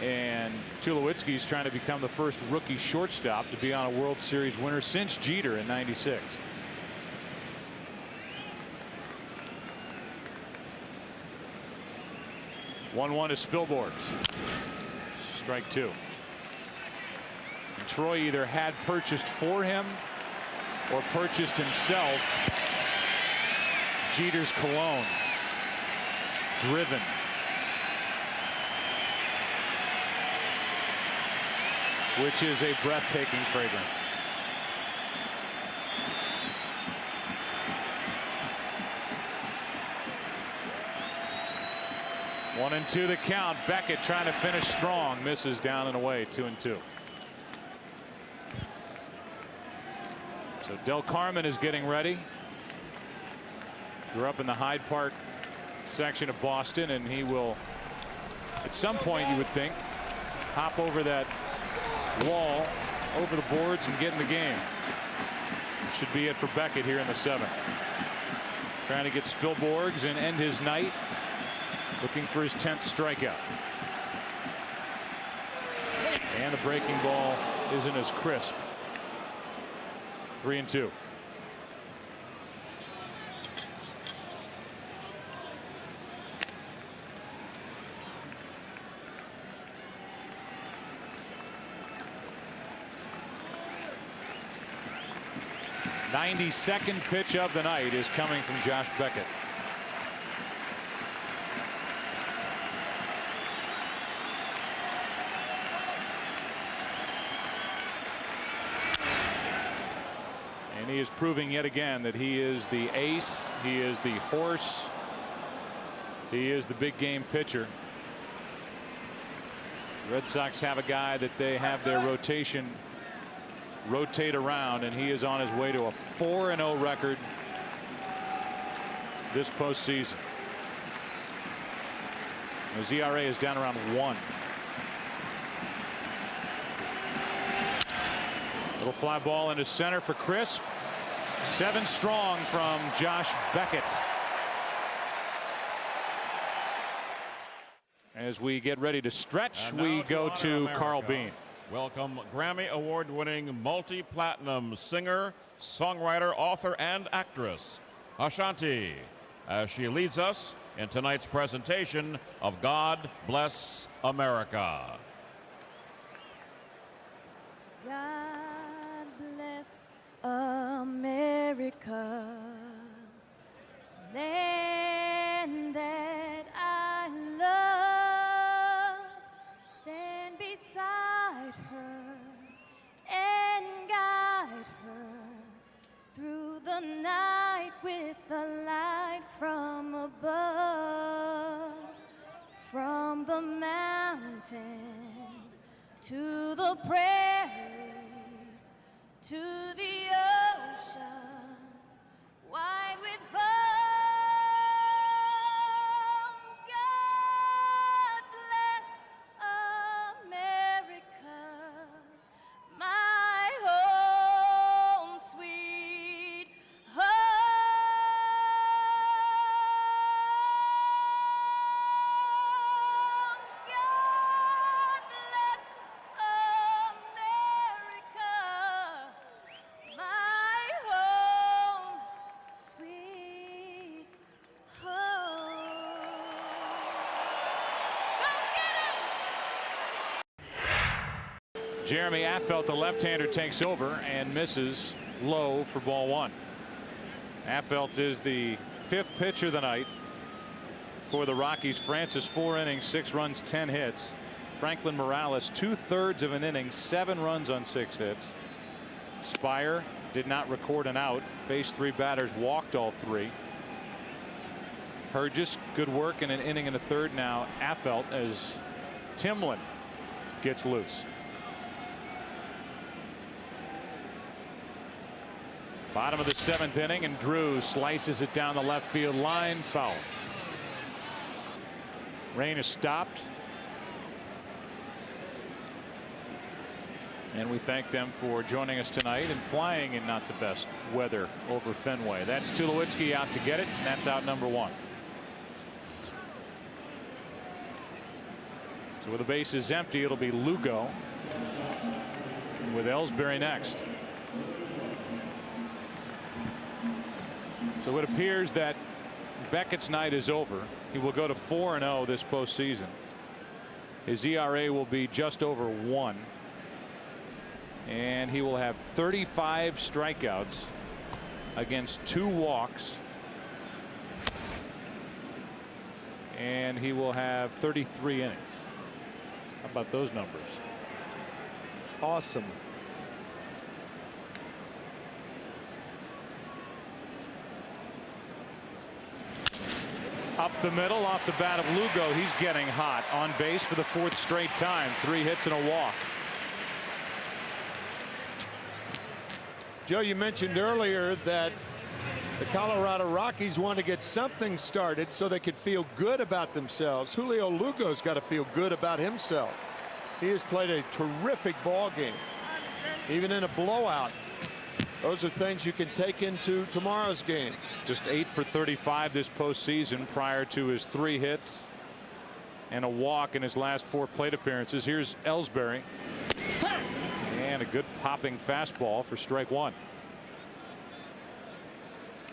And Tulowitzki's trying to become the first rookie shortstop to be on a World Series winner since Jeter in '96. One to Spilborghs. Strike 2. And Troy either had purchased for him or purchased himself Jeter's cologne. Driven. Which is a breathtaking fragrance. One and 2 the count. Beckett trying to finish strong, misses down and away. 2-2. So Del Carmen is getting ready. Grew up in the Hyde Park section of Boston, and he will, at some point, you would think, hop over that wall, over the boards, and get in the game. Should be it for Beckett here in the 7th. Trying to get Spilborghs and end his night. Looking for his 10th strikeout. And the breaking ball isn't as crisp. 3-2. The 92nd pitch of the night is coming from Josh Beckett. And he is proving yet again that he is the ace. He is the horse. He is the big game pitcher. The Red Sox have a guy that they have their rotation rotate around, and he is on his way to a 4-0 record this postseason. His ERA is down around 1. Little fly ball into center for Crisp. 7 strong from Josh Beckett. As we get ready to stretch, we go to Carl Bean. Welcome Grammy Award-winning multi-platinum singer, songwriter, author, and actress Ashanti, as she leads us in tonight's presentation of God Bless America. God bless America, land that I love. Stand beside her and guide her through the night with the light from above. From the mountains to the prairies, to the oceans wide with foam. God bless America, my home sweet home. God bless America, my home sweet home. Go get 'em! Jeremy Affeldt, the left-hander, takes over and misses low for ball 1. Affeldt is the 5th pitcher of the night for the Rockies. Francis 4 innings, 6 runs, 10 hits. Franklin Morales 2/3 of an inning, 7 runs on 6 hits. Spire did not record an out, faced 3 batters, walked all 3. Hergis, good work in an inning and a third. Now Affeldt as Timlin gets loose. Bottom of the 7th inning, and Drew slices it down the left field line, foul. Rain is stopped. And we thank them for joining us tonight and flying in not the best weather over Fenway. That's Tulowitzki out to get it, and that's out number 1. So with the bases empty, it'll be Lugo with Ellsbury next. So it appears that Beckett's night is over. He will go to 4-0 this postseason. His ERA will be just over 1. And he will have 35 strikeouts against 2 walks. And he will have 33 innings. How about those numbers? Awesome. Up the middle off the bat of Lugo. He's getting hot. On base for the 4th straight time. 3 hits and a walk. Joe, you mentioned earlier that the Colorado Rockies want to get something started so they could feel good about themselves. Julio Lugo's got to feel good about himself. He has played a terrific ball game, even in a blowout. Those are things you can take into tomorrow's game. Just 8 for 35 this postseason prior to his 3 hits and a walk in his last 4 plate appearances. Here's Ellsbury. And a good popping fastball for strike 1.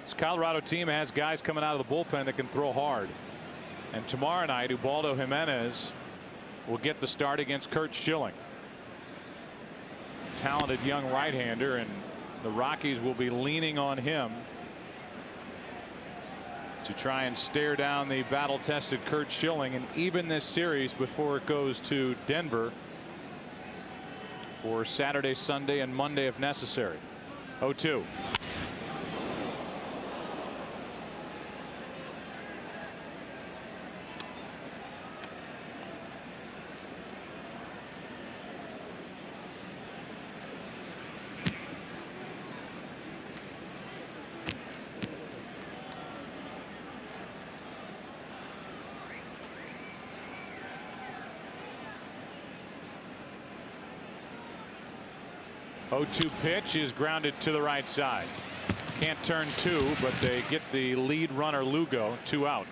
This Colorado team has guys coming out of the bullpen that can throw hard. And tomorrow night, Ubaldo Jimenez will get the start against Curt Schilling. Talented young right-hander, and the Rockies will be leaning on him to try and stare down the battle-tested Curt Schilling and even this series before it goes to Denver for Saturday, Sunday, and Monday if necessary. 0-2. 0-2 pitch is grounded to the right side. Can't turn two, but they get the lead runner Lugo 2 out.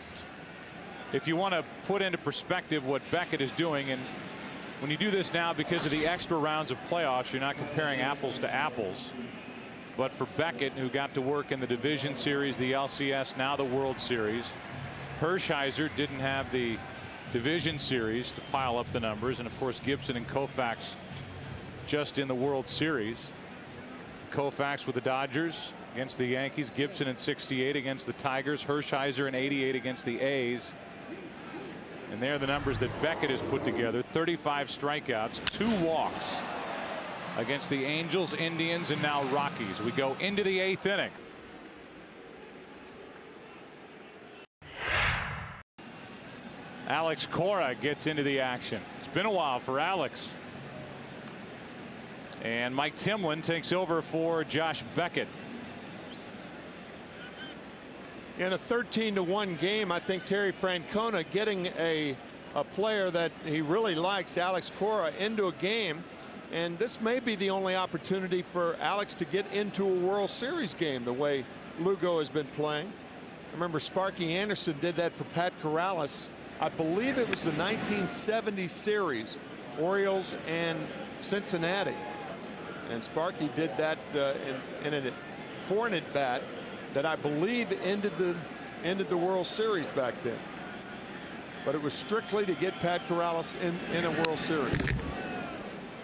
If you want to put into perspective what Beckett is doing, and when you do this now because of the extra rounds of playoffs, you're not comparing apples to apples. But for Beckett, who got to work in the division series, the LCS, now the World Series, Hershiser didn't have the division series to pile up the numbers, and of course Gibson and Koufax just in the World Series. Koufax with the Dodgers against the Yankees, Gibson in '68 against the Tigers, Hershiser in '88 against the A's. And there are the numbers that Beckett has put together: 35 strikeouts, 2 walks against the Angels, Indians, and now Rockies. We go into the 8th inning. Alex Cora gets into the action. It's been a while for Alex. And Mike Timlin takes over for Josh Beckett. In a 13-1 game, I think Terry Francona getting a player that he really likes, Alex Cora, into a game. And this may be the only opportunity for Alex to get into a World Series game the way Lugo has been playing. I remember Sparky Anderson did that for Pat Corrales. I believe it was the 1970 series, Orioles and Cincinnati. And Sparky did that in a 4 at bat that I believe ended the World Series back then. But it was strictly to get Pat Corrales in a World Series.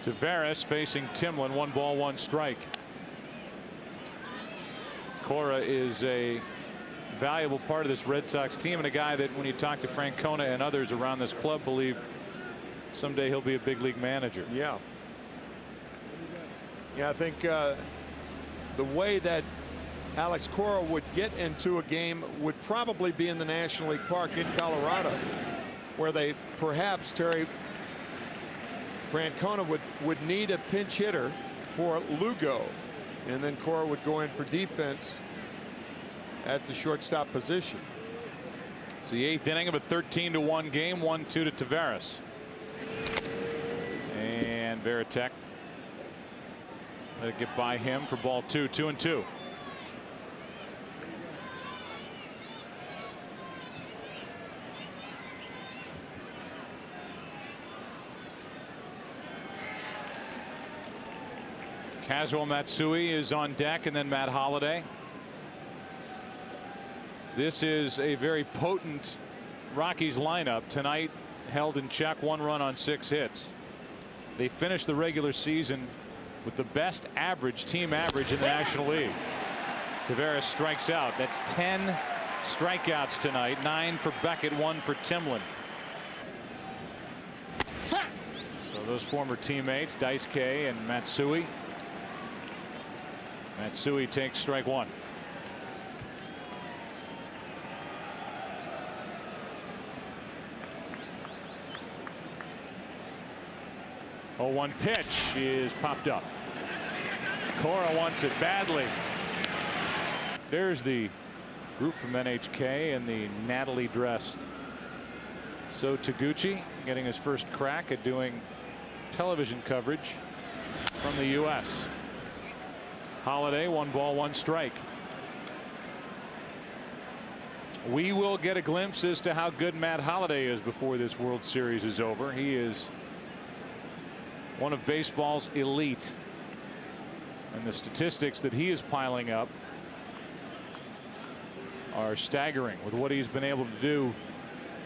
Taveras facing Timlin, 1 ball, 1 strike. Cora is a valuable part of this Red Sox team, and a guy that when you talk to Francona and others around this club believe someday he'll be a big league manager. Yeah. Yeah, I think the way that Alex Cora would get into a game would probably be in the National League Park in Colorado, where they perhaps Terry Francona would need a pinch hitter for Lugo, and then Cora would go in for defense at the shortstop position. It's the 8th inning of a 13-1 game, 1-2 to Taveras. And Varitek let it get by him for ball 2, 2-2. Kazuo Matsui is on deck, and then Matt Holliday. This is a very potent Rockies lineup tonight, held in check, 1 run on 6 hits. They finished the regular season with the best average, team average in the National League. Taveras strikes out. That's 10 strikeouts tonight, 9 for Beckett, 1 for Timlin. So those former teammates, Daisuke and Matsui. Matsui takes strike 1. Oh, 1 pitch is popped up. Cora wants it badly. There's the group from NHK and the Natalie dressed So Taguchi getting his first crack at doing television coverage from the U.S. Holliday, 1 ball, 1 strike. We will get a glimpse as to how good Matt Holliday is before this World Series is over. He is one of baseball's elite, and the statistics that he is piling up are staggering with what he's been able to do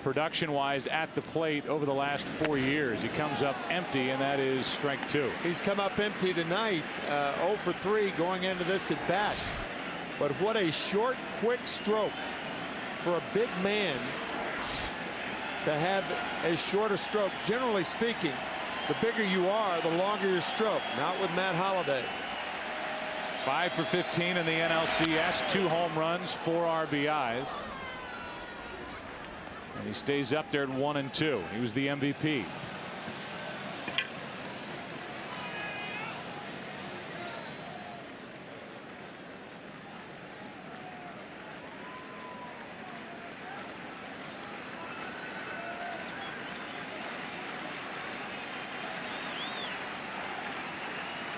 production-wise at the plate over the last 4 years. He comes up empty, and that is strike 2. He's come up empty tonight, 0 for 3 going into this at bat. But what a short, quick stroke for a big man to have as short a stroke. Generally speaking, the bigger you are, the longer your stroke. Not with Matt Holliday. 5 for 15 in the NLCS, 2 home runs, 4 RBIs. And he stays up there at 1 and 2. He was the MVP.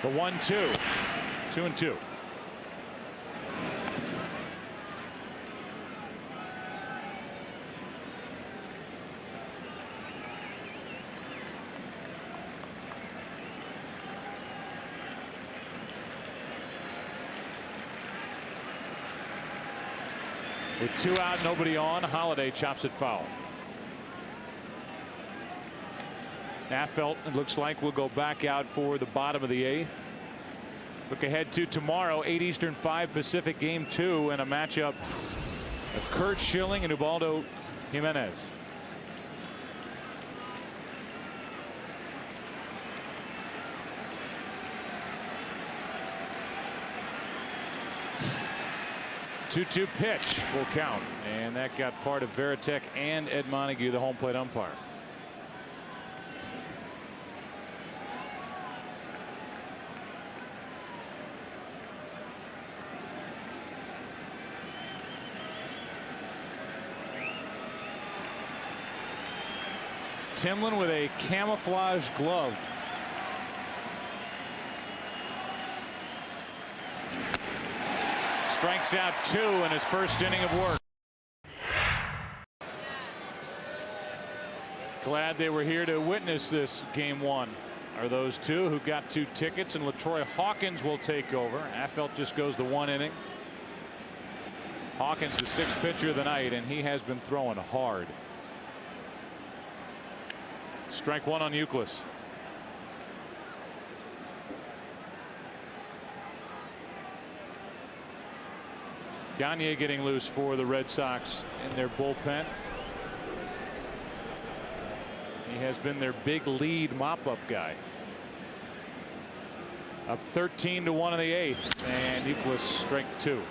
The 1-2. 2-2. With 2 out, nobody on, Holiday chops it foul. Affeldt, it looks like, will go back out for the bottom of the 8th. Look ahead to tomorrow, 8 Eastern, 5 Pacific, game 2, and a matchup of Curt Schilling and Ubaldo Jimenez. Two-two pitch, full count, and that got part of Varitek and Ed Montague, the home plate umpire. Timlin with a camouflage glove. Strikes out 2 in his first inning of work. Glad they were here to witness this game 1. Are those 2 who got 2 tickets, and LaTroy Hawkins will take over. Affeldt just goes the 1 inning. Hawkins the 6th pitcher of the night, and he has been throwing hard. Strike 1 on Youkilis. Gagne getting loose for the Red Sox in their bullpen. He has been their big lead mop-up guy. Up 13-1 in the 8th, and Youkilis strike 2.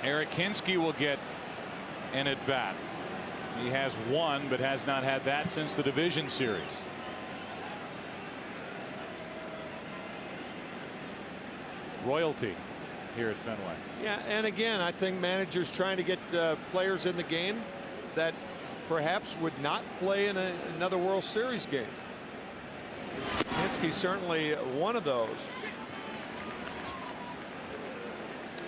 Eric Hinske will get an at bat. He has 1, but has not had that since the division series. Royalty here at Fenway. Yeah, and again, I think managers trying to get players in the game that perhaps would not play in another World Series game. Hinske's certainly one of those.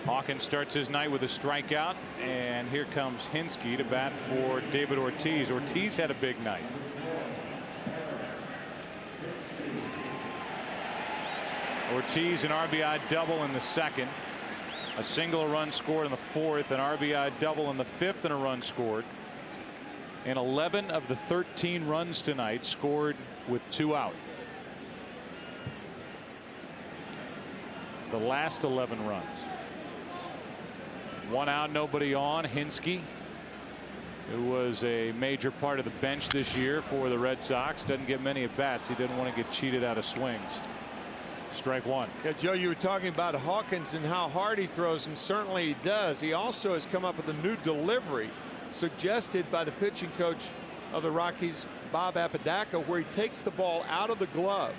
Hawkins starts his night with a strikeout, and here comes Hinske to bat for David Ortiz. Ortiz had a big night. Ortiz an RBI double in the 2nd, a single run scored in the 4th, an RBI double in the 5th, and a run scored. And 11 of the 13 runs tonight scored with 2 out. The last 11 runs. 1 out, nobody on. Hinske, who was a major part of the bench this year for the Red Sox, doesn't get many at bats. He didn't want to get cheated out of swings. Strike 1. Yeah, Joe, you were talking about Hawkins and how hard he throws, and certainly he does. He also has come up with a new delivery suggested by the pitching coach of the Rockies, Bob Apodaca, where he takes the ball out of the glove.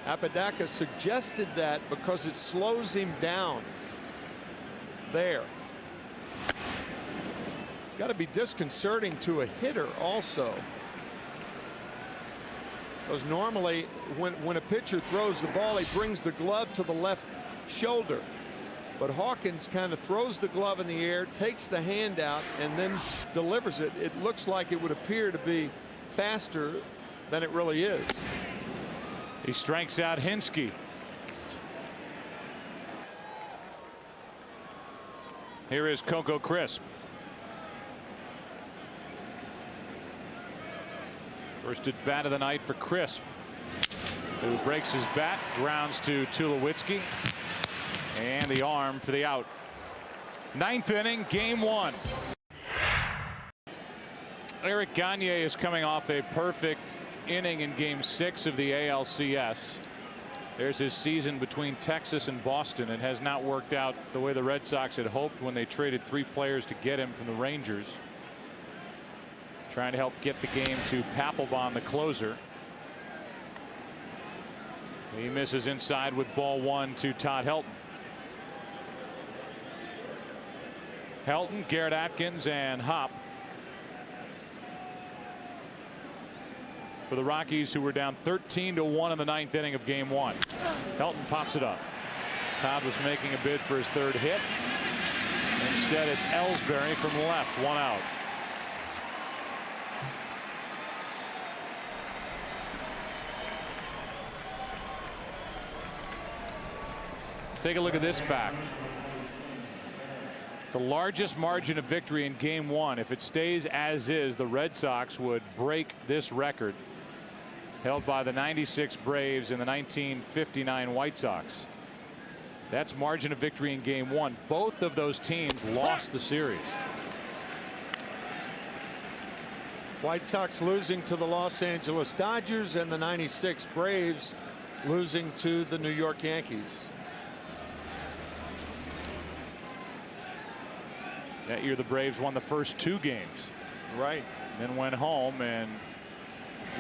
Apodaca suggested that because it slows him down there. Got to be disconcerting to a hitter also, because normally when a pitcher throws the ball, he brings the glove to the left shoulder, but Hawkins kind of throws the glove in the air, takes the hand out, and then delivers it. It looks like it would appear to be faster than it really is. He strikes out Hinske. Here is Coco Crisp. First at bat of the night for Crisp, who breaks his bat, grounds to Tulowitzki, and the arm for the out. 9th inning, game 1. Eric Gagne is coming off a perfect inning in game 6 of the ALCS. There's his season between Texas and Boston. It has not worked out the way the Red Sox had hoped when they traded 3 players to get him from the Rangers. Trying to help get the game to Papelbon, the closer. He misses inside with ball 1 to Todd Helton. Helton, Garrett Atkins, and Hop. for the Rockies, who were down 13-1 in the 9th inning of game 1. Helton pops it up. Todd was making a bid for his 3rd hit. Instead, it's Ellsbury from left, 1 out. Take a look at this fact. The largest margin of victory in game 1, if it stays as is, the Red Sox would break this record held by the 96 Braves and the 1959 White Sox. That's margin of victory in game 1. Both of those teams lost the series. White Sox losing to the Los Angeles Dodgers, and the 96 Braves losing to the New York Yankees. That year the Braves won the first 2 games. Right. Then went home and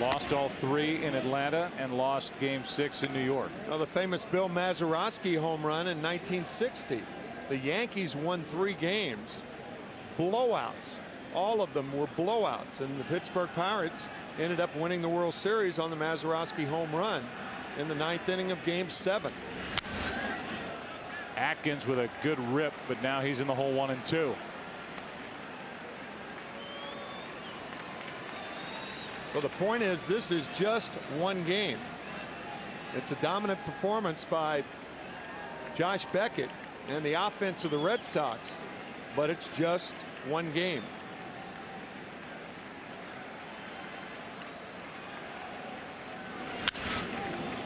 lost all 3 in Atlanta and lost game 6 in New York. Well, the famous Bill Mazeroski home run in 1960. The Yankees won 3 games. Blowouts. All of them were blowouts. And the Pittsburgh Pirates ended up winning the World Series on the Mazeroski home run in the 9th inning of game 7. Atkins with a good rip, but now he's in the hole 1 and 2. So the point is, this is just 1 game. It's a dominant performance by Josh Beckett and the offense of the Red Sox, but it's just 1 game.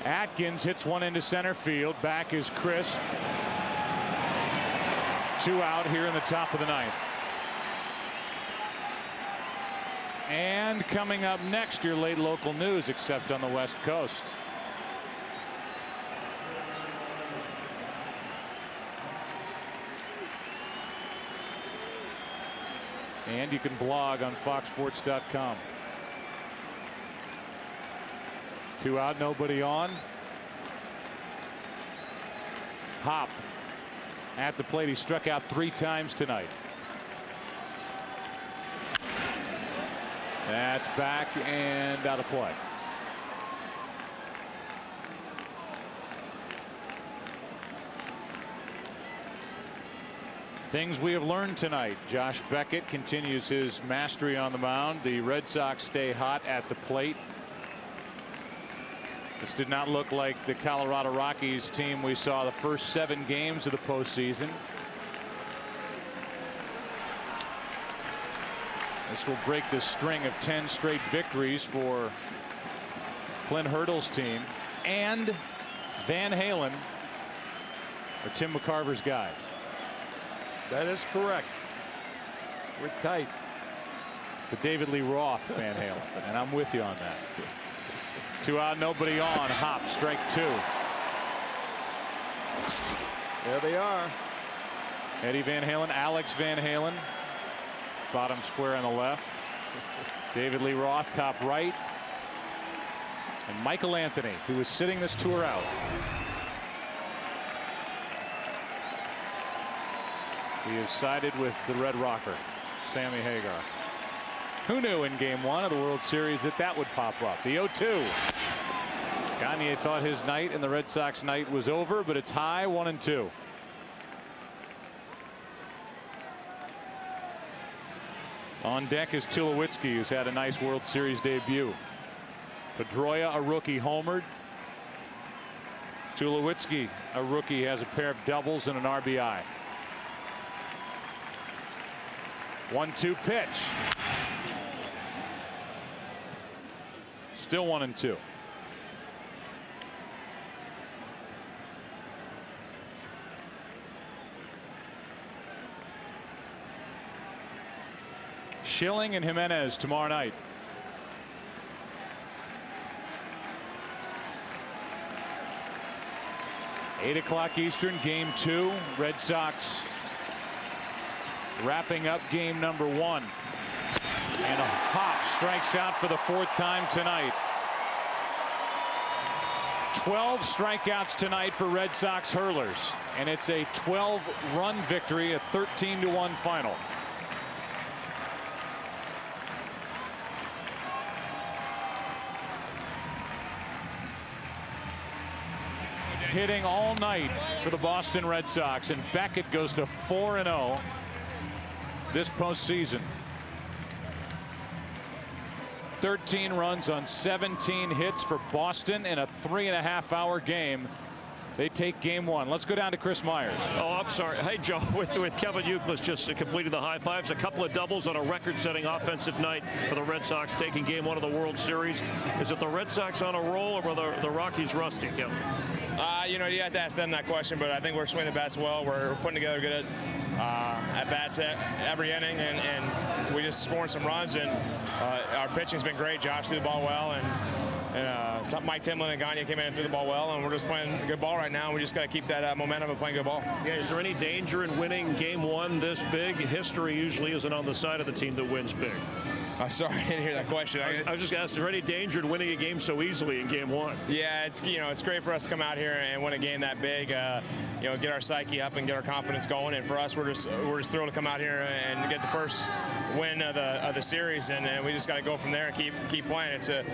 Atkins hits one into center field. Back is Crisp. 2 out here in the top of the 9th. And coming up next, your late local news, except on the West Coast. And you can blog on foxsports.com. 2 out, nobody on. Hop at the plate. He struck out 3 times tonight. That's back and out of play. Things we have learned tonight. Josh Beckett continues his mastery on the mound. The Red Sox stay hot at the plate. This did not look like the Colorado Rockies team we saw the first 7 games of the postseason. This will break the string of 10 straight victories for Clint Hurdle's team, and Van Halen are Tim McCarver's guys. That is correct. We're tight. The David Lee Roth Van Halen, and I'm with you on that. 2 out, nobody on. Hop, strike 2. There they are. Eddie Van Halen, Alex Van Halen, bottom square on the left. David Lee Roth, top right. And Michael Anthony, who is sitting this tour out. He is sided with the Red Rocker, Sammy Hagar. Who knew in game 1 of the World Series that would pop up? The 0-2. Gagne thought his night and the Red Sox night was over, but it's high, 1 and 2. On deck is Tulowitzki, who's had a nice World Series debut. Pedroia, a rookie, homered. Tulowitzki, a rookie, has a pair of doubles and an RBI. 1-2 pitch. Still 1 and 2. Schilling and Jimenez tomorrow night. (8:00 Eastern), game 2. Red Sox wrapping up game number 1. And a Hop strikes out for the 4th time tonight. 12 strikeouts tonight for Red Sox hurlers, and it's a 12-run victory, a 13-1 final. hitting all night for the Boston Red Sox, and Beckett goes to 4-0 this postseason. 13 runs on 17 hits for Boston in a 3.5-hour game. They take game one. Let's go down to Chris Myers. Oh, I'm sorry. Hey, Joe, with Kevin Youkilis just completing the high fives, a couple of doubles on a record-setting offensive night for the Red Sox, taking game one of the World Series. Is it the Red Sox on a roll, or were the Rockies rusty? Kevin? You know, you have to ask them that question, but I think we're swinging the bats well. We're putting together good at bats every inning, and we just scoring some runs, and our pitching's been great. Josh threw the ball well, and Mike Timlin and Gagne came in and threw the ball well, and we're just playing good ball right now. And we just got to keep that momentum of playing good ball. Yeah, is there any danger in winning game one this big? History usually isn't on the side of the team that wins big. Sorry, I didn't hear that question. I was just asking, is there any danger in winning a game so easily in game one? Yeah, it's great for us to come out here and win a game that big. Get our psyche up and get our confidence going. And for us, we're just thrilled to come out here and get the first win of the series. And we just got to go from there and keep playing. It's a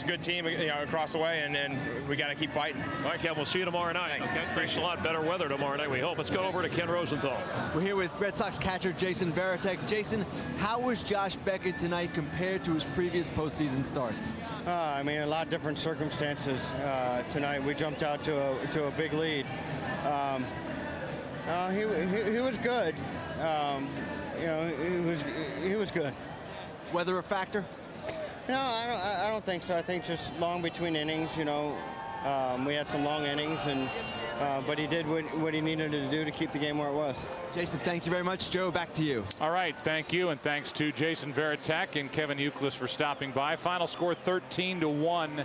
good team, across the way, and we got to keep fighting. All right, Kev, we'll see you tomorrow night. Okay, thanks a lot. Better weather tomorrow night, we hope. Let's go over to Ken Rosenthal. We're here with Red Sox catcher Jason Varitek. Jason, how was Josh Beckett tonight compared to his previous postseason starts? I mean, a lot of different circumstances. Tonight we jumped out to a big lead. He was good. He was good. Weather a factor? No, I don't think so. I think just long between innings. We had some long innings, but he did what he needed to do to keep the game where it was. Jason, thank you very much. Joe, back to you. All right, thank you, and thanks to Jason Varitek and Kevin Youkilis for stopping by. Final score 13-1